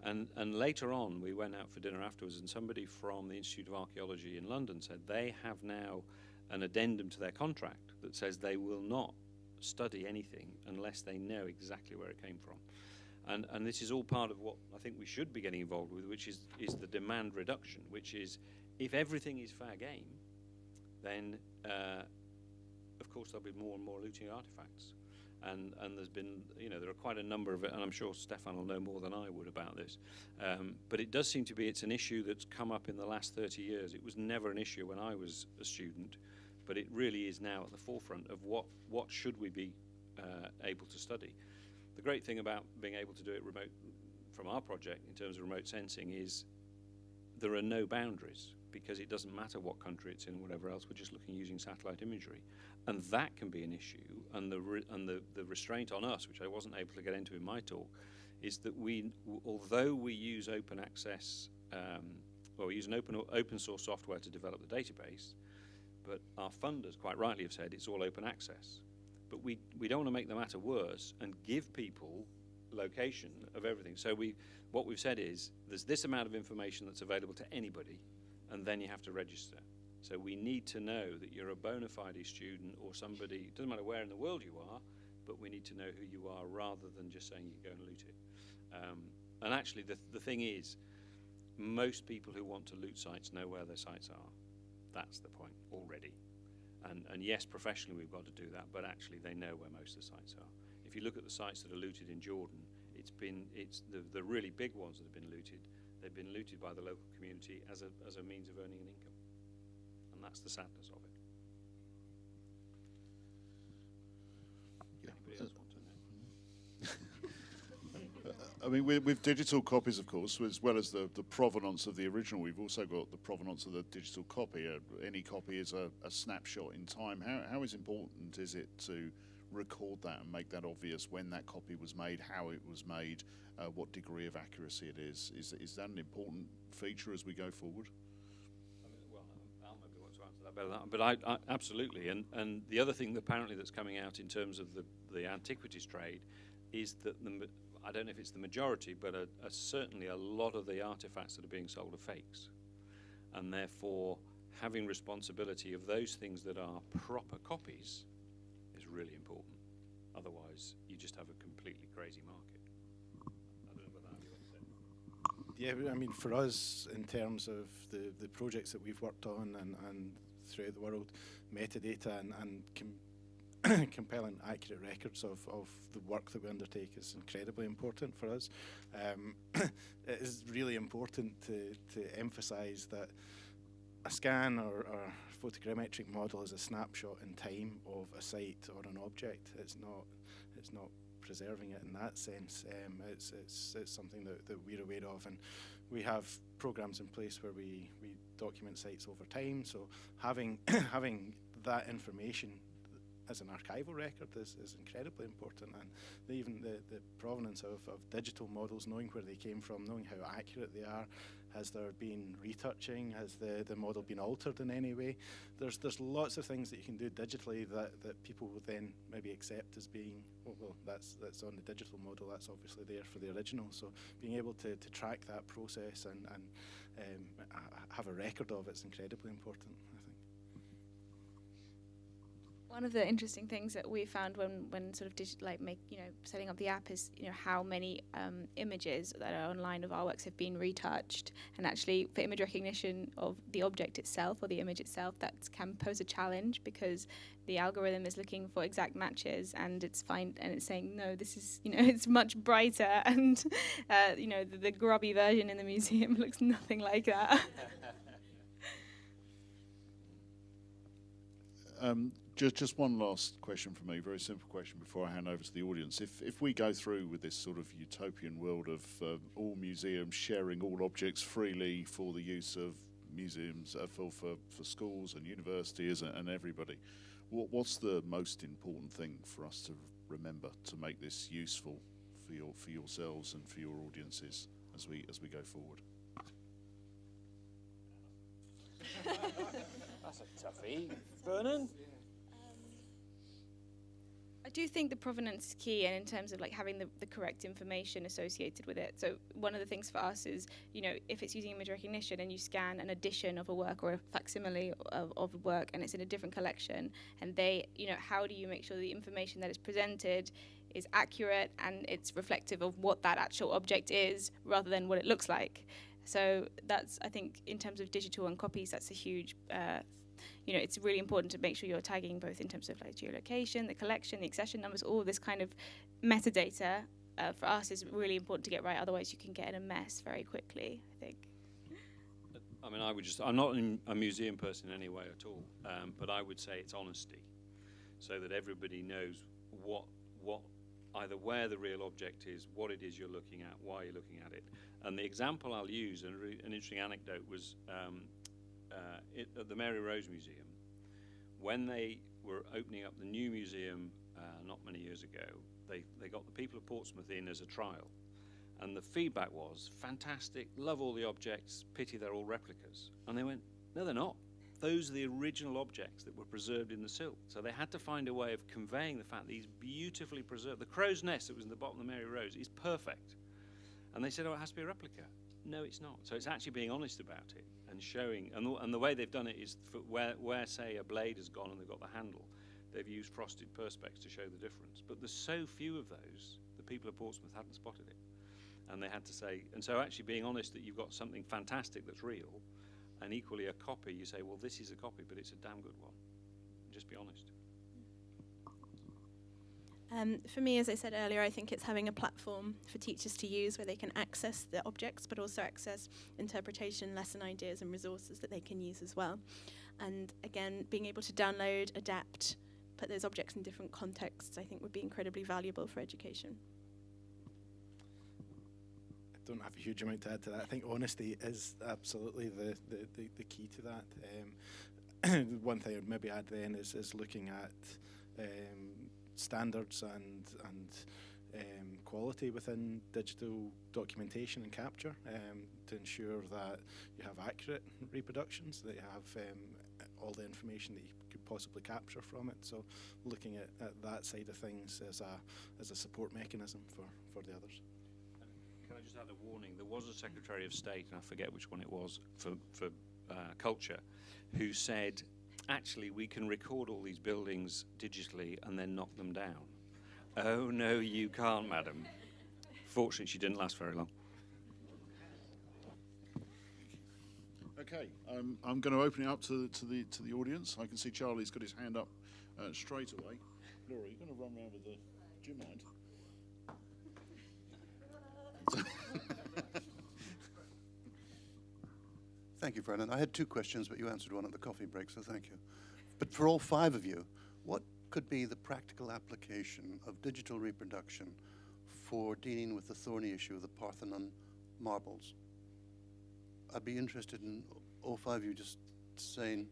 And later on, we went out for dinner afterwards, and somebody from the Institute of Archaeology in London said they have now an addendum to their contract that says they will not study anything unless they know exactly where it came from. And this is all part of what I think we should be getting involved with, which is the demand reduction, which is, if everything is fair game, then of course there'll be more and more looting artifacts. And there's been, there are quite a number of it, and I'm sure Stefan will know more than I would about this. But it does seem to be, it's an issue that's come up in the last 30 years. It was never an issue when I was a student, but it really is now at the forefront of what should we be able to study. The great thing about being able to do it remote from our project in terms of remote sensing is there are no boundaries, because it doesn't matter what country it's in, whatever else, we're just looking using satellite imagery. And that can be an issue, and the restraint on us, which I wasn't able to get into in my talk, is that although we use open access, we use an open source software to develop the database, but our funders quite rightly have said it's all open access. But we don't want to make the matter worse and give people location of everything. So what we've said is there's this amount of information that's available to anybody, and then you have to register. So we need to know that you're a bona fide student or somebody, it doesn't matter where in the world you are, but we need to know who you are rather than just saying you go and loot it. And actually the thing is, most people who want to loot sites know where their sites are. That's the point already. And yes, professionally we've got to do that, but actually they know where most of the sites are. If you look at the sites that are looted in Jordan, it's the really big ones that have been looted. They've been looted by the local community as a means of earning an income. And that's the sadness of it. Anybody else want to know? I mean, with digital copies, of course, as well as the provenance of the original, we've also got the provenance of the digital copy. Any copy is a snapshot in time. How important is it to record that and make that obvious when that copy was made, how it was made, what degree of accuracy it is? Is that an important feature as we go forward? Al maybe wants to answer that better than that, but I absolutely. And the other thing apparently that's coming out in terms of the antiquities trade is that I don't know if it's the majority, but certainly a lot of the artifacts that are being sold are fakes, and therefore having responsibility of those things that are proper copies is really important. Otherwise, you just have a complete completely crazy market. I don't know about that. Yeah, I mean, for us, in terms of the projects that we've worked on and throughout the world, metadata and compelling, accurate records of the work that we undertake is incredibly important for us. It is really important to emphasise that a scan or photogrammetric model is a snapshot in time of a site or an object. It's not preserving it in that sense. It's something that we're aware of, and we have programs in place where we document sites over time. So having that information as an archival record is incredibly important, and even the provenance of digital models, knowing where they came from, knowing how accurate they are. Has there been retouching? Has the model been altered in any way? There's lots of things that you can do digitally that people will then maybe accept as being, well, that's on the digital model, that's obviously there for the original. So being able to track that process and have a record of it's incredibly important, I think. One of the interesting things that we found when sort of setting up the app is how many images that are online of artworks have been retouched, and actually for image recognition of the object itself or the image itself, that can pose a challenge because the algorithm is looking for exact matches, and it's saying no, this is it's much brighter, and the grubby version in the museum looks nothing like that. Just one last question from me, very simple question before I hand over to the audience. If we go through with this sort of utopian world of all museums sharing all objects freely for the use of museums, for schools and universities and everybody, what's the most important thing for us to remember to make this useful for yourselves and for your audiences as we go forward? That's a toughie. Vernon? I do think the provenance is key, and in terms of having the correct information associated with it. So one of the things for us is, if it's using image recognition and you scan an edition of a work or a facsimile of a work and it's in a different collection, and how do you make sure the information that is presented is accurate and it's reflective of what that actual object is rather than what it looks like? So that's, I think, in terms of digital and copies, that's a huge it's really important to make sure you're tagging both in terms of geolocation, the collection, the accession numbers, all this kind of metadata for us is really important to get right. Otherwise, you can get in a mess very quickly, I think. I mean, I'm not a museum person in any way at all, but I would say it's honesty, so that everybody knows either where the real object is, what it is you're looking at, why you're looking at it. And the example I'll use, an interesting anecdote, was at the Mary Rose Museum, when they were opening up the new museum not many years ago, they got the people of Portsmouth in as a trial, and the feedback was fantastic, love all the objects, pity they're all replicas. And they went, no, they're not. Those are the original objects that were preserved in the sill. So they had to find a way of conveying the fact that these beautifully preserved, the crow's nest that was in the bottom of the Mary Rose is perfect. And they said, oh, it has to be a replica. No, it's not. So it's actually being honest about it and showing, and the way they've done it is for where say a blade has gone and they've got the handle, they've used frosted perspex to show the difference. But there's so few of those, the people of Portsmouth hadn't spotted it. And they had to say, and so actually being honest that you've got something fantastic that's real, and equally a copy, you say, well, this is a copy, but it's a damn good one. Just be honest. For me, as I said earlier, I think it's having a platform for teachers to use where they can access the objects, but also access interpretation, lesson ideas and resources that they can use as well. And again, being able to download, adapt, put those objects in different contexts, I think would be incredibly valuable for education. I don't have a huge amount to add to that. I think honesty is absolutely the key to that. One thing I'd maybe add then is looking at standards and quality within digital documentation and capture to ensure that you have accurate reproductions, that you have all the information that you could possibly capture from it. So looking at that side of things as a support mechanism for the others. Can I just add a warning? There was a Secretary of State, and I forget which one it was, for culture, who said, actually, we can record all these buildings digitally and then knock them down. Oh, no, you can't, madam. Fortunately, she didn't last very long. Okay, I'm going to open it up to the audience. I can see Charlie's got his hand up straight away. Laura, you're going to run around with the... Do you mind? Thank you, Brennan. I had two questions, but you answered one at the coffee break, so thank you. But for all five of you, what could be the practical application of digital reproduction for dealing with the thorny issue of the Parthenon marbles? I'd be interested in all five of you just saying...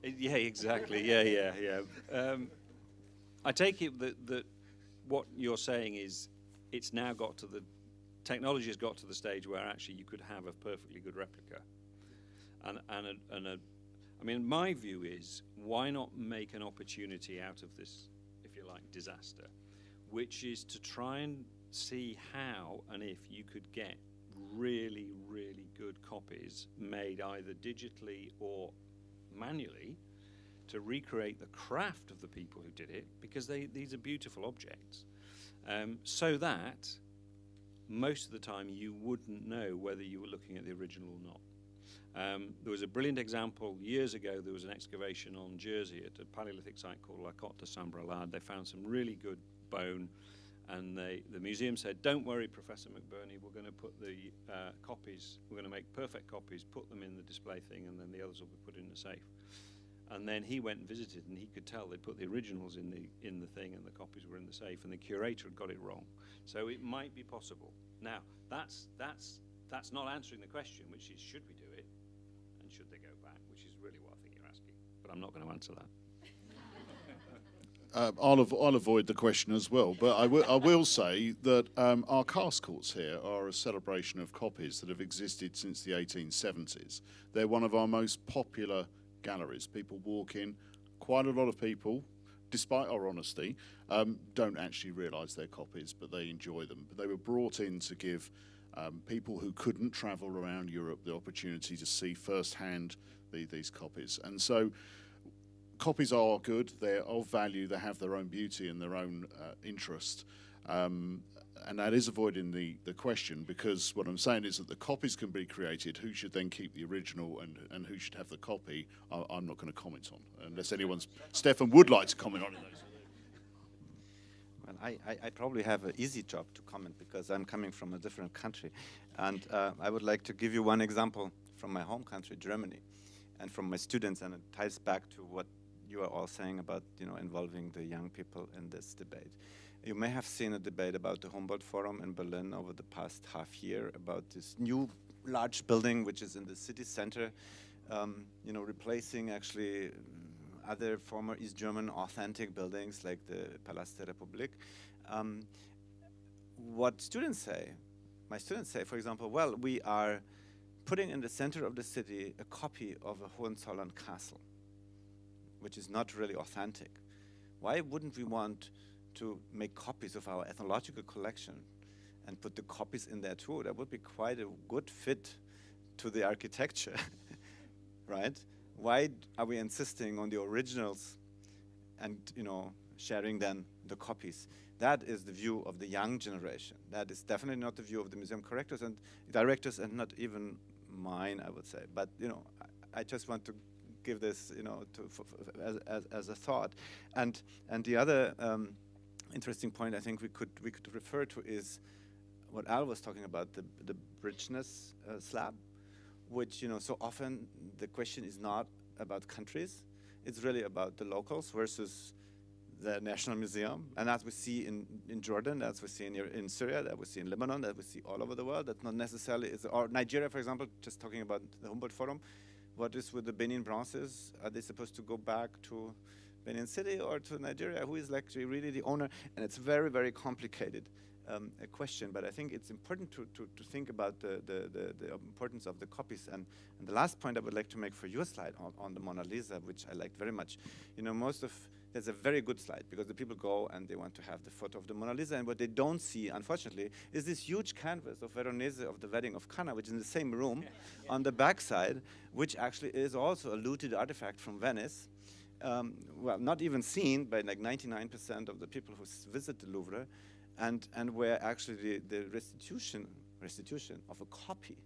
Yeah, exactly. Yeah. I take it that what you're saying is it's now got to the technology has got to the stage where actually you could have a perfectly good replica. I mean, my view is why not make an opportunity out of this, if you like, disaster, which is to try and see how and if you could get really, really good copies made either digitally or manually to recreate the craft of the people who did it, because these are beautiful objects, so that most of the time you wouldn't know whether you were looking at the original or not. There was a brilliant example years ago. There was an excavation on Jersey at a Paleolithic site called La Cote de Saint-Brelade. They found some really good bone, and the museum said, "Don't worry, Professor McBurney, we're going to put the copies, we're going to make perfect copies, put them in the display thing, and then the others will be put in the safe." And then he went and visited, and he could tell they put the originals in the thing, and the copies were in the safe, and the curator had got it wrong. So it might be possible. Now, that's not answering the question, which is, should we do it, and should they go back, which is really what I think you're asking. But I'm not going to answer that. I'll avoid the question as well, but I will say that our cast courts here are a celebration of copies that have existed since the 1870s. They're one of our most popular galleries. People walk in, quite a lot of people, despite our honesty, don't actually realise they're copies, but they enjoy them. But they were brought in to give people who couldn't travel around Europe the opportunity to see firsthand these copies. And so copies are good, they're of value, they have their own beauty and their own interest. And that is avoiding the question, because what I'm saying is that the copies can be created. Who should then keep the original and who should have the copy, I'm not going to comment on, unless Stefan would like to comment on it. Well, I probably have an easy job to comment because I'm coming from a different country. And I would like to give you one example from my home country, Germany, and from my students, and it ties back to what you are all saying about, involving the young people in this debate. You may have seen a debate about the Humboldt Forum in Berlin over the past half year about this new large building which is in the city center, replacing actually other former East German authentic buildings like the Palast der Republik. What my students say, for example, well, we are putting in the center of the city a copy of a Hohenzollern castle, which is not really authentic. Why wouldn't we want to make copies of our ethnological collection and put the copies in there too? That would be quite a good fit to the architecture, right? Why are we insisting on the originals and, sharing then the copies? That is the view of the young generation. That is definitely not the view of the museum directors and not even mine, I would say. But, I just want to give this, as a thought. And the other interesting point I think we could refer to is what Al was talking about, the richness slab, which so often the question is not about countries, it's really about the locals versus the National Museum, and as we see in Jordan, as we see in Syria, that we see in Lebanon, that we see all over the world, that not necessarily is, or Nigeria, for example, just talking about the Humboldt Forum, what is with the Benin bronzes? Are they supposed to go back to Benin City or to Nigeria? Who is actually really the owner? And it's very, very complicated a question, but I think it's important to think about the importance of the copies. And the last point I would like to make for your slide on the Mona Lisa, which I liked very much. Most of there's a very good slide, because the people go and they want to have the photo of the Mona Lisa, and what they don't see, unfortunately, is this huge canvas of Veronese of the wedding of Cana, which is in the same room on the backside, which actually is also a looted artifact from Venice. Well, not even seen by like 99% of the people who visit the Louvre, and where actually the restitution of a copy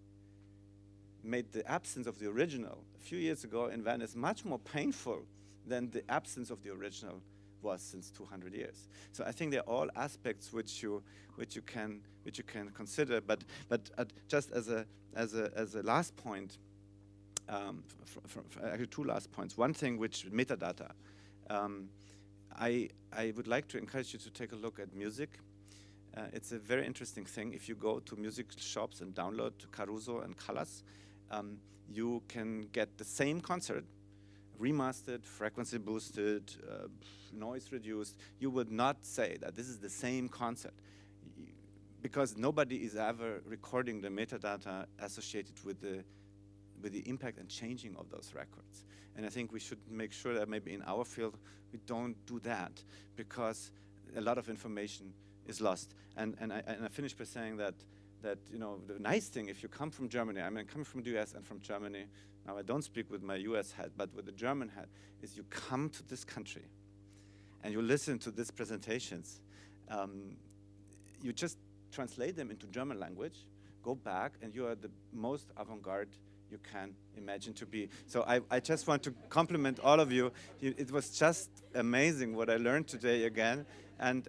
made the absence of the original a few years ago in Venice much more painful than the absence of the original was since 200 years. So I think they're all aspects which you can consider. But just as a last point, actually two last points. One thing, which metadata. I would like to encourage you to take a look at music. It's a very interesting thing. If you go to music shops and download Caruso and Callas, you can get the same concert, remastered, frequency boosted, noise reduced. You would not say that this is the same concert, because nobody is ever recording the metadata associated with the impact and changing of those records. And I think we should make sure that maybe in our field we don't do that, because a lot of information is lost. And I finish by saying that you know, the nice thing, if you come from Germany, I mean, coming from the US and from Germany, now I don't speak with my US hat, but with the German hat, is you come to this country and you listen to these presentations. You just translate them into German language, go back, and you are the most avant-garde you can imagine to be. So I just want to compliment all of you. It was just amazing what I learned today again, and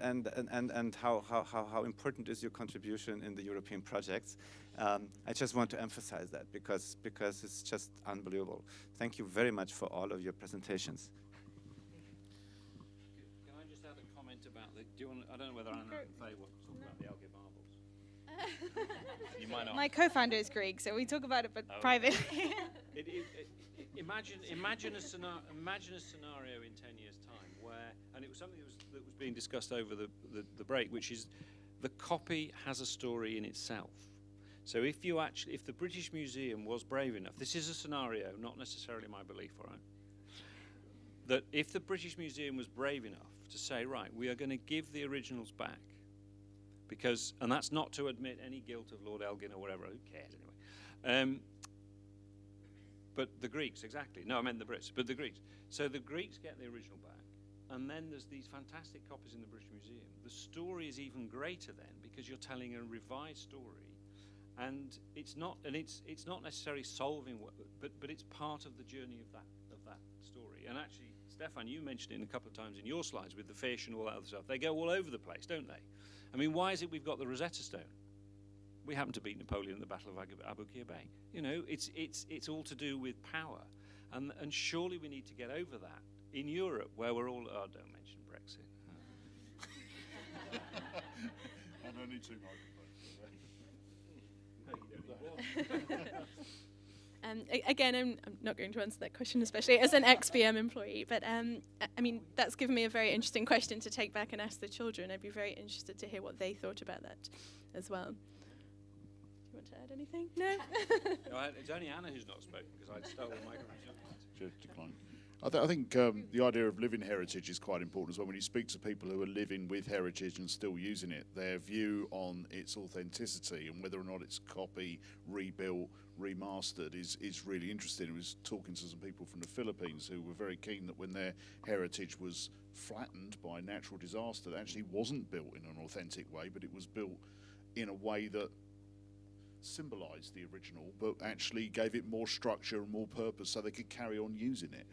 how important is your contribution in the European projects. I just want to emphasize that because it's just unbelievable. Thank you very much for all of your presentations. Can I just add a comment about the? Do you want? I don't know whether Anna and Faye want to talk about the algae marbles. You might not. My co-founder is Greek, so we talk about it, but privately. Imagine a scenario in 10 years' time where, and it was something that was being discussed over the break, which is the copy has a story in itself. So if the British Museum was brave enough, this is a scenario, not necessarily my belief, all right, that if the British Museum was brave enough to say, right, we are going to give the originals back, because, and that's not to admit any guilt of Lord Elgin or whatever, who cares anyway. But the Greeks, exactly. No, I meant the Brits, but the Greeks. So the Greeks get the original back, and then there's these fantastic copies in the British Museum. The story is even greater then, because you're telling a revised story, and it's not necessarily solving what, but it's part of the journey of that story. And actually, Stefan, you mentioned it a couple of times in your slides with the fish and all that other stuff. They go all over the place, don't they? I mean, why is it we've got the Rosetta Stone? We happen to beat Napoleon in the Battle of Abu Qir Bay. You know, it's all to do with power, and surely we need to get over that in Europe, where we're all. Oh, don't mention Brexit. I don't need two microphones. Again, I'm not going to answer that question, especially as an ex-BM employee, but I mean, that's given me a very interesting question to take back and ask the children. I'd be very interested to hear what they thought about that as well. Do you want to add anything? No? No, it's only Anna who's not spoken, because I'd stole the microphone. Decline. I think the idea of living heritage is quite important as well. When you speak to people who are living with heritage and still using it, their view on its authenticity and whether or not it's copy, rebuilt, remastered is really interesting. I was talking to some people from the Philippines who were very keen that when their heritage was flattened by natural disaster, it actually wasn't built in an authentic way, but it was built in a way that symbolised the original, but actually gave it more structure and more purpose so they could carry on using it.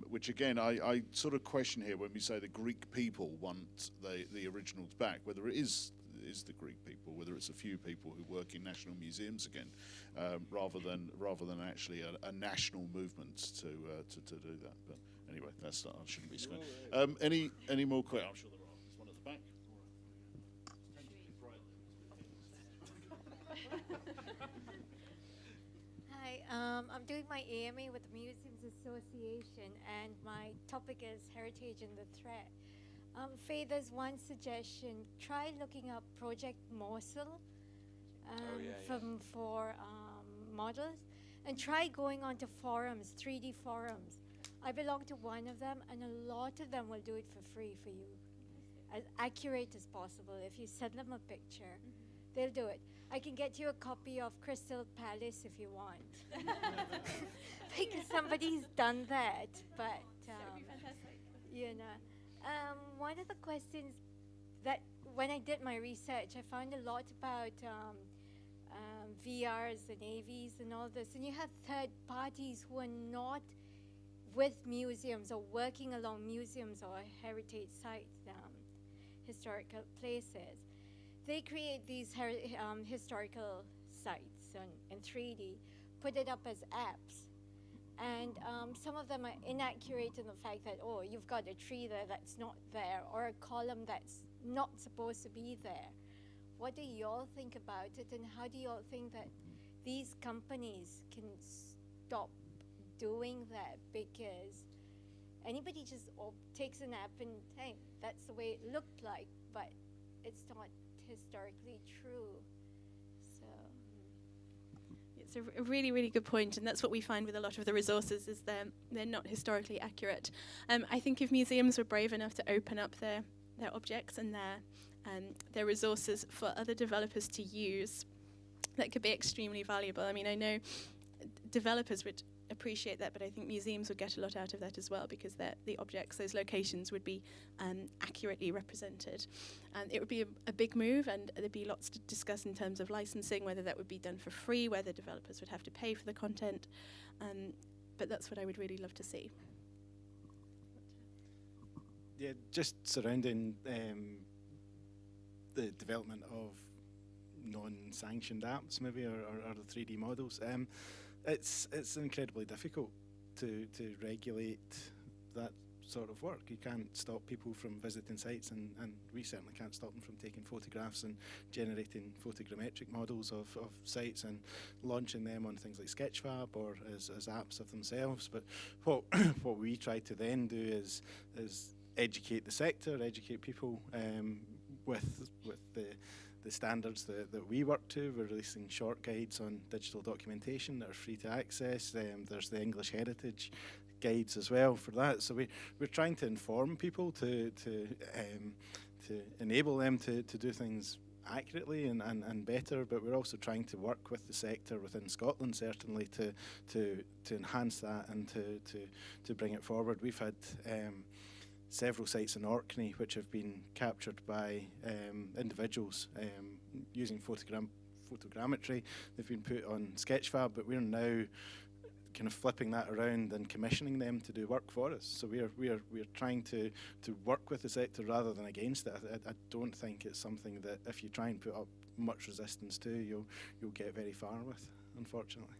Which again, I sort of question here when we say the Greek people want the originals back, whether it is the Greek people, whether it's a few people who work in national museums again, rather than actually a national movement to do that. But anyway, I shouldn't be scared. Any more questions? I'm sure there are. There's one at the back. Hi, I'm doing my AMA with the Museums Association, and my topic is Heritage and the Threat. Faye, there's one suggestion. Try looking up Project Mosul for models, and try going onto forums, 3D forums, I belong to one of them, and a lot of them will do it for free for you. As accurate as possible. If you send them a picture, they'll do it. I can get you a copy of Crystal Palace if you want. Because somebody's done that. But, you know. One of the questions that when I did my research, I found a lot about VRs and AVs and all this. And you have third parties who are not with museums or working along museums or heritage sites, historical places. They create these historical sites in 3D, put it up as apps. And some of them are inaccurate in the fact that, oh, you've got a tree there that's not there, or a column that's not supposed to be there. What do you all think about it, and how do you all think that these companies can stop doing that? Because anybody just takes an app and, hey, that's the way it looked like, but it's not historically true. So it's a really, really good point, and that's what we find with a lot of the resources, is they're not historically accurate. I think if museums were brave enough to open up their objects and their resources for other developers to use, that could be extremely valuable. I mean, I know developers would appreciate that, but I think museums would get a lot out of that as well, because the objects, those locations, would be accurately represented. And it would be a big move, and there'd be lots to discuss in terms of licensing, whether that would be done for free, whether developers would have to pay for the content. But that's what I would really love to see. Yeah, just surrounding the development of non-sanctioned apps, maybe, or the 3D models. It's incredibly difficult to regulate that sort of work. You can't stop people from visiting sites, and we certainly can't stop them from taking photographs and generating photogrammetric models of sites and launching them on things like Sketchfab or as apps of themselves. But what we try to then do is educate the sector, educate people with the standards that we work to. We're releasing short guides on digital documentation that are free to access. There's the English Heritage guides as well for that. So we're trying to inform people to enable them to do things accurately and better, but we're also trying to work with the sector within Scotland, certainly, to enhance that and to bring it forward. We've had several sites in Orkney which have been captured by individuals using photogrammetry. They've been put on Sketchfab, but we're now kind of flipping that around and commissioning them to do work for us. So we're trying to work with the sector rather than against it. I don't think it's something that if you try and put up much resistance to, you'll get very far with, unfortunately.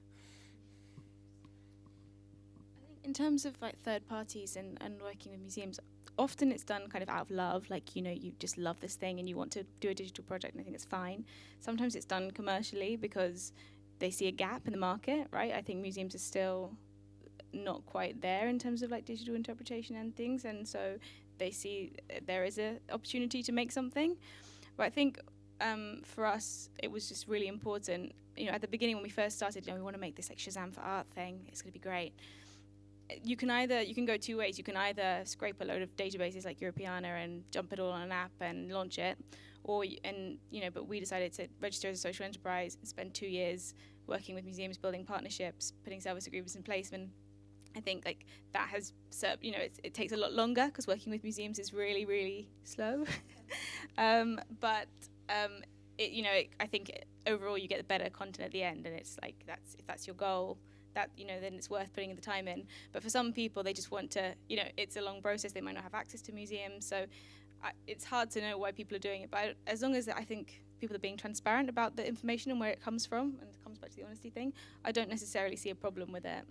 I think in terms of like third parties and working with museums, often it's done kind of out of love, like, you know, you just love this thing and you want to do a digital project, and I think it's fine. Sometimes it's done commercially because they see a gap in the market, right? I think museums are still not quite there in terms of like digital interpretation and things, and so they see there is an opportunity to make something. But I think for us, it was just really important, you know, at the beginning when we first started, you know, we want to make this like Shazam for art thing, it's going to be great. You can go two ways. You can either scrape a load of databases like Europeana and jump it all on an app and launch it, but we decided to register as a social enterprise and spend 2 years working with museums, building partnerships, putting service agreements in place. And I think like that has served, you know, it takes a lot longer because working with museums is really, really slow. I think overall you get the better content at the end, and it's like if that's your goal, that, you know, then it's worth putting the time in. But for some people, they just want to, you know, it's a long process. They might not have access to museums, so it's hard to know why people are doing it. But as long as I think people are being transparent about the information and where it comes from, and it comes back to the honesty thing, I don't necessarily see a problem with it,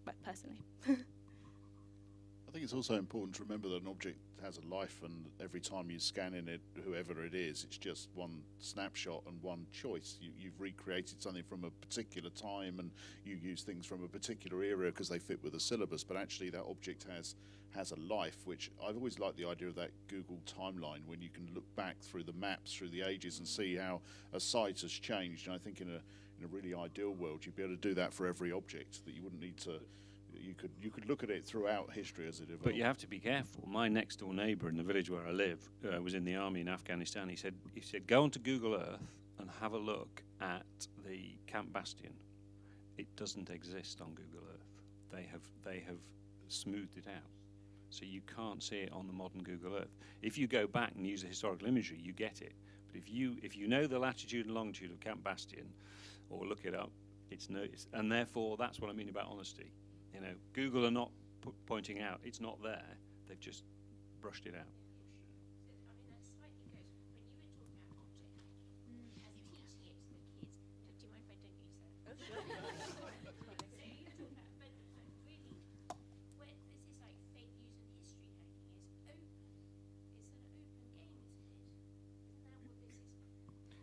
but personally. I think it's also important to remember that an object has a life, and every time you scan in it, whoever it is, it's just one snapshot and one choice. You've recreated something from a particular time, and you use things from a particular era because they fit with the syllabus, but actually that object has a life, which I've always liked the idea of that Google timeline, when you can look back through the maps, through the ages, and see how a site has changed. And I think in a really ideal world, you'd be able to do that for every object, that you wouldn't need to you could look at it throughout history as it evolved. But you have to be careful. My next door neighbour in the village where I live was in the army in Afghanistan. He said go onto Google Earth and have a look at the Camp Bastion. It doesn't exist on Google Earth. They have smoothed it out, so you can't see it on the modern Google Earth. If you go back and use the historical imagery, you get it. But if you know the latitude and longitude of Camp Bastion, or look it up, and therefore that's what I mean about honesty. You know, Google are not pointing out it's not there. They've just brushed it out.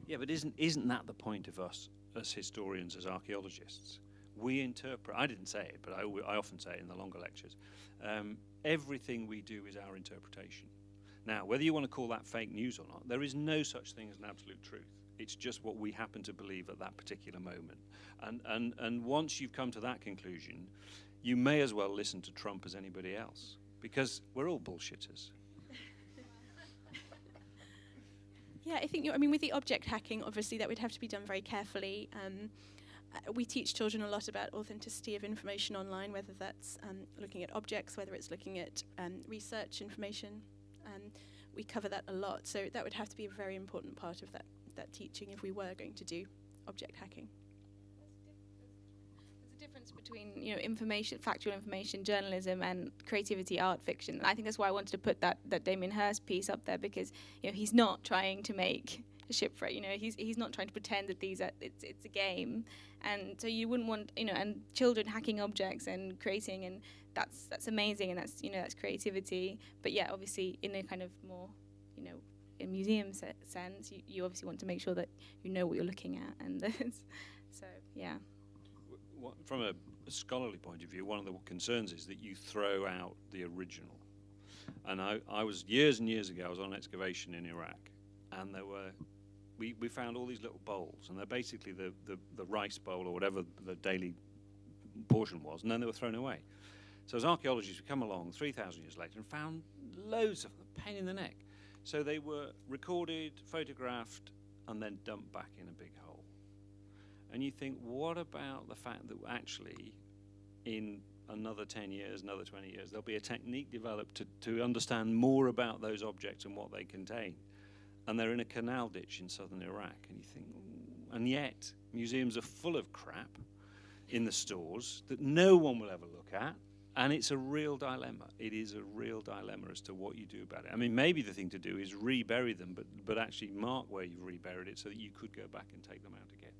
Yeah, but isn't that the point of us as historians, as archaeologists? We interpret. I didn't say it, but I often say it in the longer lectures. Everything we do is our interpretation. Now, whether you want to call that fake news or not, there is no such thing as an absolute truth. It's just what we happen to believe at that particular moment. And once you've come to that conclusion, you may as well listen to Trump as anybody else, because we're all bullshitters. Yeah, I think, with the object hacking, obviously that would have to be done very carefully. We teach children a lot about authenticity of information online, whether that's looking at objects, whether it's looking at research information. We cover that a lot, so that would have to be a very important part of that teaching if we were going to do object hacking. There's a difference between information, factual information, journalism, and creativity, art, fiction. And I think that's why I wanted to put that Damien Hirst piece up there, because he's not trying to make a shipwreck. He's not trying to pretend that it's a game, and so you wouldn't want and children hacking objects and creating, and that's amazing, and that's creativity. But yeah, obviously in a kind of more in museum sense, you obviously want to make sure that you know what you're looking at, and so yeah. From a scholarly point of view, one of the concerns is that you throw out the original. And I was years and years ago, I was on excavation in Iraq, and we found all these little bowls, and they're basically the rice bowl or whatever the daily portion was, and then they were thrown away. So as archaeologists, we come along 3,000 years later and found loads of them, a pain in the neck. So they were recorded, photographed, and then dumped back in a big hole. And you think, what about the fact that actually in another 10 years, another 20 years, there'll be a technique developed to understand more about those objects and what they contain. And they're in a canal ditch in southern Iraq. And you think, and yet museums are full of crap in the stores that no one will ever look at. And it's a real dilemma. It is a real dilemma as to what you do about it. I mean, maybe the thing to do is rebury them, but actually mark where you've reburied it so that you could go back and take them out again.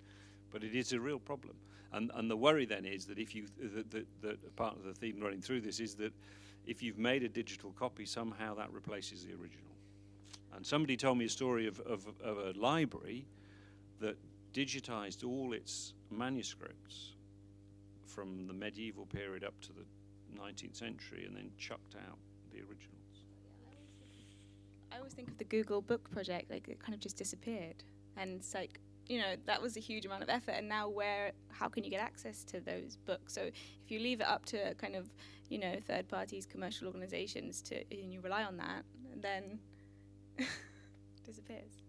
But it is a real problem. And the worry then is that that part of the theme running through this is that if you've made a digital copy, somehow that replaces the original. And somebody told me a story of a library that digitized all its manuscripts from the medieval period up to the 19th century and then chucked out the originals. I always think of the Google Book project, like it kind of just disappeared. And it's like, that was a huge amount of effort, and now how can you get access to those books? So if you leave it up to kind of, third parties, commercial organizations and you rely on that, then disappears.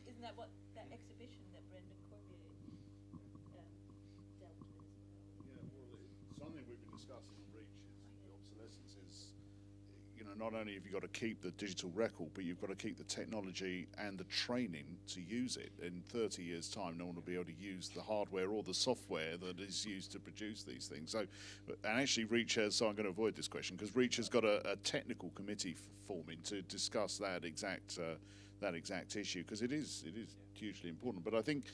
Isn't that what that exhibition that Brendan Corbier dealt with? Yeah, well, something we've been discussing in Reach is the obsolescence is, not only have you got to keep the digital record, but you've got to keep the technology and the training to use it. In 30 years' time, no one will be able to use the hardware or the software that is used to produce these things. So, and actually Reach has, so I'm going to avoid this question, because Reach has got a technical committee forming to discuss that exact issue, because it is hugely important. But I think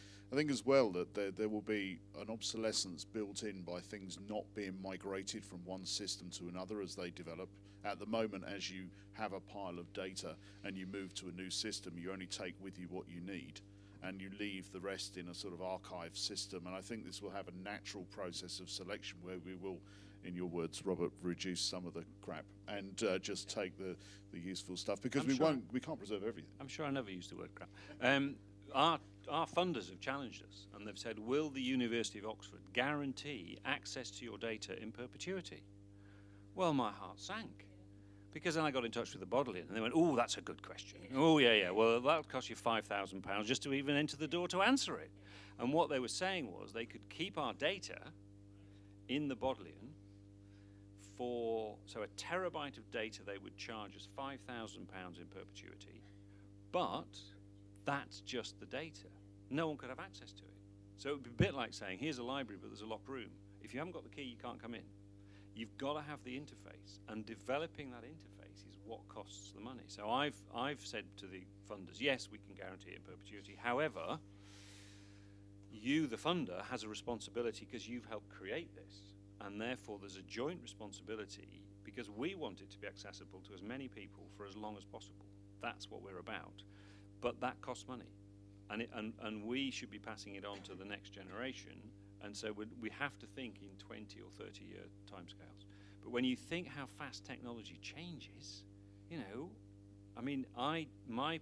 as well that there will be an obsolescence built in by things not being migrated from one system to another as they develop. At the moment, as you have a pile of data and you move to a new system, you only take with you what you need, and you leave the rest in a sort of archive system. And I think this will have a natural process of selection where we will in your words, Robert, reduce some of the crap and just take the useful stuff, because we can't preserve everything. I'm sure I never used the word crap. Our funders have challenged us, and they've said, will the University of Oxford guarantee access to your data in perpetuity? Well, my heart sank, because then I got in touch with the Bodleian, and they went, oh, that's a good question. Oh, yeah, well, that'll cost you £5,000 just to even enter the door to answer it. And what they were saying was they could keep our data in the Bodleian so a terabyte of data they would charge us £5,000 in perpetuity, but that's just the data. No one could have access to it. So it would be a bit like saying, here's a library, but there's a locked room. If you haven't got the key, you can't come in. You've got to have the interface, and developing that interface is what costs the money. So I've said to the funders, yes, we can guarantee it in perpetuity. However, you, the funder, has a responsibility because you've helped create this. And therefore, there's a joint responsibility because we want it to be accessible to as many people for as long as possible. That's what we're about. But that costs money. And we should be passing it on to the next generation. And so we have to think in 20 or 30-year timescales. But when you think how fast technology changes, you know, I mean, my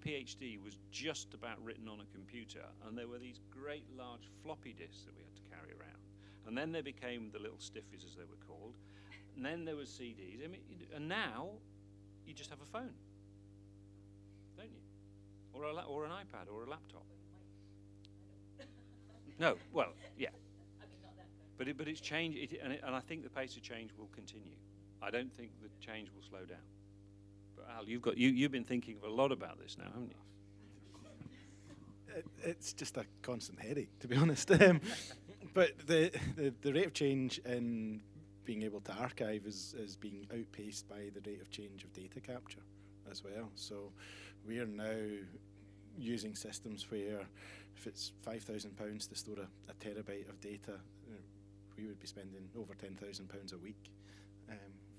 PhD was just about written on a computer, and there were these great large floppy disks that we had to carry around. And then they became the little stiffies, as they were called. And then there was CDs. I mean, and now you just have a phone, don't you? Or an iPad or a laptop. No, well, yeah. But it's changed, and I think the pace of change will continue. I don't think the change will slow down. But Al, you've been thinking of a lot about this now, haven't you? It's just a constant headache, to be honest. But the rate of change in being able to archive is being outpaced by the rate of change of data capture as well. So we are now using systems where if it's £5,000 to store a terabyte of data, we would be spending over £10,000 a week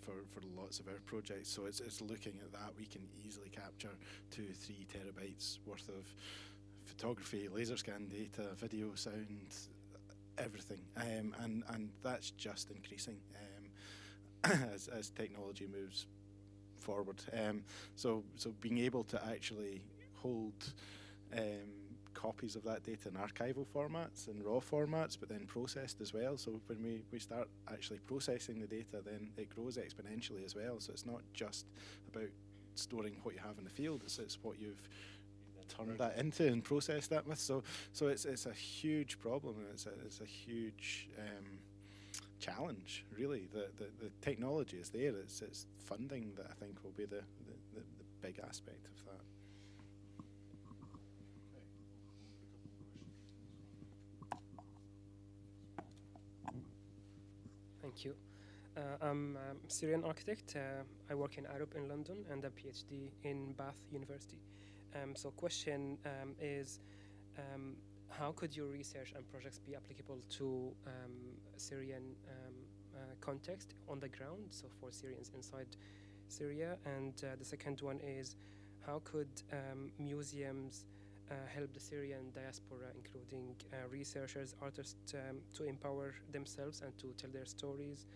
for lots of our projects. So it's looking at that. We can easily capture 2-3 terabytes worth of photography, laser scan data, video, sound, everything, and that's just increasing as technology moves forward. So being able to actually hold copies of that data in archival formats and raw formats, but then processed as well. So when we start actually processing the data, then it grows exponentially as well. So it's not just about storing what you have in the field, it's what you've turned that into and processed that with. So it's a huge problem, and it's a huge challenge, really. The technology is there. It's funding that I think will be the big aspect of that. Thank you. I'm a Syrian architect. I work in Arup in London and a PhD in Bath University. So question is, how could your research and projects be applicable to Syrian context on the ground, so for Syrians inside Syria? And the second one is, how could museums help the Syrian diaspora, including researchers, artists, to empower themselves and to tell their stories?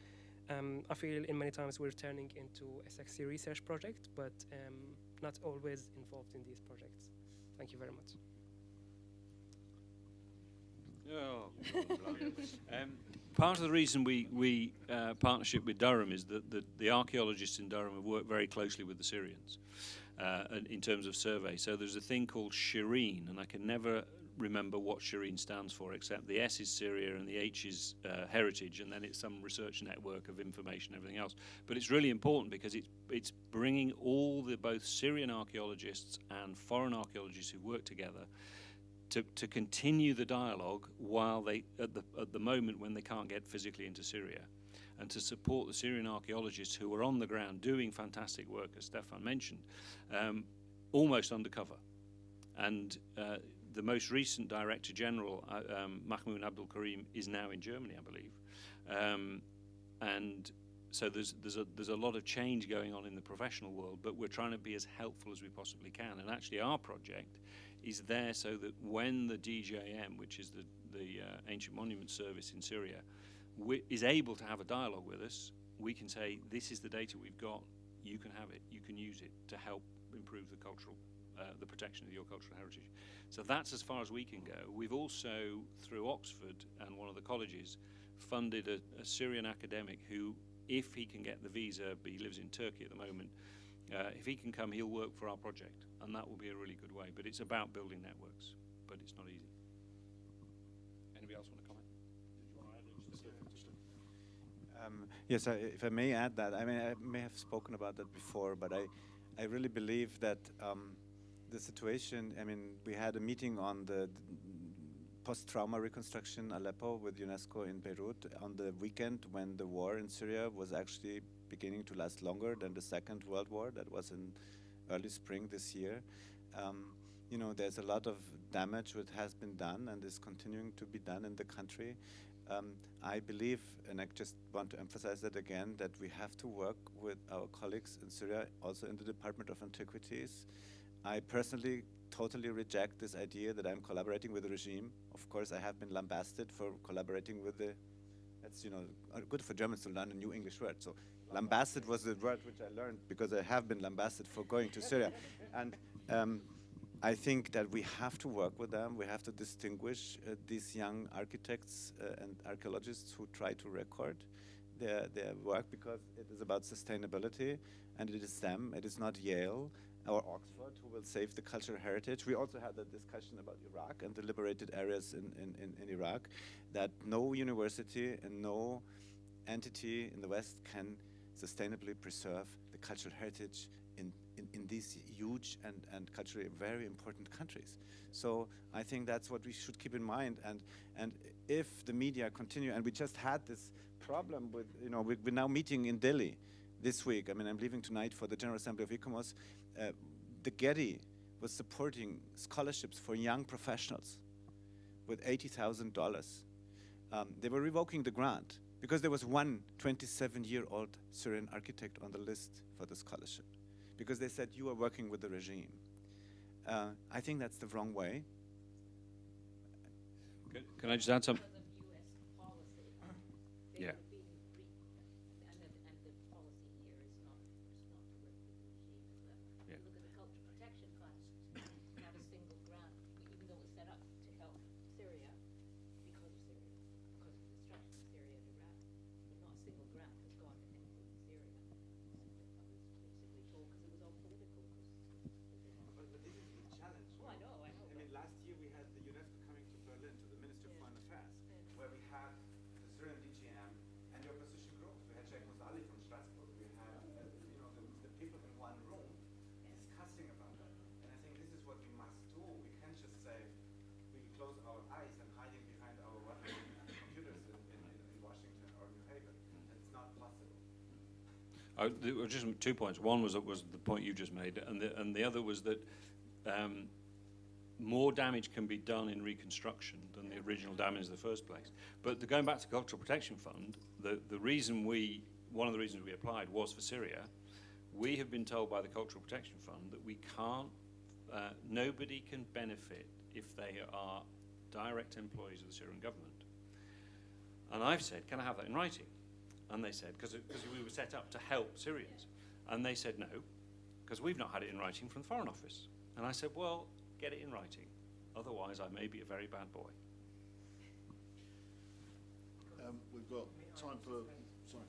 I feel in many times we're turning into a sexy research project, but not always involved in these projects. Thank you very much. Part of the reason we partnership with Durham is that the archaeologists in Durham have worked very closely with the Syrians in terms of survey. So there's a thing called Shireen, and I can never remember what Shireen stands for, except the S is Syria and the H is heritage, and then it's some research network of information, everything else. But it's really important because it's bringing all the both Syrian archaeologists and foreign archaeologists who work together to continue the dialogue while they at the moment when they can't get physically into Syria, and to support the Syrian archaeologists who are on the ground doing fantastic work, as Stefan mentioned, almost undercover. And the most recent Director General, Mahmoud Abdul Karim, is now in Germany, I believe. And so there's a lot of change going on in the professional world, but we're trying to be as helpful as we possibly can. And actually our project is there so that when the DJM, which is the Ancient Monument Service in Syria, is able to have a dialogue with us, we can say, this is the data we've got, you can have it, you can use it to help improve the cultural, the protection of your cultural heritage. So that's as far as we can go. We've also, through Oxford and one of the colleges, funded a Syrian academic who, if he can get the visa, but he lives in Turkey at the moment, if he can come, he'll work for our project, and that will be a really good way. But it's about building networks, but it's not easy. Anybody else want to comment? Did you want to add? Yes, if I may add that, I mean, I may have spoken about that before, but I really believe that the situation, I mean, we had a meeting on the post-trauma reconstruction Aleppo with UNESCO in Beirut on the weekend when the war in Syria was actually beginning to last longer than the Second World War. That was in early spring this year. You know, there's a lot of damage that has been done and is continuing to be done in the country. I believe, and I just want to emphasize that again, that we have to work with our colleagues in Syria, also in the Department of Antiquities. I personally totally reject this idea that I'm collaborating with the regime. Of course, I have been lambasted for collaborating with the, that's, you know, good for Germans to learn a new English word. So lambasted was the word which I learned because I have been lambasted for going to Syria. And I think that we have to work with them. We have to distinguish these young architects and archaeologists who try to record their work, because it is about sustainability, and it is them. It is not Yale or Oxford who will save the cultural heritage. We also had a discussion about Iraq and the liberated areas in Iraq, that no university and no entity in the West can sustainably preserve the cultural heritage in these huge and culturally very important countries. So I think that's what we should keep in mind. And if the media continue, and we just had this problem with, you know, we're now meeting in Delhi this week. I mean, I'm leaving tonight for the General Assembly of ICOMOS. The Getty was supporting scholarships for young professionals with $80,000. They were revoking the grant because there was one 27-year-old Syrian architect on the list for the scholarship, because they said, you are working with the regime. I think that's the wrong way. Can I just add something? Yeah. Just 2 points. One was the point you just made, and the other was that more damage can be done in reconstruction than the original damage in the first place. But going back to the Cultural Protection Fund, one of the reasons we applied was for Syria. We have been told by the Cultural Protection Fund that we can't, nobody can benefit if they are direct employees of the Syrian government. And I've said, can I have that in writing? And they said, because we were set up to help Syrians. And they said, no, because we've not had it in writing from the Foreign Office. And I said, well, get it in writing. Otherwise, I may be a very bad boy. We've got time for, sorry.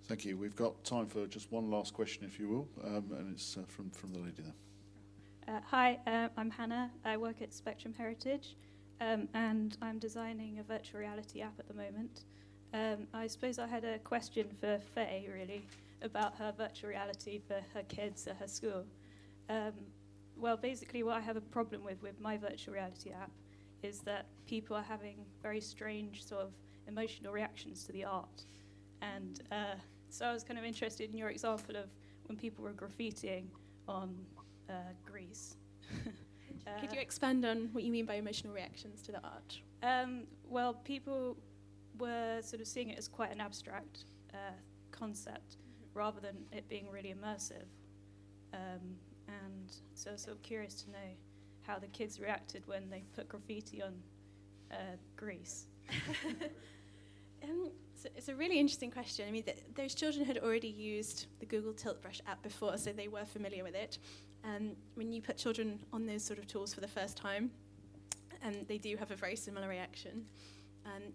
Thank you. We've got time for just one last question, if you will, and it's from the lady there. Hi, I'm Hannah. I work at Spectrum Heritage. and I'm designing a virtual reality app at the moment. I suppose I had a question for Faye, really, about her virtual reality for her kids at her school. Well, basically what I have a problem with my virtual reality app is that people are having very strange sort of emotional reactions to the art. And so I was kind of interested in your example of when people were graffitiing on Greece. Could you expand on what you mean by emotional reactions to the art? Well, people were sort of seeing it as quite an abstract concept rather than it being really immersive. And so I was sort of curious to know how the kids reacted when they put graffiti on Greece. So it's a really interesting question. I mean, those children had already used the Google Tilt Brush app before, so they were familiar with it. When you put children on those sort of tools for the first time, they do have a very similar reaction.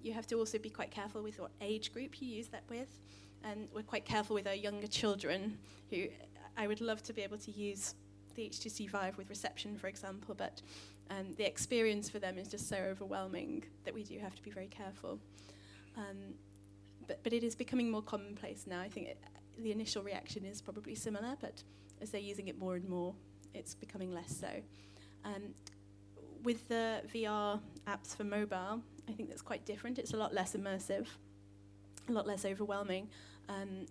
You have to also be quite careful with what age group you use that with. And we're quite careful with our younger children, who I would love to be able to use the HTC Vive with reception, for example, but the experience for them is just so overwhelming that we do have to be very careful. But it is becoming more commonplace now. I think the initial reaction is probably similar, but as they're using it more and more, it's becoming less so. With the VR apps for mobile, I think that's quite different. It's a lot less immersive, a lot less overwhelming, and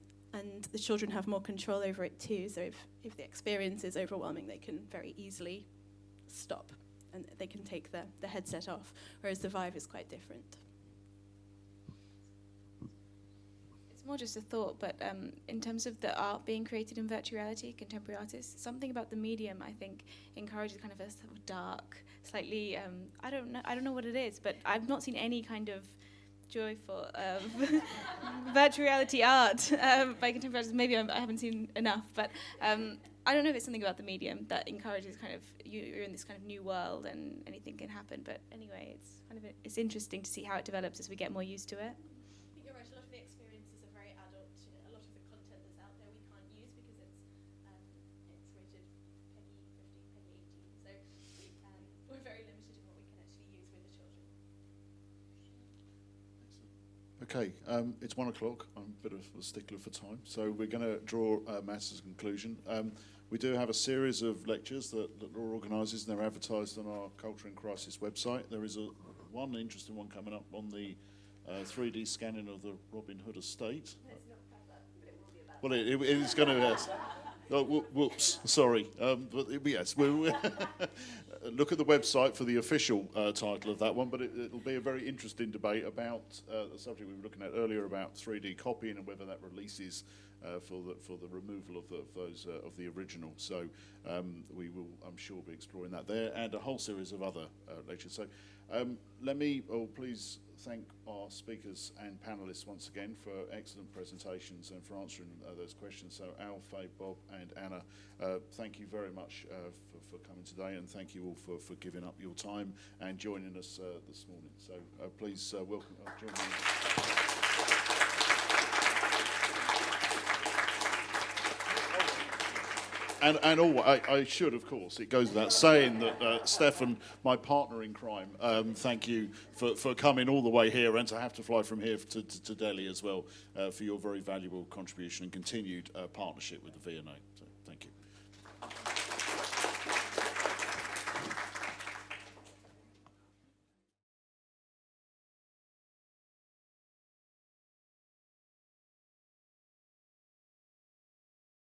the children have more control over it too. So if the experience is overwhelming, they can very easily stop and they can take the headset off, whereas the Vive is quite different. More just a thought, but in terms of the art being created in virtual reality, contemporary artists, something about the medium, I think, encourages kind of a sort of dark, slightly, I don't know what it is, but I've not seen any kind of joyful virtual reality art by contemporary artists. Maybe I haven't seen enough, but I don't know if it's something about the medium that encourages kind of, you're in this kind of new world and anything can happen, but anyway, it's kind of, it's interesting to see how it develops as we get more used to it. You're right, a lot of the experiences are very adult. A lot of the content that's out there we can't use because it's rated PEGI 15, PEGI 18. So we're very limited in what we can actually use with the children. Okay, it's 1 o'clock. I'm a bit of a stickler for time, so we're going to draw matters to conclusion. We do have a series of lectures that Laura organises, and they're advertised on our Culture in Crisis website. There is one interesting one coming up on the 3D scanning of the Robin Hood estate. Well, it is going to, yes. Oh, whoops, sorry. But yes, we'll look at the website for the official title of that one, but it'll be a very interesting debate about the subject we were looking at earlier about 3D copying and whether that releases for the removal of the original. So we will, I'm sure, be exploring that there, and a whole series of other lectures. So let me please thank our speakers and panelists once again for excellent presentations and for answering those questions. So Al, Faye, Bob and Anna, thank you very much for coming today, and thank you all for giving up your time and joining us this morning. So please welcome, join me. And I should, of course, it goes without saying that Stefan, my partner in crime, thank you for coming all the way here and to have to fly from here to Delhi as well for your very valuable contribution and continued partnership with the V&A.